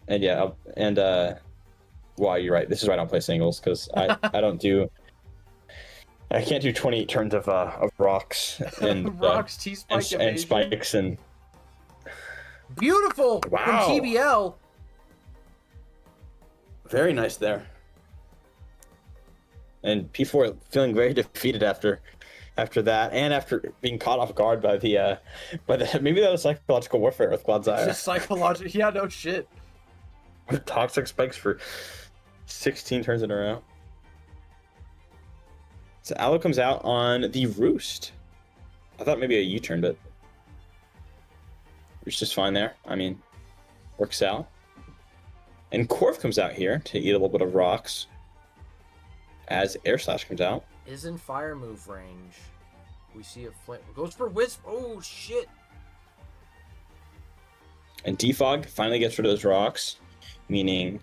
And yeah, wow, you're right. This is why I don't play singles, because I can't do 28 turns of rocks and rocks, T-spike and spikes and. Beautiful from TBL. Very nice there. And P4 feeling very defeated after that, and after being caught off guard by the maybe that was psychological warfare with Clodsire. Just psychological, yeah, no shit. With toxic spikes for 16 turns in a row. So Aloe comes out on the Roost. I thought maybe a U-turn, but Roost is fine there. I mean, works out. And Corv comes out here to eat a little bit of rocks as Air Slash comes out. Is in fire move range. We see a flame. Goes for Wisp. Oh, shit. And Defog finally gets rid of those rocks, meaning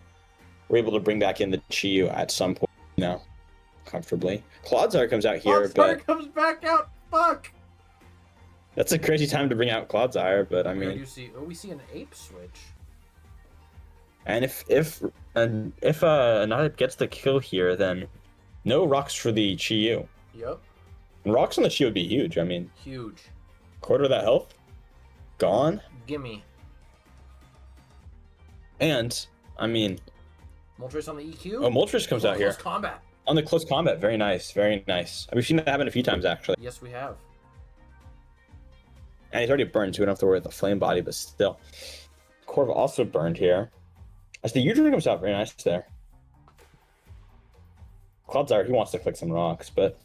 we're able to bring back in the Chi-Yu at some point now, comfortably. Clodsire comes out here, Clodsire comes back out. Fuck. That's a crazy time to bring out Clodsire, but I mean. We see an Ape switch. And if Anahip gets the kill here, then no rocks for the Chi-Yu. Yep. And rocks on the Chi would be huge. I mean, huge. Quarter of that health, gone. Gimme. And I mean, Moltres on the EQ. Oh, Moltres comes out here. Close combat. On the close combat, very nice, very nice. We've seen that happen a few times actually. Yes, we have. And he's already burned, so we don't have to worry about the flame body, but still. Corv also burned here. As the U-turn comes out, very nice there. Clodsire, he wants to click some rocks, but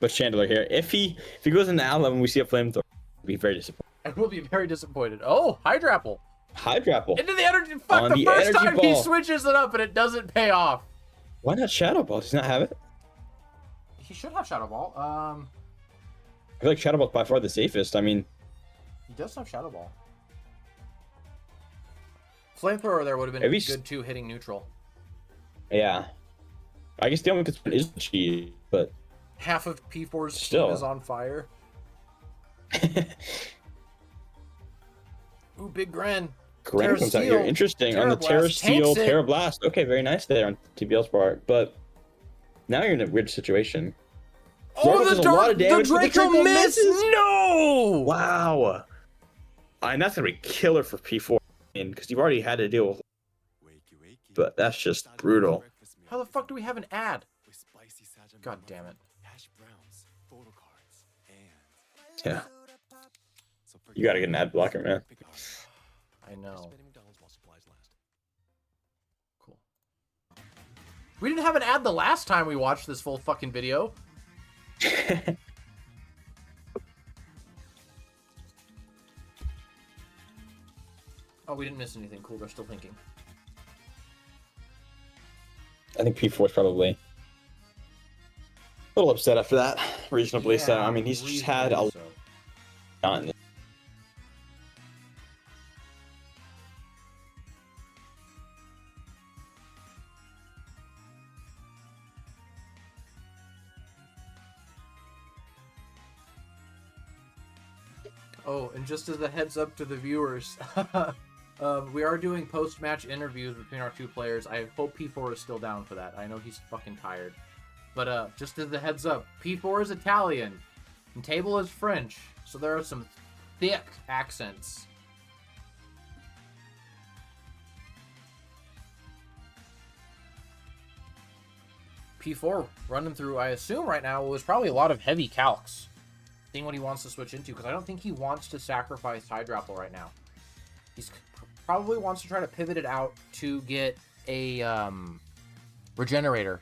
Chandler here. If he goes into Aloe and we see a flamethrower, I'll be very disappointed. I will be very disappointed. Oh, Hydrapple. Hydrapple. Into the energy. Fuck, the first time he switches it up and it doesn't pay off. Why not Shadow Ball? Does he not have it? He should have Shadow Ball. I feel like Shadow Ball's by far the safest. I mean, he does have Shadow Ball. Flamethrower there would have been good too, hitting neutral. Yeah. I guess the only concern is Chi, but half of P4's team is on fire. Ooh, big Gren. Gren comes out here. Interesting. On the Terra Steel, Terra Blast. Okay, very nice there on TBL's part. But now you're in a weird situation. Oh, the Draco miss! No! Wow. And that's going to be killer for P4. Because you've already had to deal with. But that's just brutal. How the fuck do we have an ad? God damn it. Yeah. You gotta get an ad blocker, man. I know. Cool. We didn't have an ad the last time we watched this full fucking video. Oh, we didn't miss anything. Cool, they're still thinking. I think P4 is probably a little upset after that, reasonably so. I mean, he's just had a not. In Oh, and just as a heads up to the viewers, we are doing post-match interviews between our two players. I hope P4 is still down for that. I know he's fucking tired. But just as a heads up, P4 is Italian, and Table is French, so there are some thick accents. P4 running through, I assume right now, was probably a lot of heavy calcs. Seeing what he wants to switch into, because I don't think he wants to sacrifice Hydrapple right now. He's probably wants to try to pivot it out to get a Regenerator.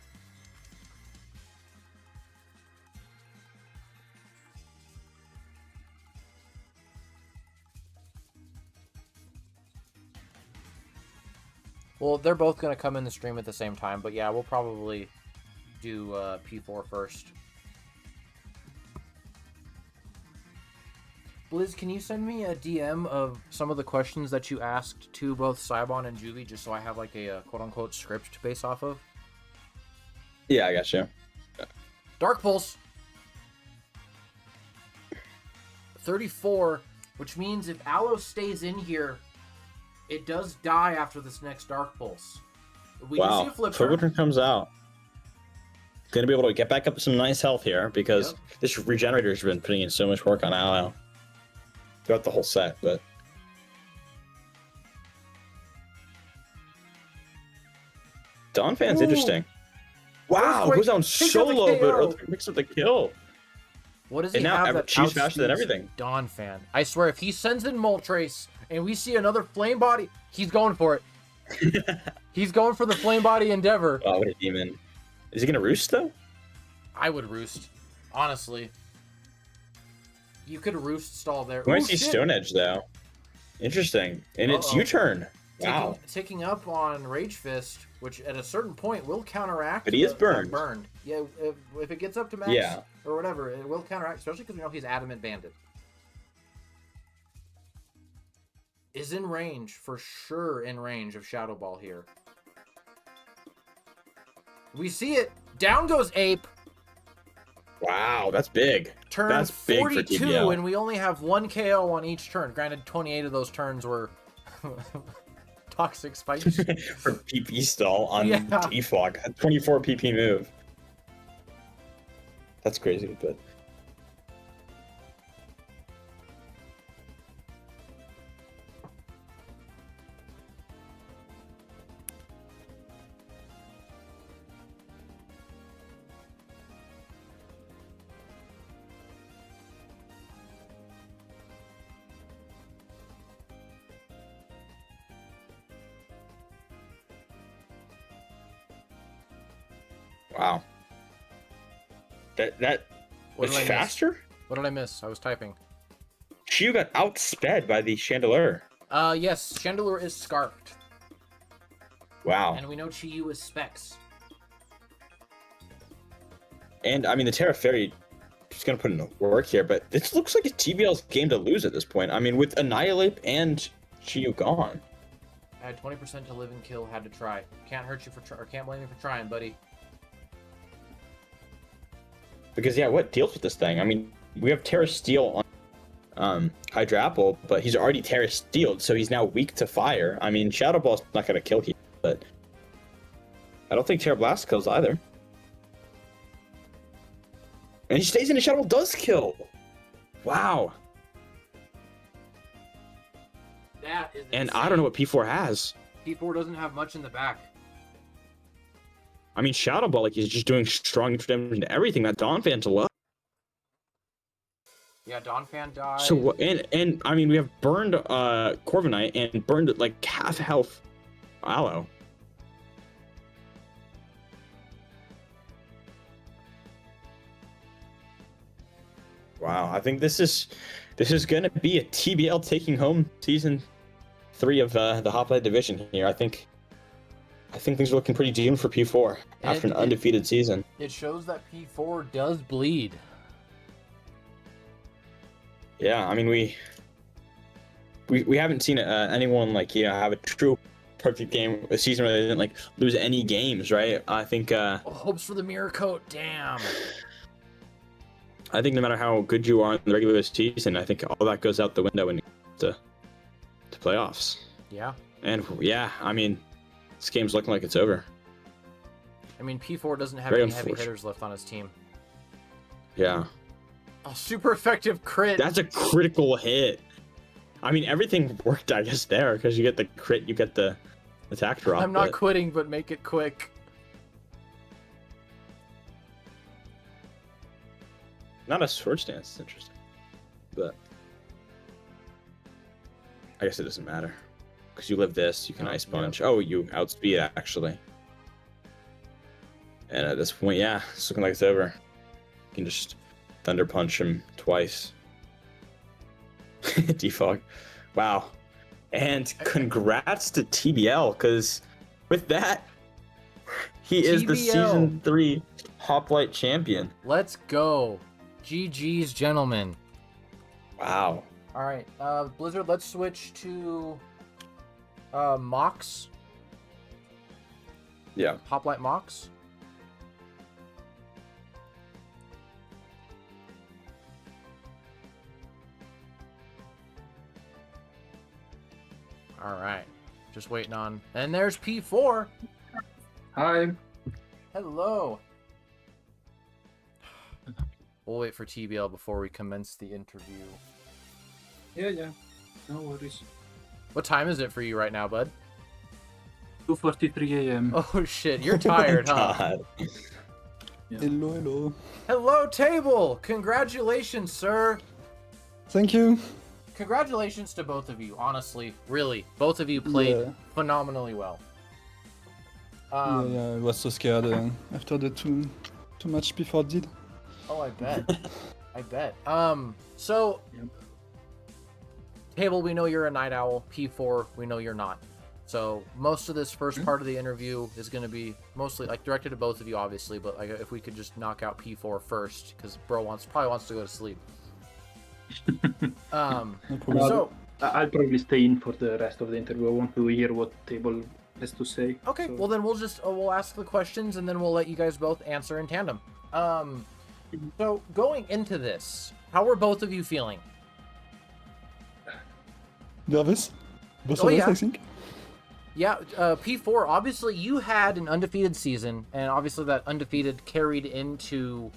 Well, they're both going to come in the stream at the same time, but yeah, we'll probably do P4 first. Blizz, can you send me a DM of some of the questions that you asked to both Cybon and Juvie, just so I have like a quote-unquote script to base off of? Yeah, I got you. Dark Pulse! 34, which means if Aloe stays in here, it does die after this next Dark Pulse. We do see a flip turn. Flipper comes out. Gonna be able to get back up to some nice health here, because this Regenerator's been putting in so much work on Aloe throughout the whole set, but Donphan's interesting. Wow, goes down solo, but Earthquake picks up the kill. What does he and have now that she's faster than everything. Donphan. I swear, if he sends in Moltres and we see another Flame Body, he's going for it. He's going for the Flame Body Endeavor. Oh, what a demon. Is he gonna roost though? I would roost, honestly. You could roost stall there. I see Stone Edge though. Interesting. And it's U-turn. Wow. Ticking up on Rage Fist, which at a certain point will counteract. But he is burned. Yeah, if it gets up to max or whatever, it will counteract, especially because we know he's Adamant Bandit. Is in range, for sure in range of Shadow Ball here. We see it. Down goes Ape. Wow, that's big. Turn that's big 42, for TBL. and we only have 1 KO on each turn. Granted, 28 of those turns were Toxic Spikes. For PP stall on T-Fog. 24 PP move. That's crazy, but... Wow. That was faster? What did I miss? I was typing. Chiyu got outsped by the Chandelure. Yes, Chandelure is Scarfed. Wow. And we know Chiyu is Specs. And, I mean, the Terra Fairy is going to put in work here, but this looks like a TBL's game to lose at this point. I mean, with Annihilate and Chiyu gone. I had 20% to live and kill, had to try. Can't hurt you for or can't blame you for trying, buddy. Because, yeah, what deals with this thing? I mean, we have Terra Steel on Hydrapple, but he's already Terra Steeled, so he's now weak to fire. I mean, Shadow Ball's not going to kill him, but I don't think Terra Blast kills either. And he stays in the Shadow Ball does kill. Wow. That is and insane. I don't know what P4 has. P4 doesn't have much in the back. I mean, Shadow Ball, like, he's just doing strong damage to everything. That Donphan's low. Yeah, Donphan died. So, and I mean, we have burned Corviknight and burned, like, half health Aloe. Wow, I think this is going to be a TBL taking home Season 3 of the Hoplite division here. I think things are looking pretty dim for P4 after an undefeated season. It shows that P4 does bleed. Yeah, I mean we haven't seen anyone like have a true perfect game, a season where they didn't like lose any games, right? I think hopes for the mirror coat. Damn. I think no matter how good you are in the regular season, I think all that goes out the window when you get to playoffs. Yeah. And yeah, I mean, this game's looking like it's over. I mean, P4 doesn't have Very any heavy unfortunate. hitters left on his team. Yeah. Oh, super effective crit. That's a critical hit. I mean, everything worked, I guess, there, because you get the crit, you get the attack drop. I'm not quitting, but make it quick. Not a sword stance, it's interesting. But I guess it doesn't matter. Because you live this, you can ice punch. Oh, you outspeed, actually. And at this point, yeah, it's looking like it's over. You can just thunder punch him twice. Defog. Wow. And congrats to TBL, because with that, he is the TBL. Season 3 Hoplite champion. Let's go. GG's, gentlemen. Wow. All right, Blizzard, let's switch to Mox. Yeah. Hoplite Mox. All right, just waiting on. And there's P4. Hi. Hello. We'll wait for TBL before we commence the interview. Yeah. No worries. What time is it for you right now, bud? 2:43 a.m. Oh shit, you're tired, huh? God. Yeah. Hello. Hello, Table! Congratulations, sir! Thank you. Congratulations to both of you, honestly. Really, both of you played Yeah. phenomenally well. Yeah, I was so scared after the two match before did. Oh, I bet. I bet. So, Yep. Table, we know you're a night owl. P4, we know you're not. So, most of this first part of the interview is going to be mostly, like, directed to both of you, obviously, but like, if we could just knock out P4 first, because bro probably wants to go to sleep. No problem. So, I'll probably stay in for the rest of the interview. I want to hear what Table has to say. okay, so- well then we'll just, we'll ask the questions, and then we'll let you guys both answer in tandem. So, going into this, how were both of you feeling? Nervous? Both Oh, of us, yeah. I think. Yeah, P4, obviously you had an undefeated season, and obviously that undefeated carried into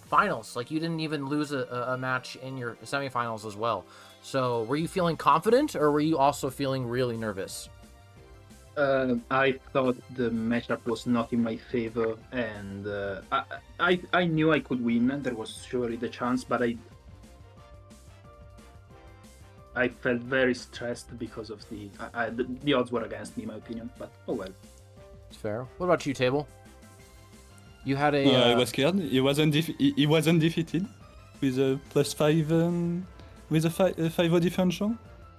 finals. Like, you didn't even lose a match in your semifinals as well. So, were you feeling confident, or were you also feeling really nervous? I thought the matchup was not in my favor, and I knew I could win. There was surely the chance, but I felt very stressed because of the odds were against me, in my opinion. But oh well. It's fair. What about you, Table? You had a... I was scared. He was undefeated with a +5 with a 5 differential,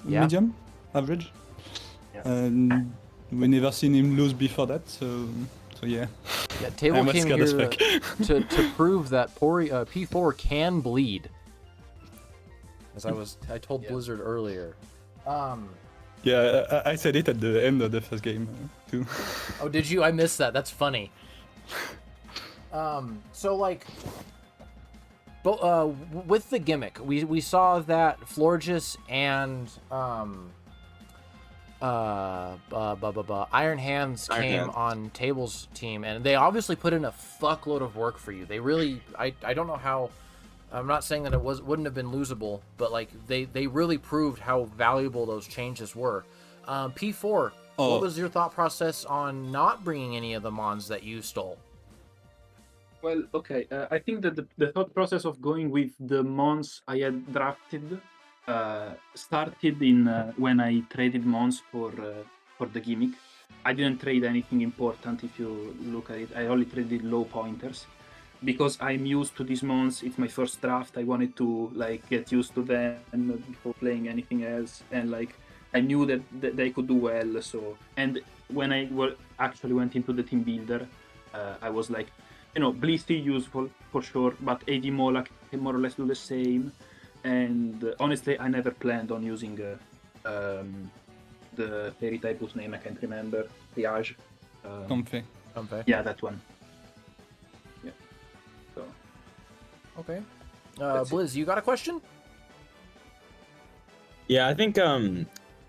Yeah. medium, average. Yeah. And we never seen him lose before that, so yeah. Yeah, I Table was came scared here as fuck. to prove that P4 can bleed. As I told Blizzard earlier. Yeah, I said it at the end of the first game too. Oh, did you? I missed that. That's funny. So like, with the gimmick, we saw that Florges and Iron Hands came on Table's team, and they obviously put in a fuckload of work for you. They really, I don't know how. I'm not saying that it wouldn't have been losable, but like they really proved how valuable those changes were. P4, what was your thought process on not bringing any of the mons that you stole? Well, okay. I think that the thought process of going with the mons I had drafted started in when I traded mons for the gimmick. I didn't trade anything important. If you look at it, I only traded low pointers because I'm used to these mons. It's my first draft. I wanted to like get used to them before playing anything else, and like I knew that they could do well. So, and when I actually went into the team builder, I was like, Blissey useful for sure, but AD Mola can more or less do the same. and honestly, I never planned on using the fairy type whose name I can't remember. Triage. Comfy. Okay. Yeah, that one. Yeah. So Okay. That's it. Blizz, you got a question? Yeah, I think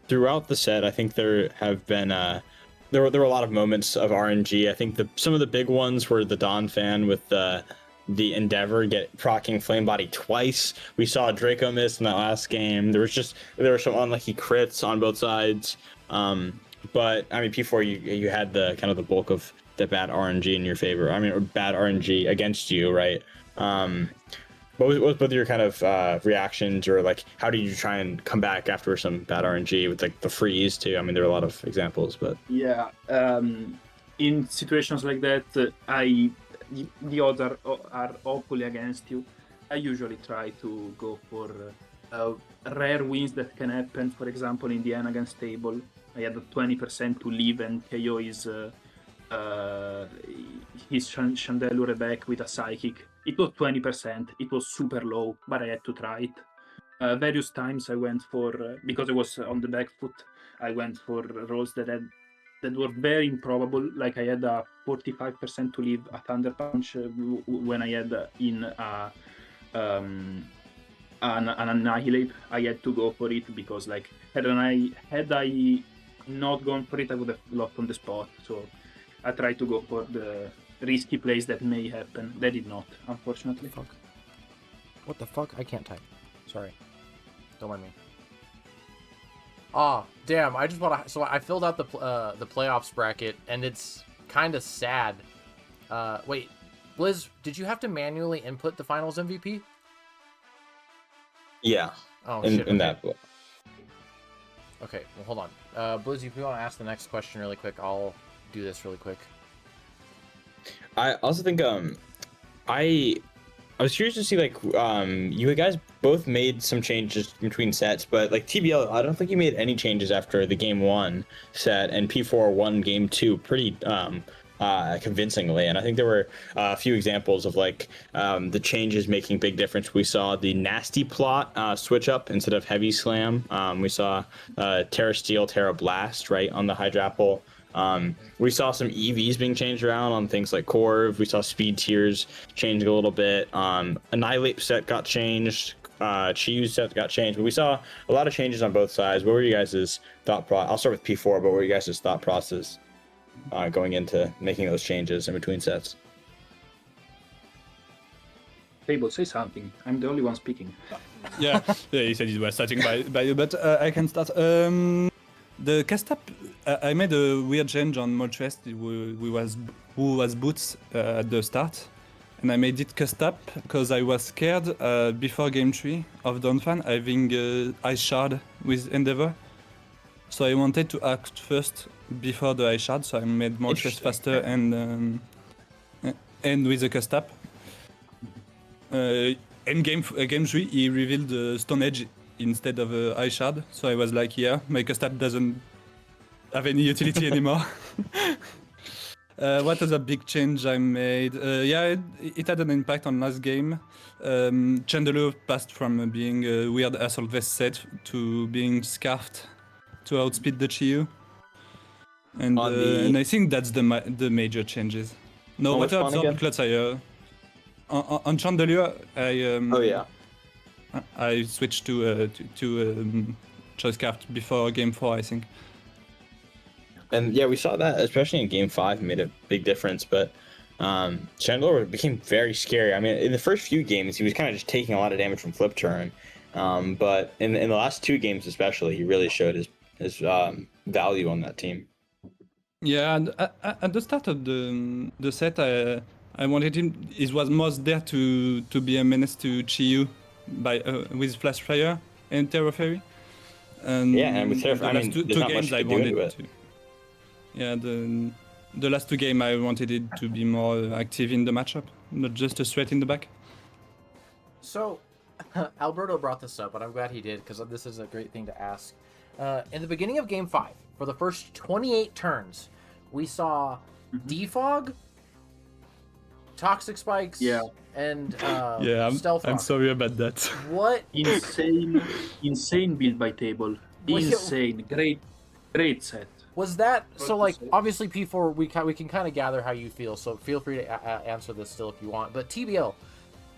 throughout the set, I think there have been there were a lot of moments of RNG. I think some of the big ones were the Dawn fan with the Endeavor get proccing Flame Body twice. We saw Draco miss in that last game. There were some unlucky crits on both sides. But I mean, P4, you had the kind of the bulk of the bad RNG in your favor. I mean, or bad RNG against you, right? What was both your kind of reactions, or like how did you try and come back after some bad RNG with like the freeze too? I mean, there are a lot of examples, but yeah, in situations like that, the odds are awfully against you. I usually try to go for rare wins that can happen. For example, in the N against table, I had a 20% to leave and KO his Chandelure back with a psychic. It was 20%. It was super low, but I had to try it. Various times I went for because I was on the back foot. I went for rolls that were very improbable. Like I had a 45% to leave a Thunder Punch when I had an Annihilate. I had to go for it because like had I not gone for it, I would have lost on the spot. So I tried to go for the risky plays that may happen. They did not, unfortunately. Fuck. What the fuck? I can't type. Sorry. Don't mind me. Ah, damn! I just want to. So I filled out the playoffs bracket, and it's kind of sad. Wait, Blizz, did you have to manually input the finals MVP? yeah, Oh in shit! Okay. that book. Okay, well hold on. Blizz, if you want to ask the next question really quick, I'll do this really quick. I also think I was curious to see like you guys both made some changes between sets, but like TBL, I don't think you made any changes after the game 1 set, and P4 won game 2 pretty convincingly. And I think there were a few examples of like the changes making big difference. We saw the nasty plot switch up instead of heavy slam. We saw Terra Steel, Terra Blast right on the Hydrapple. We saw some EVs being changed around on things like Corv. We saw speed tiers changing a little bit. Annihilate set got changed. Chiu's set got changed. But we saw a lot of changes on both sides. What were you guys' thought process? I'll start with P4, but what were you guys' thought process going into making those changes in between sets? Fable, say something. I'm the only one speaking. Yeah, he said he was starting by you, but I can start. The cast up, I made a weird change on Moltres, who was boots at the start, and I made it cast up because I was scared before game 3 of Dawnfan having Ice Shard with Endeavor. So I wanted to act first before the Ice Shard, so I made Moltres faster and with the cast up. In game 3, he revealed Stone Edge instead of Ice Shard, so I was like, yeah, my cast-up doesn't have any utility anymore. What other big change I made? Yeah, it had an impact on last game. Chandelure passed from being a weird Assault Vest set to being Scarfed to outspeed the Chiyu. And I think that's the major changes. No, what absorbed Clotsire. On Chandelure, I switched to Choice Craft before game 4, I think. And yeah, we saw that, especially in game 5, made a big difference. But Chandelure became very scary. I mean, in the first few games, he was kind of just taking a lot of damage from flip turn. But in the last 2 games, especially, he really showed his value on that team. Yeah, and at the start of the set, I wanted him. He was most there to be a menace to Chiyu with Flash Fire and Terror Fairy. And with Terror Fairy, I mean, two games I wanted to. Yeah, the last 2 games I wanted it to be more active in the matchup, not just a threat in the back. So, Alberto brought this up, but I'm glad he did because this is a great thing to ask. In the beginning of Game 5, for the first 28 turns, we saw Defog, toxic spikes. Yeah. And Yeah, stealth I'm rock. sorry about that. What? Insane build by Table. Well, yeah. Insane. Great set. Was that What so? to Like, say? obviously, P4, we can kind of gather how you feel. So feel free to answer this still if you want. But TBL,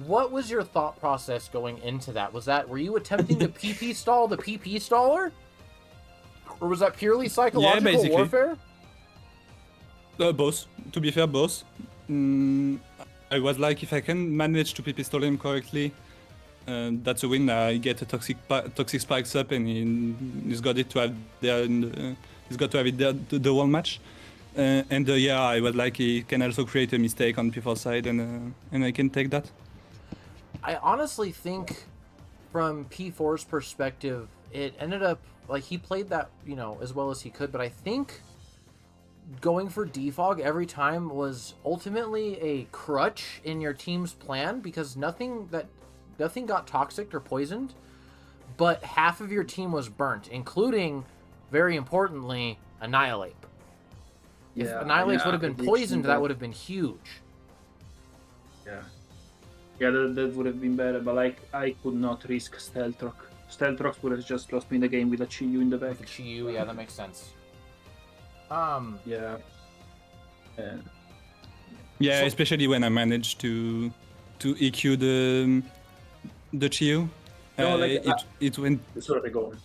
what was your thought process going into that? Were you attempting to PP stall the PP staller, or was that purely psychological basically. warfare? Both. To be fair, both. I was like, if I can manage to PP stall him correctly, that's a win. I get a toxic spikes up, and he's got it to have there. He's got to have it there the whole match. Yeah, I was like, he can also create a mistake on P4 side, and I can take that. I honestly think, from P4's perspective, it ended up like he played that as well as he could. But I think going for defog every time was ultimately a crutch in your team's plan, because nothing got toxic or poisoned, but half of your team was burnt, including, very importantly, Annihilate. If Annihilate would have been poisoned, that would have been huge. Yeah, that would have been better, but like, I could not risk Stealth Rock. Stealth Rock would have just lost me the game with a Chiyu in the back. With the Chiyu, yeah, that makes sense. Yeah. Yeah, So- especially when I managed to EQ the Chiyu. No, like, it went. Sorry, go on.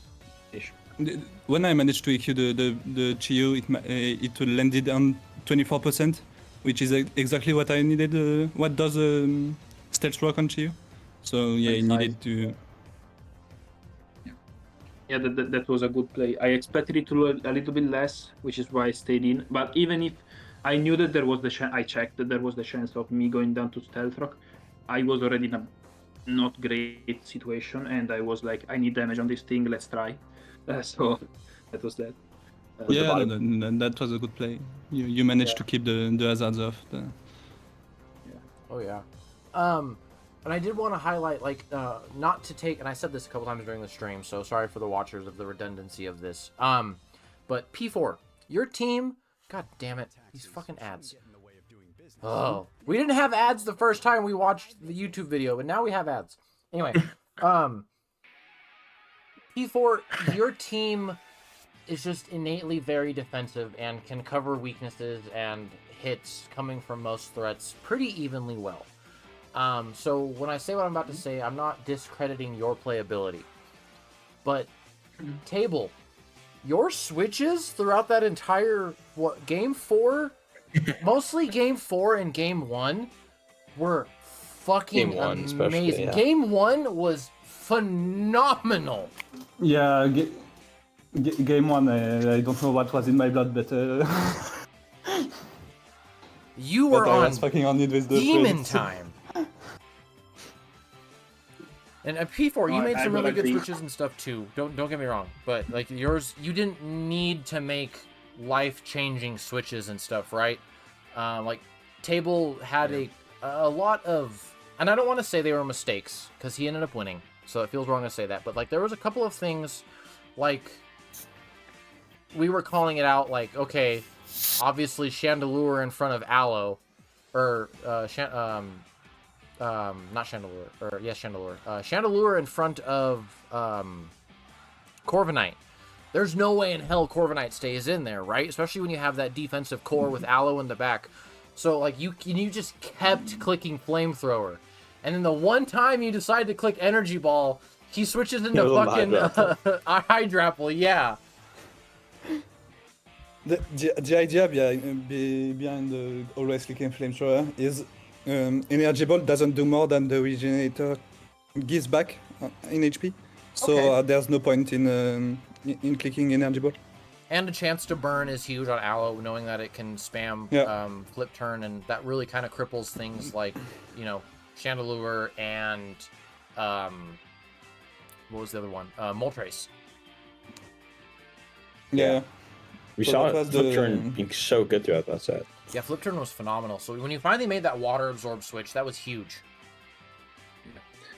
When I managed to EQ the Chiyu, it landed on 24%, which is exactly what I needed. What does Stealth Rock on Chiyu? So yeah, it needed to. Yeah, that was a good play. I expected it to do a little bit less, which is why I stayed in. But even if I knew that there was I checked that there was the chance of me going down to Stealth Rock, I was already in a not great situation, and I was like, I need damage on this thing, let's try. So that was that. Yeah, that was a good play. You managed to keep the hazards off. Oh yeah. And I did want to highlight, like, not to take, and I said this a couple times during the stream, so sorry for the watchers of the redundancy of this. But P4, your team, god damn it, these fucking ads. Oh, we didn't have ads the first time we watched the YouTube video, but now we have ads. Anyway, P4, your team is just innately very defensive and can cover weaknesses and hits coming from most threats pretty evenly well. So when I say what I'm about to say, I'm not discrediting your playability. But, Table, your switches throughout that entire, Game 4? Mostly Game 4 and Game 1 were fucking Game 1 especially, amazing. yeah. Game 1 was phenomenal. Yeah, game one, I don't know what was in my blood, but You were I on was fucking on it with the demon friends. time. And at P4, you made some really good switches and stuff too. Don't get me wrong, but like yours, you didn't need to make life-changing switches and stuff, right? Like Table had a lot of, and I don't want to say they were mistakes because he ended up winning, so it feels wrong to say that. But like there was a couple of things, like we were calling it out, like okay, obviously Chandelure in front of Aloe, or not Chandelure, or yes, Chandelure. Chandelure in front of Corviknight. There's no way in hell Corviknight stays in there, right? Especially when you have that defensive core with Aloe in the back. So like you just kept clicking Flamethrower, and then the one time you decide to click Energy Ball, he switches into fucking Hydrapple. Yeah. The idea behind always clicking Flamethrower is Energy Ball doesn't do more than the Regenerator gives back in HP, so Okay. There's no point in clicking Energy Ball. And a chance to burn is huge on Aloe, knowing that it can spam flip turn, and that really kind of cripples things like, Chandelure and what was the other one? Moltres. Yeah. We So saw that was Flip the- Turn being so good throughout that set. Yeah, flip turn was phenomenal. So when you finally made that water absorb switch, that was huge.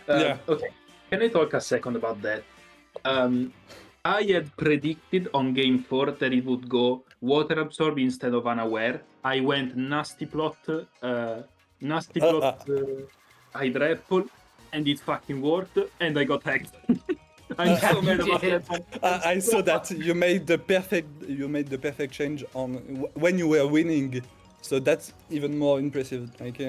Yeah. Okay. Can I talk a second about that? I had predicted on game 4 that it would go water absorb instead of unaware. I went nasty plot Nasty Uh, got Hydra Apple, and it fucking worked, and I got hacked. I'm Yeah, so mad you about did. that one. I I'm saw so that fucking- you made the perfect change on when you were winning, so that's even more impressive. Like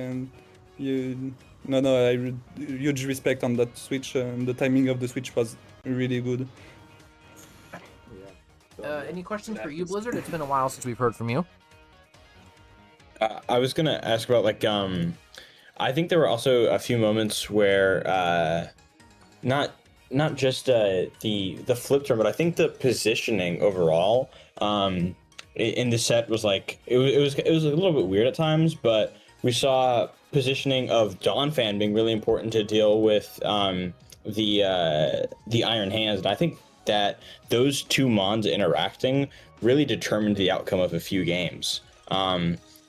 you, no, huge respect on that switch. The timing of the switch was really good. Any questions for you, Blizzard? It's been a while since we've heard from you. I was gonna ask about like I think there were also a few moments where not just the flip turn, but I think the positioning overall in the set was like it was a little bit weird at times, but we saw positioning of Donphan being really important to deal with the Iron Hands, and I think that those two mons interacting really determined the outcome of a few games.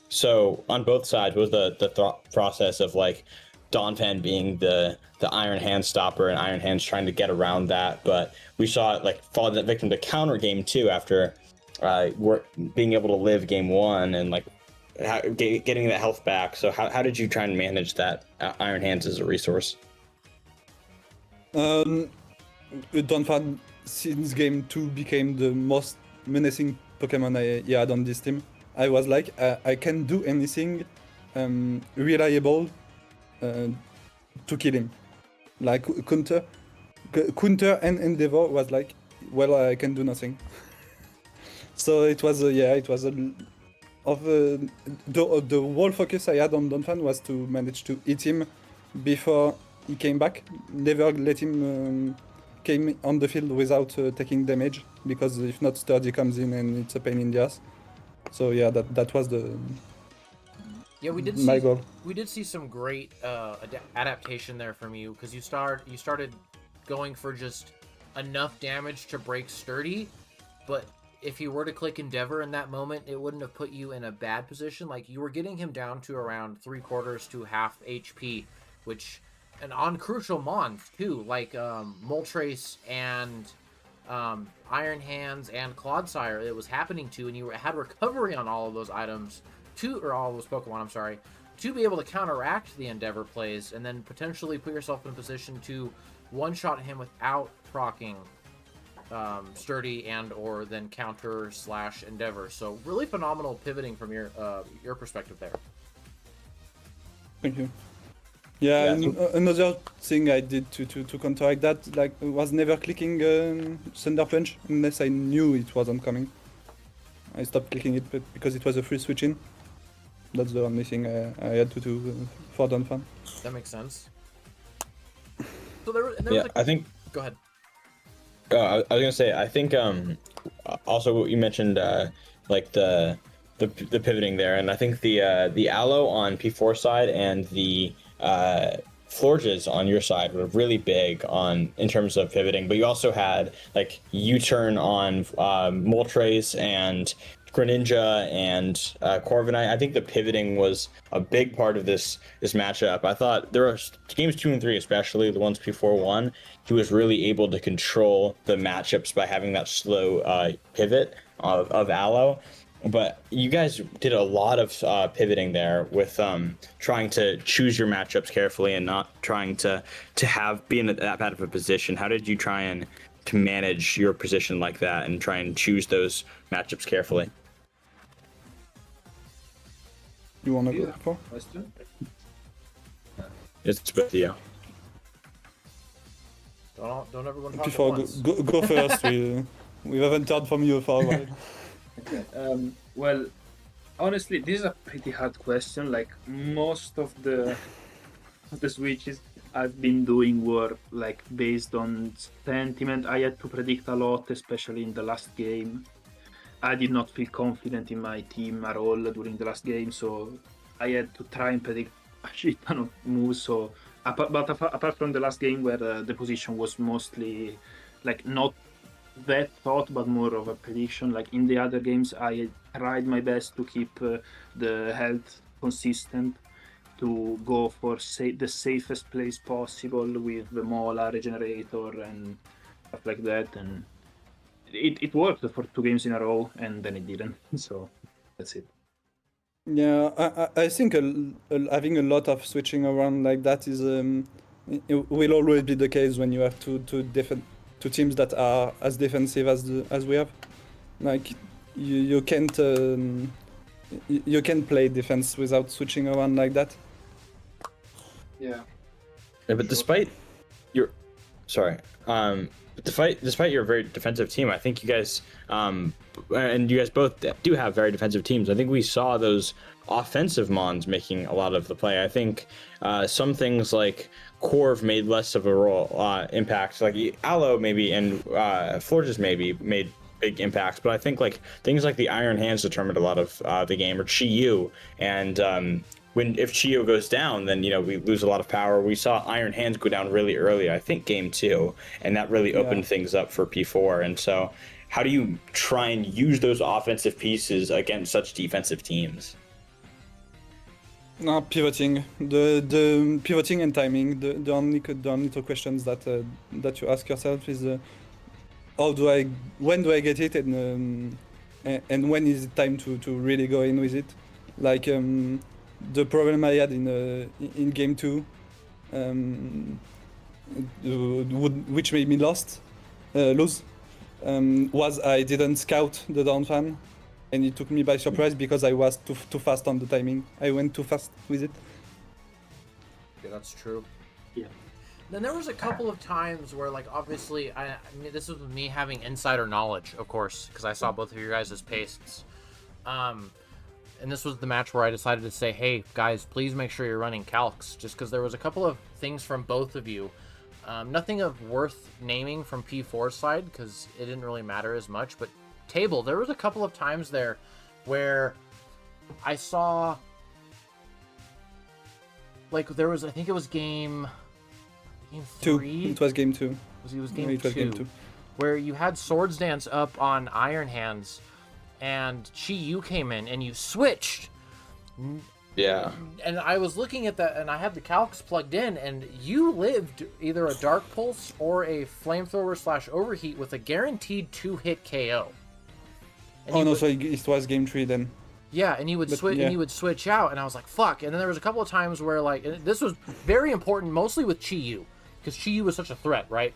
So on both sides was the thought process of like Donphan being the Iron Hand stopper and Iron Hands trying to get around that, but we saw it like fall victim to counter game 2 after being able to live game 1 and like getting that health back. So how did you try and manage that Iron Hands as a resource? Donphan since game 2 became the most menacing Pokemon I had on this team. I was like, I can do anything reliable to kill him. Like counter and Endeavor was like, well, I can do nothing. So it was the whole focus I had on Donphan was to manage to hit him before he came back. Never let him came on the field without taking damage, because if not, Sturdy comes in and it's a pain in the ass. So yeah, that was Yeah, we did my see goal. we did see some great adaptation there from you, because you started going for just enough damage to break Sturdy, but if you were to click Endeavor in that moment, it wouldn't have put you in a bad position. Like, you were getting him down to around 3/4 to half HP, which, and on crucial mons too, like Moltres and Iron Hands and Clodsire, it was happening to, and you had recovery on all of those items, all of those Pokemon, I'm sorry, to be able to counteract the Endeavor plays, and then potentially put yourself in a position to one-shot him without proccing Sturdy and or then counter / Endeavor. So really phenomenal pivoting from your perspective there. Thank you. Yeah, Yeah, I and think- another thing I did to counteract that, like, was never clicking Thunder Punch unless I knew it wasn't coming. I stopped clicking it because it was a free switch in. That's the only thing I had to do for Donphan. That makes sense. So there was Yeah, I think go ahead. I was gonna say, I think also what you mentioned, like the pivoting there, and I think the Aloe on P4 side and the Florges on your side were really big in terms of pivoting. But you also had like U-turn on Moltres and Greninja and Corviknight. I think the pivoting was a big part of this matchup. I thought there were games 2 and 3, especially the ones P4 won. He was really able to control the matchups by having that slow pivot of Aloe. But you guys did a lot of pivoting there with trying to choose your matchups carefully and not trying to be in that bad of a position. How did you try and to manage your position like that and try and choose those matchups carefully? You wanna go for? Question? It's with you. Don't everyone talk Before at once. go first. We haven't heard from you for a while. Okay. Well, honestly, this is a pretty hard question. Like, most of the switches I've been doing were like based on sentiment. I had to predict a lot, especially in the last game. I did not feel confident in my team at all during the last game, so I had to try and predict a shit ton of moves. So, apart from the last game where the position was mostly like not that thought, but more of a prediction. Like in the other games, I tried my best to keep the health consistent, to go for the safest place possible with the Mola regenerator and stuff like that. And it worked for 2 games in a row, and then it didn't. So that's it. Yeah, I think having a lot of switching around like that is it will always be the case when you have two teams that are as defensive as we have. Like you can't you can play defense without switching around like that. Yeah. Yeah, but despite your, sorry, but despite your very defensive team, I think you guys, and you guys both do have very defensive teams. I think we saw those offensive Mons making a lot of the play. I think some things like Corv made less of a role impact, like Aloe maybe and Florges maybe made big impacts, but I think like things like the Iron Hands determined a lot of the game, or Chi Yu, and if Chio goes down, then we lose a lot of power. We saw Iron Hands go down really early, I think game 2, and that really opened things up for P4. And so, how do you try and use those offensive pieces against such defensive teams? No, pivoting. The pivoting and timing. The only two questions that you ask yourself is when do I get it, and when is it time to really go in with it? Like the problem I had in game 2, which made me lose, was I didn't scout the down fan, and it took me by surprise because I was too fast on the timing. I went too fast with it. Yeah, that's true. Yeah. Then there was a couple of times where, like, obviously, I mean, this was me having insider knowledge, of course, because I saw both of your guys' pastes. And this was the match where I decided to say, hey, guys, please make sure you're running calcs, just because there was a couple of things from both of you. Nothing of worth naming from P4's side, because it didn't really matter as much, but table, there was a couple of times there where I saw, like, there was, I think it was game 3? It was game 2. It was game, it was 2, game 2. where you had Swords Dance up on Iron Hands, and Chi Yu came in, and you switched. Yeah. And I was looking at that, and I had the calcs plugged in, and you lived either a Dark Pulse or a Flamethrower / Overheat with a guaranteed 2-hit KO. And So it was game 3 then. Yeah, and you would switch, and you would switch out, and I was like, "Fuck!" And then there was a couple of times where, like, and this was very important, mostly with Chi Yu, because Chi Yu was such a threat, right?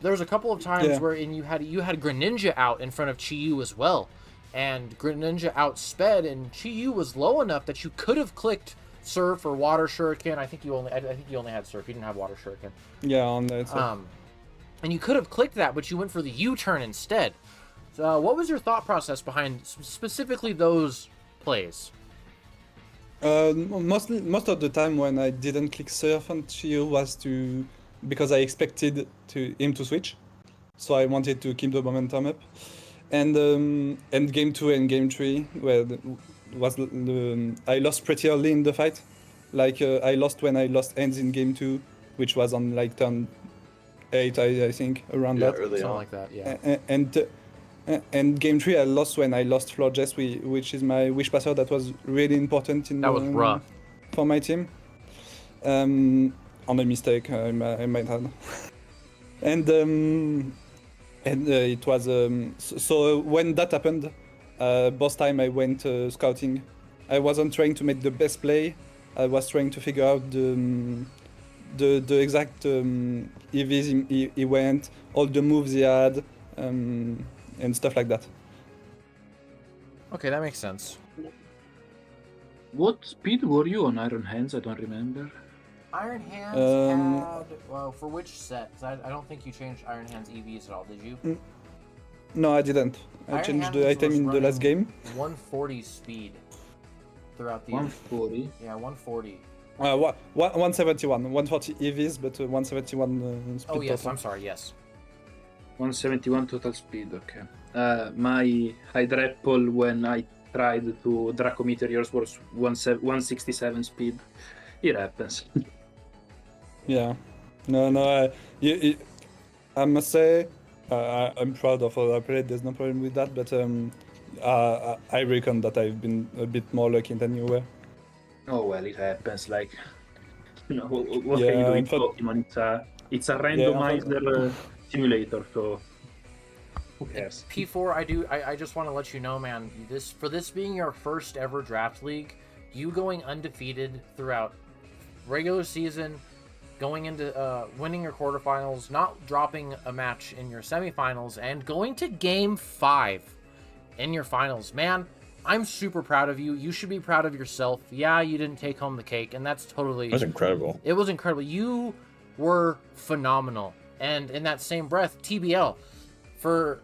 There was a couple of times where, and you had Greninja out in front of Chi Yu as well, and Greninja outsped, and Chi Yu was low enough that you could have clicked Surf or Water Shuriken. I think you only had Surf. You didn't have Water Shuriken. Yeah, on that. And you could have clicked that, but you went for the U-turn instead. So, what was your thought process behind specifically those plays? Most of the time when I didn't click Surf on Chio was because I expected him to switch, so I wanted to keep the momentum up. And game 2 and game 3 I lost pretty early in the fight. Like I lost when I lost ends in game 2, which was on like turn 8, I think, around that. Something like that, yeah. And game 3 I lost when I lost Florges, which is my wish passer that was really important that was rough for my team. On a mistake I might add. And it was so when that happened, both time I went scouting. I wasn't trying to make the best play. I was trying to figure out the exact EVs he went, all the moves he had, and stuff like that. Okay, that makes sense. What speed were you on Iron Hands? I don't remember. Iron Hands had, well, for which set? 'Cause I don't think you changed Iron Hands EVs at all, did you? No, I didn't. I Iron changed Hands the item was in the last game. 140 speed throughout the 140. Yeah, 140. 171, 140 EVs, but 171 speed. Oh yes, total. I'm sorry. Yes. 171 total speed. Okay. My Hydrapple when I tried to Draco Meteors was 167 speed. It happens. Yeah. No. I must say, I'm proud of all I played. There's no problem with that. But I reckon that I've been a bit more lucky than you were. Oh well, it happens. Like, what Yeah, can you do in in fact- Pokemon? It's a randomizer simulator. So who cares? P4, I just want to let you know, man, this being your first ever draft league, you going undefeated throughout regular season, going into winning your quarterfinals, not dropping a match in your semifinals, and going to game 5 in your finals. Man, I'm super proud of you. You should be proud of yourself. Yeah, you didn't take home the cake, and that's totally... It was incredible. It was incredible. You were phenomenal. And in that same breath, TBL, for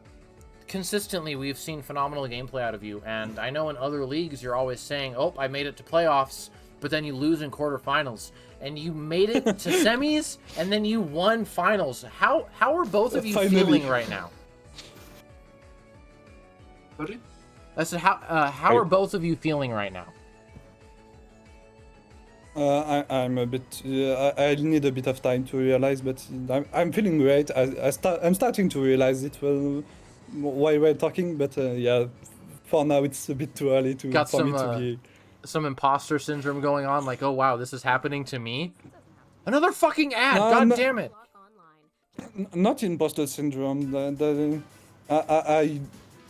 consistently we've seen phenomenal gameplay out of you. And I know in other leagues you're always saying, oh, I made it to playoffs, but then you lose in quarterfinals. And you made it to semis, and then you won finals. How are both of you feeling right now? Sorry? I said, how are both of you feeling right now? I'm a bit. I need a bit of time to realize, but I'm feeling great. I'm starting to realize it while we're talking, but yeah, for now it's a bit too early to Got for me to be. some imposter syndrome going on, like, oh wow, this is happening to me. Another fucking ad. No, God no. damn it. Not imposter syndrome. I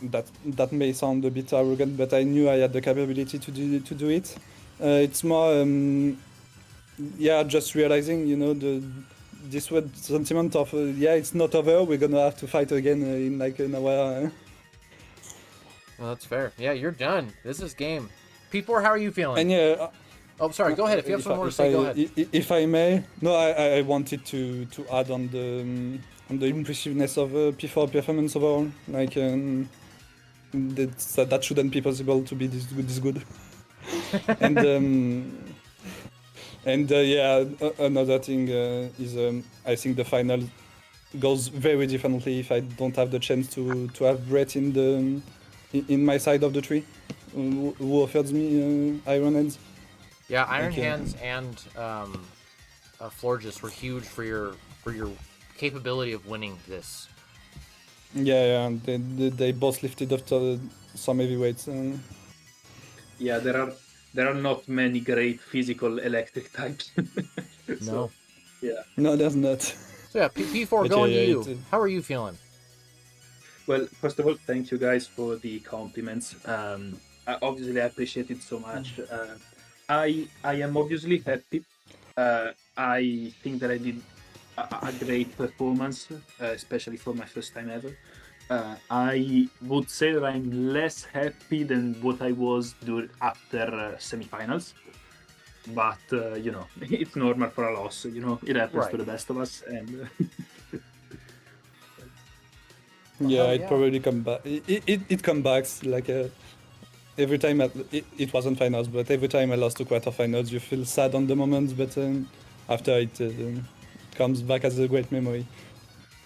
that may sound a bit arrogant, but I knew I had the capability to do it. It's more, yeah, just realizing, you know, this word sentiment of yeah, it's not over. We're gonna have to fight again in like an hour. Well, that's fair. Yeah, you're done. This is game. P4, how are you feeling? And yeah. Oh, sorry. Go ahead. If you have some more to say, go ahead. If I may, no, I wanted to add on the impressiveness of P4 performance overall. Like that shouldn't be possible to be this good. And yeah, another thing is I think the final goes very differently if I don't have the chance to have Brett in my side of the tree, who offers me Iron Hands. Yeah, Iron Hands and Florges were huge for your capability of winning this. Yeah, they both lifted up to some heavyweights. Yeah, there are not many great physical electric types. No. Yeah. No, there's not. So yeah, P4, going to you. How are you feeling? Well, first of all, thank you guys for the compliments. Obviously, I appreciate it so much. I am obviously happy. I think that I did a great performance, especially for my first time ever. I would say that I'm less happy than what I was after semifinals. But, you know, it's normal for a loss. You know, it happens to the best of us. And yeah, it probably come back. It comes back like every time. It wasn't finals, but every time I lost to quarterfinals, you feel sad on the moment, but after it comes back as a great memory.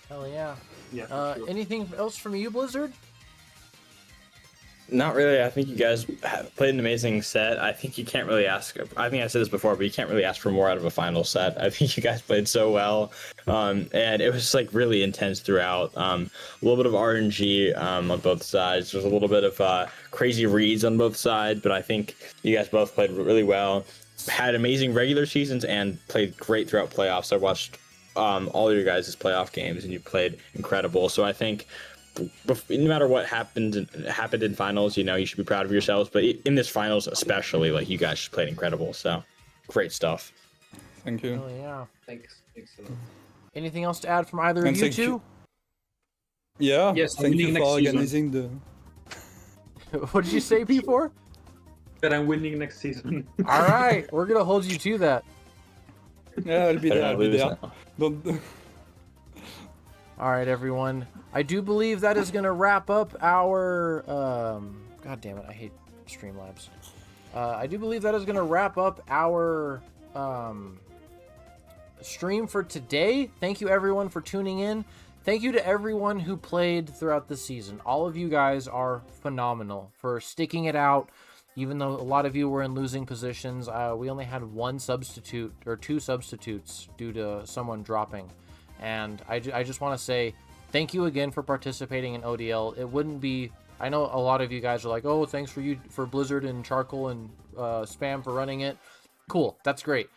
Hell yeah. Yeah. Sure. Anything else from you, Blizzard? Not really. I think you guys played an amazing set. I think you can't really ask. I think I said this before, but you can't really ask for more out of a final set. I think you guys played so well, and it was like really intense throughout. A little bit of RNG on both sides. There's a little bit of crazy reads on both sides, but I think you guys both played really well. Had amazing regular seasons and played great throughout playoffs. I watched all your guys' playoff games, and you played incredible. So I think, no matter what happened in finals, you know, you should be proud of yourselves. But in this finals especially, like, you guys just played incredible. So great stuff. Thank you. Oh yeah. Thanks a lot. Anything else to add from either of you two? Yeah. Yes, thank you for organizing the. What did you say, P4? That I'm winning next season. All right, we're gonna hold you to that. Yeah, I'll be there. I'll be there. Don't. All right, everyone. I do believe that is going to wrap up our... God damn it, I hate Streamlabs. I do believe that is going to wrap up our stream for today. Thank you, everyone, for tuning in. Thank you to everyone who played throughout the season. All of you guys are phenomenal for sticking it out. Even though a lot of you were in losing positions, we only had one substitute or two substitutes due to someone dropping. And I just want to say thank you again for participating in ODL. It wouldn't be... I know a lot of you guys are like, oh, thanks for Blizzard and Charcoal and Spam for running it. Cool, that's great.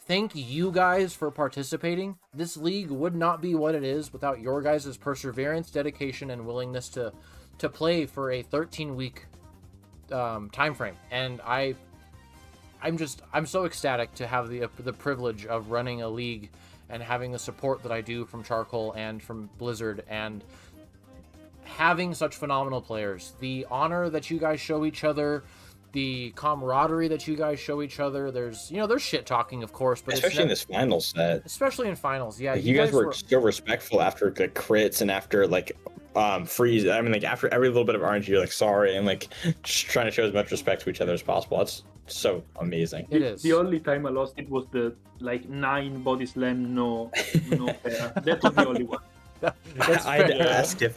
thank you guys for participating. This league would not be what it is without your guys' perseverance, dedication, and willingness to play for a 13-week time frame. And I'm so ecstatic to have the privilege of running a league and having the support that I do from Charcoal and from Blizzard, and having such phenomenal players. The honor that you guys show each other, the camaraderie that you guys show each other. There's shit talking, of course, but especially in this finals set. Especially in finals, yeah. Like, you guys were so respectful after like crits and after like freeze. I mean, like after every little bit of RNG, you're like sorry and like just trying to show as much respect to each other as possible. That's so amazing. It is. The only time I lost it was the like 9 body slam no pair. That was the only one. I had to ask if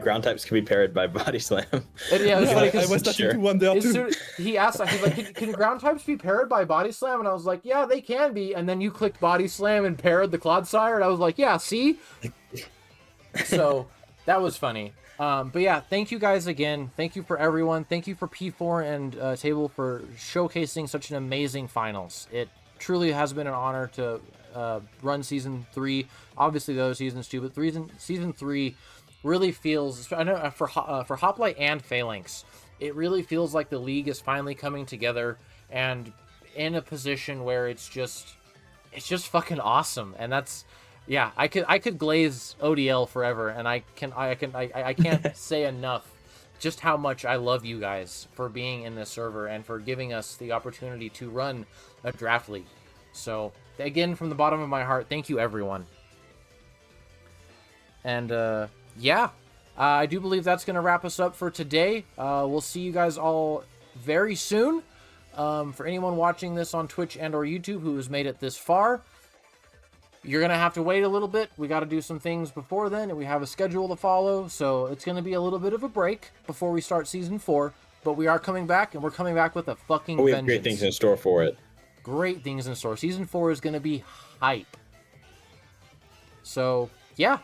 ground types can be paired by body slam. Yeah, it was funny I was 'cause starting to wonder too. he asked that. He's like, can ground types be paired by body slam? And I was like, yeah, they can be. And then you clicked body slam and paired the Clodsire, and I was like, yeah, see? So that was funny. But yeah, thank you guys again. Thank you for everyone. Thank you for P4 and Table for showcasing such an amazing finals. It truly has been an honor to run season 3. Obviously the other seasons too, but season 3 really feels, I know for Hoplite and Phalanx, it really feels like the league is finally coming together and in a position where it's just fucking awesome. And that's, yeah, I could glaze ODL forever, and I can't say enough just how much I love you guys for being in this server and for giving us the opportunity to run a draft league. So again, from the bottom of my heart, thank you everyone. And yeah, I do believe that's going to wrap us up for today. We'll see you guys all very soon. For anyone watching this on Twitch and or YouTube who has made it this far, you're going to have to wait a little bit. We got to do some things before then, and we have a schedule to follow, so it's going to be a little bit of a break before we start Season 4, but we are coming back, and we're coming back with a fucking we have vengeance. great things in store for it. Great things in store. Season 4 is going to be hype. So, yeah,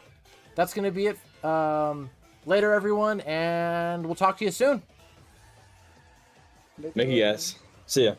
that's going to be it. Later, everyone, and we'll talk to you soon. Thank you guys. See ya.